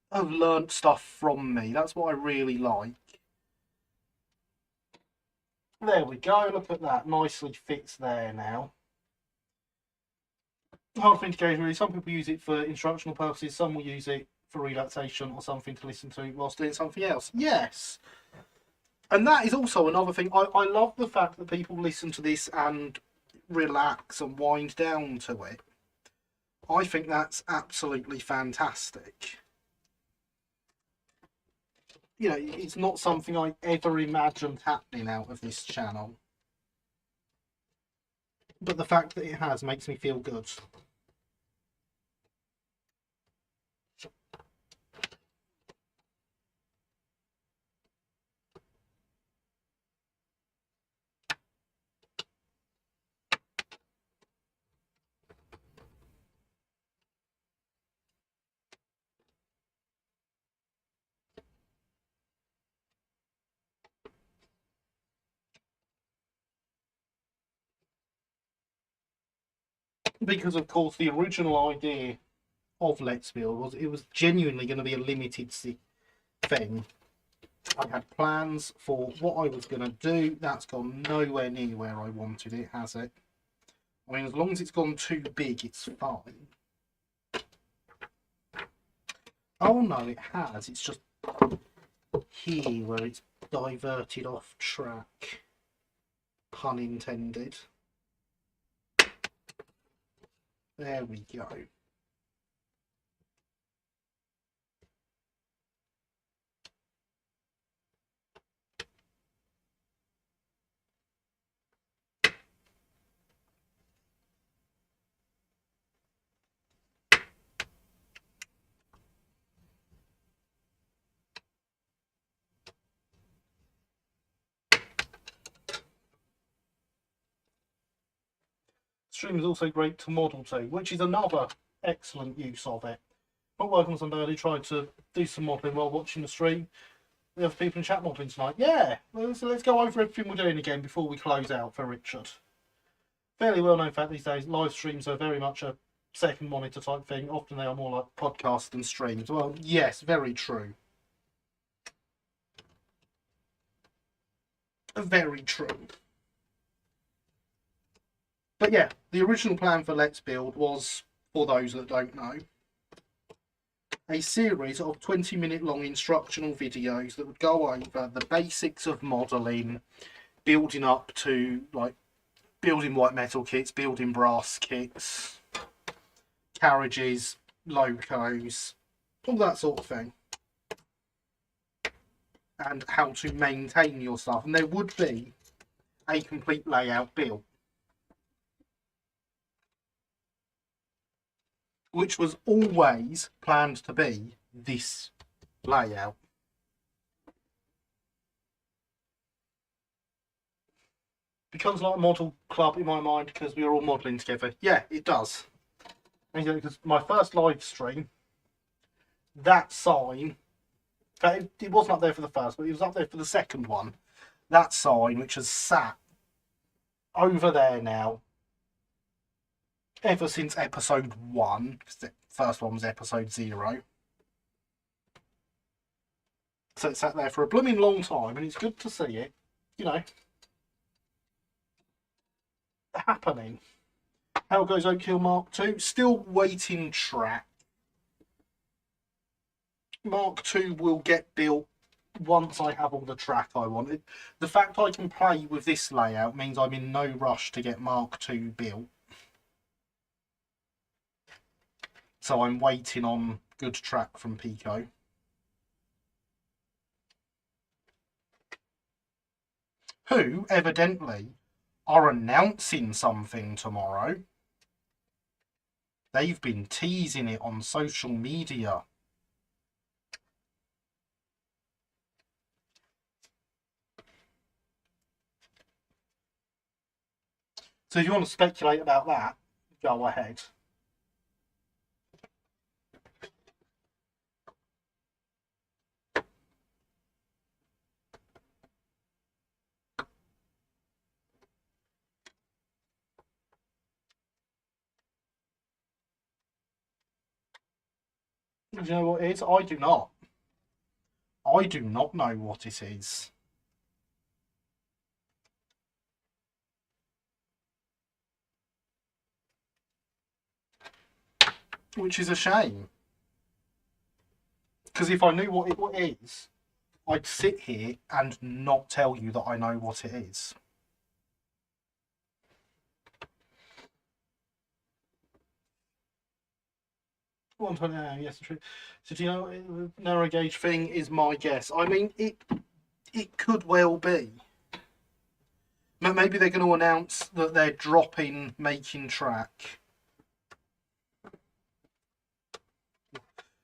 Speaker 1: have learnt stuff from me. That's what I really like. There we go, look at that, nicely fits there now. Hard thing to go through. Some people use it for instructional purposes, some will use it for relaxation or something to listen to whilst doing something else. Yes. And that is also another thing. I love the fact that people listen to this and relax and wind down to it. I think that's absolutely fantastic. You know, it's not something I ever imagined happening out of this channel. But the fact that it has makes me feel good. Because of course the original idea of Let's Build was it was genuinely going to be a limited thing. I had plans for what I was going to do. That's gone nowhere near where I wanted it, has it? I mean, as long as it's gone too big, it's fine. Oh no, it has. It's just here where it's diverted off track. Pun intended. There we go. Stream is also great to model to, which is another excellent use of it. Not working on Sunday early, tried to do some modelling while watching the stream. We have people in chat modelling tonight. Yeah, so let's go over everything we're doing again before we close out for Richard. Fairly well known fact these days, live streams are very much a second monitor type thing. Often they are more like podcasts than streams. Well, yes, very true. Very true. But yeah, the original plan for Let's Build was, for those that don't know, a series of 20-minute long instructional videos that would go over the basics of modelling, building up to like building white metal kits, building brass kits, carriages, locos, all that sort of thing, and how to maintain your stuff. And there would be a complete layout built, which was always planned to be this layout. Becomes like a model club in my mind because we were all modelling together. Yeah, it does. Because my first live stream, that sign, it wasn't up there for the first, but it was up there for the second one. That sign, which has sat over there now ever since episode 1, because the first one was episode 0. So it sat there for a blooming long time, and it's good to see it, you know, happening. How goes Oak Hill Mark 2? Still waiting track. Mark 2 will get built once I have all the track I wanted. The fact I can play with this layout means I'm in no rush to get Mark 2 built. So I'm waiting on good track from Pico. Who, evidently, are announcing something tomorrow. They've been teasing it on social media. So if you want to speculate about that, go ahead. Do you know what it is? I do not. I do not know what it is. Which is a shame. Because if I knew what it is, I'd sit here and not tell you that I know what it is. Yes, true. So do you know, narrow gauge thing is my guess. I mean, it could well be. Maybe they're going to announce that they're dropping making track.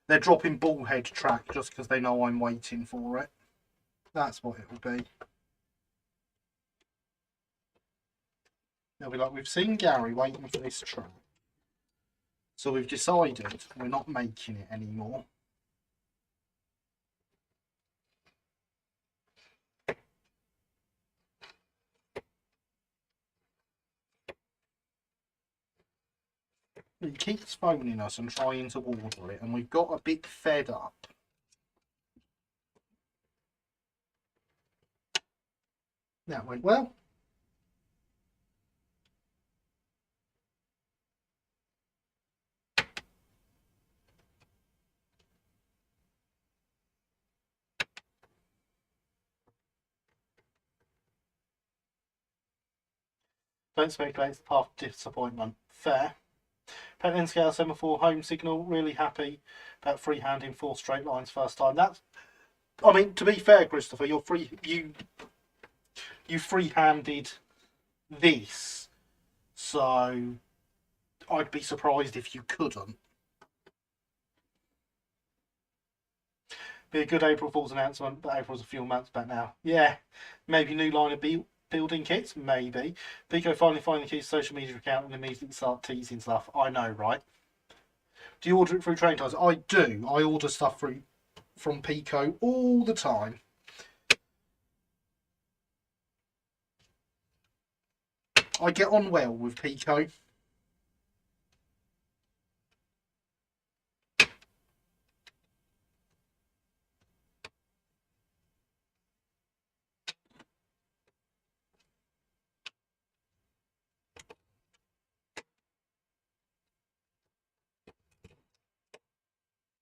Speaker 1: They're dropping bullhead track just because they know I'm waiting for it. That's what it will be. They'll be like, we've seen Gary waiting for this track, so we've decided we're not making it anymore. He keeps phoning us and trying to order it, and we've got a bit fed up. That went well. Don't speculate, it's the path of disappointment. Fair. Penton scale semaphore home signal. Really happy about freehanding 4 straight lines first time. That's, I mean, to be fair, Christopher, you free-handed this, so I'd be surprised if you couldn't. Be a good April Fool's announcement, but April's a few months back now. Yeah, maybe new line of building kits, maybe. Pico finally find the key to social media account and immediately start teasing stuff. I know, right? Do you order it through Train Ties? I do. I order stuff from Pico all the time. I get on well with Pico.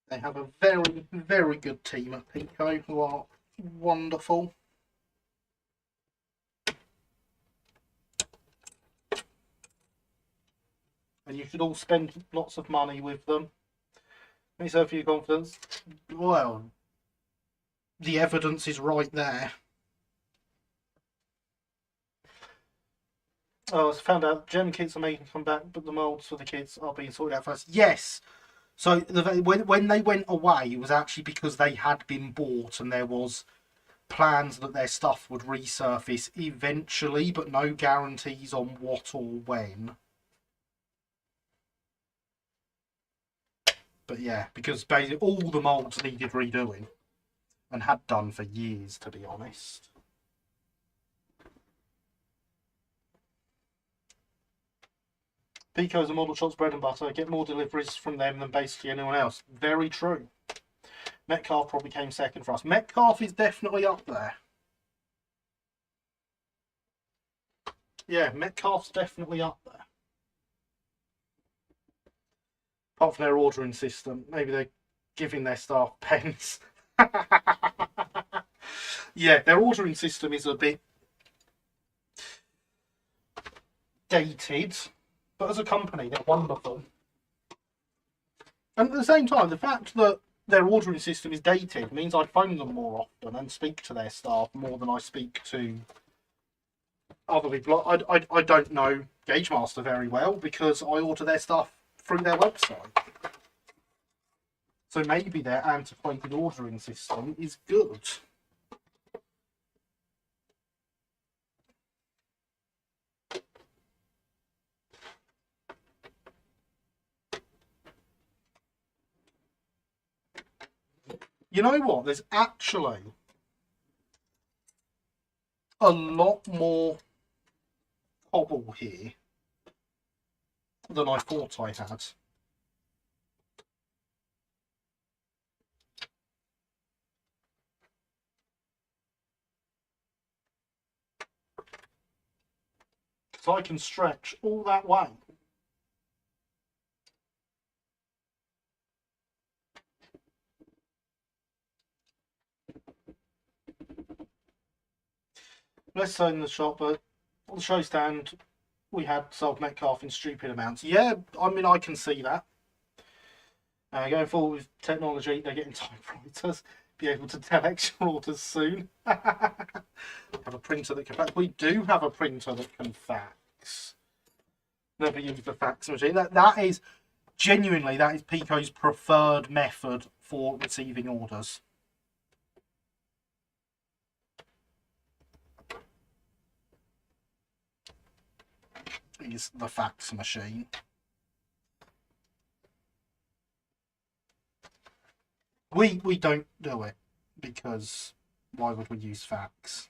Speaker 1: They have a very, very good team at Pico who are wonderful. And you should all spend lots of money with them. Let me say for your confidence. Well, the evidence is right there. Oh, I found out gem kits are making come back, but the moulds for the kids are being sorted out first. Yes. So when they went away, it was actually because they had been bought and there was plans that their stuff would resurface eventually, but no guarantees on what or when. But yeah, because basically all the moulds needed redoing and had done for years, to be honest. Pico's and Model Shop's bread and butter. Get more deliveries from them than basically anyone else. Very true. Metcalf probably came second for us. Metcalf is definitely up there. Yeah, Metcalf's definitely up there. Apart from their ordering system. Maybe they're giving their staff pens. Yeah, their ordering system is a bit dated. But as a company, they're wonderful. And at the same time, the fact that their ordering system is dated means I phone them more often and speak to their staff more than I speak to other people. I don't know GaugeMaster very well because I order their stuff through their website. So maybe their antiquated ordering system is good. You know what? There's actually a lot more cobble here than I thought I had. So I can stretch all that way. Less so in the shop, but on the show stand, we had sold Metcalf in stupid amounts. Yeah, I mean, I can see that. Going forward with technology, they're getting typewriters. Be able to tell extra orders soon. Have a printer that can fax. We do have a printer that can fax. Never used a fax machine. That is genuinely, that is Pico's preferred method for receiving orders. Is the fax machine. We don't do it because why would we use fax?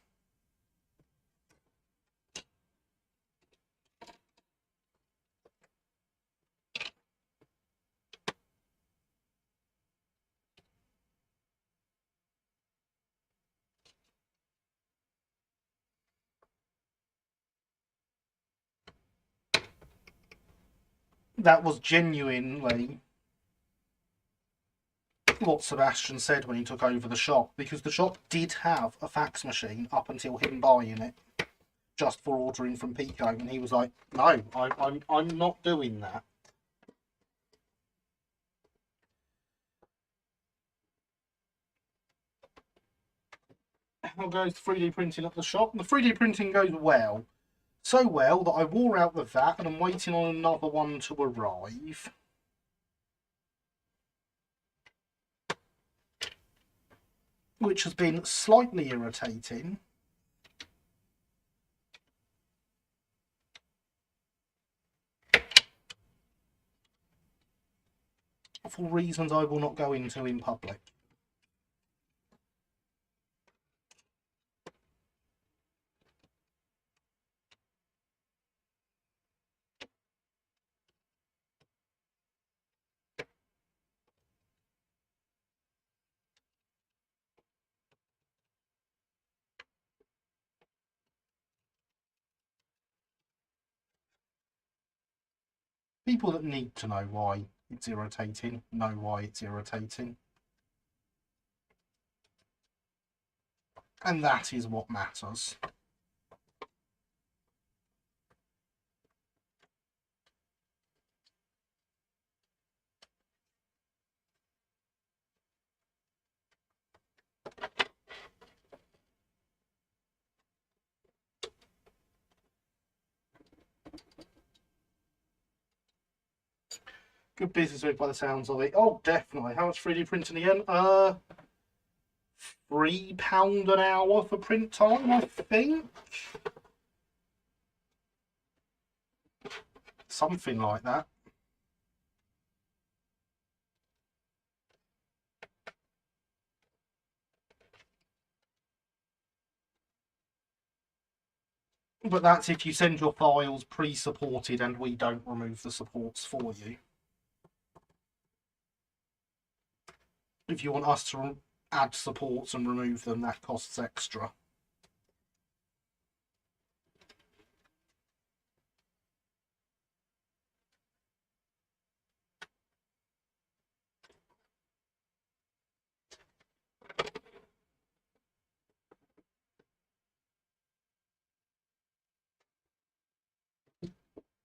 Speaker 1: that was genuinely what Sebastian said when he took over the shop, because the shop did have a fax machine up until him buying it just for ordering from Pico, and he was like, no, I'm not doing that. How goes 3D printing at the shop? The 3D printing goes well. So well that I wore out the vat and I'm waiting on another one to arrive. Which has been slightly irritating. For reasons I will not go into in public. People that need to know why it's irritating know why it's irritating. And that is what matters. Good business move by the sounds of it. Oh, definitely. How much 3D printing again? £3 an hour for print time, I think. Something like that. But that's if you send your files pre-supported and we don't remove the supports for you. If you want us to add supports and remove them, that costs extra.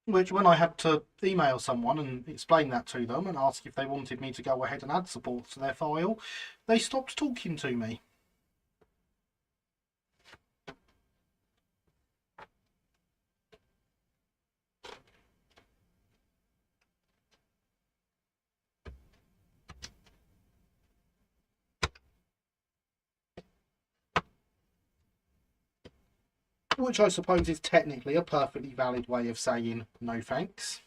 Speaker 1: Which, when I had to email someone and explain that to them and ask if they wanted me to go ahead and add support to their file, they stopped talking to me. Which I suppose is technically a perfectly valid way of saying no thanks.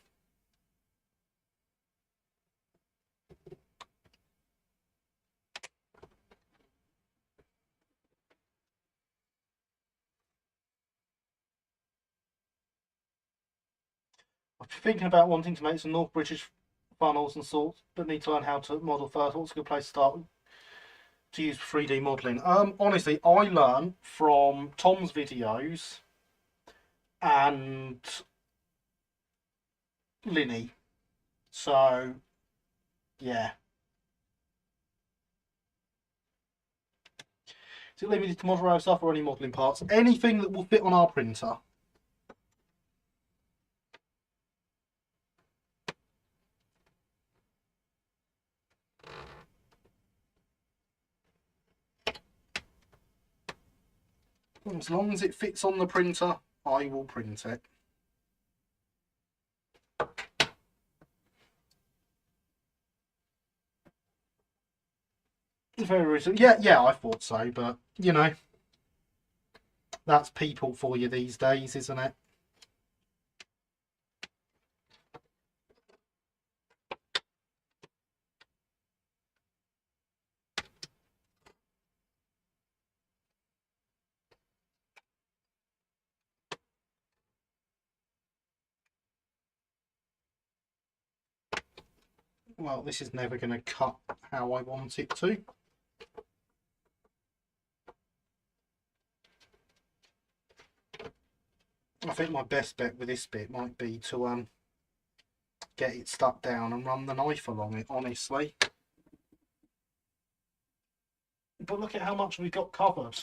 Speaker 1: I'm thinking about wanting to make some North British funnels and sorts, but need to learn how to model first. What's a good place to start to use 3D modelling? Honestly, I learn from Tom's videos and Linny. So, yeah. Is it limited to model rail stuff or any modelling parts? Anything that will fit on our printer. As long as it fits on the printer, I will print it. Very recent. Yeah, I thought so, but you know, that's people for you these days, isn't it? Well, this is never going to cut how I want it to. I think my best bet with this bit might be to get it stuck down and run the knife along it, honestly. But look at how much we've got covered.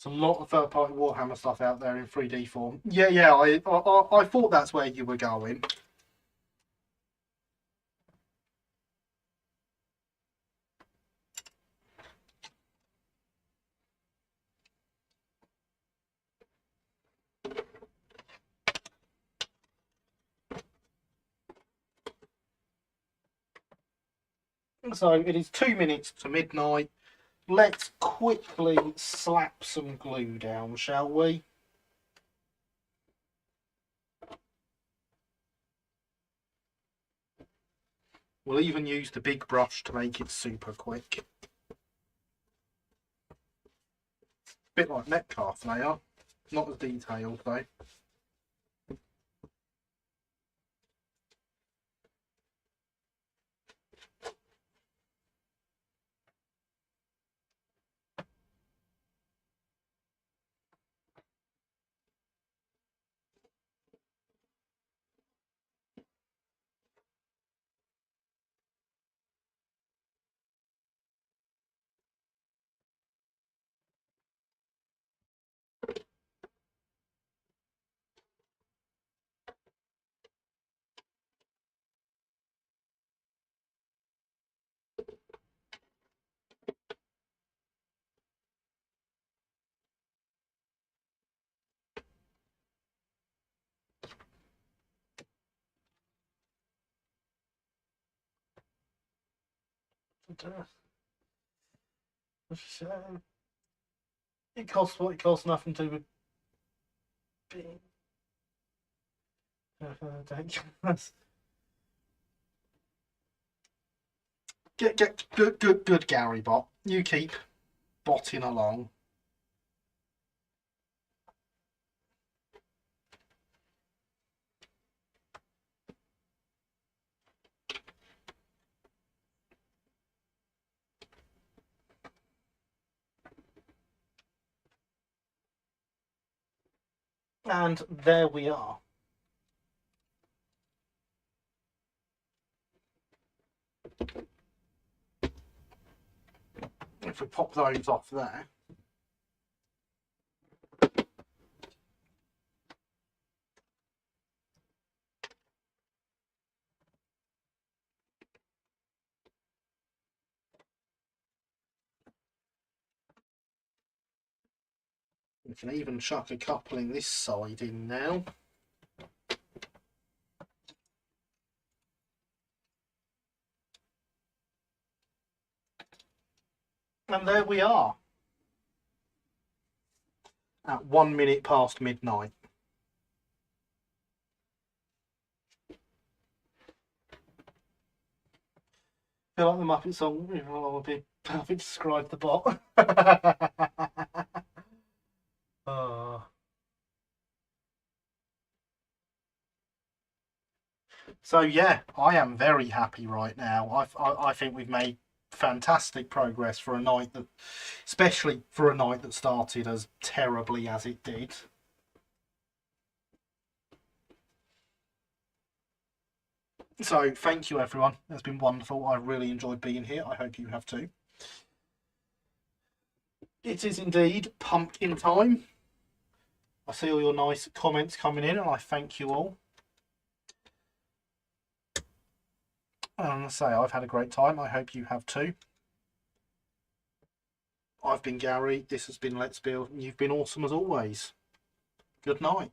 Speaker 1: There's a lot of third-party Warhammer stuff out there in 3D form. Yeah, I thought that's where you were going. So it is 2 minutes to midnight. Let's quickly slap some glue down, shall we? We'll even use the big brush to make it super quick. Bit like Metcalf they are. Not as detailed though. It costs what it costs, nothing to with being ridiculous. Get good Gary bot. You keep botting along. And there we are. If we pop those off there. We can even chuck a coupling this side in now. And there we are. At 1 minute past midnight. I feel like the Muppet song will be perfect to describe the bot. Oh. So yeah, I am very happy right now. I think we've made fantastic progress for a night that, especially for a night that started as terribly as it did. So thank you everyone. It's been wonderful. I really enjoyed being here. I hope you have too. It is indeed pumpkin time. I see all your nice comments coming in and I thank you all. And I say I've had a great time. I hope you have too. I've been Gary. This has been Let's Build. You've been awesome as always. Good night.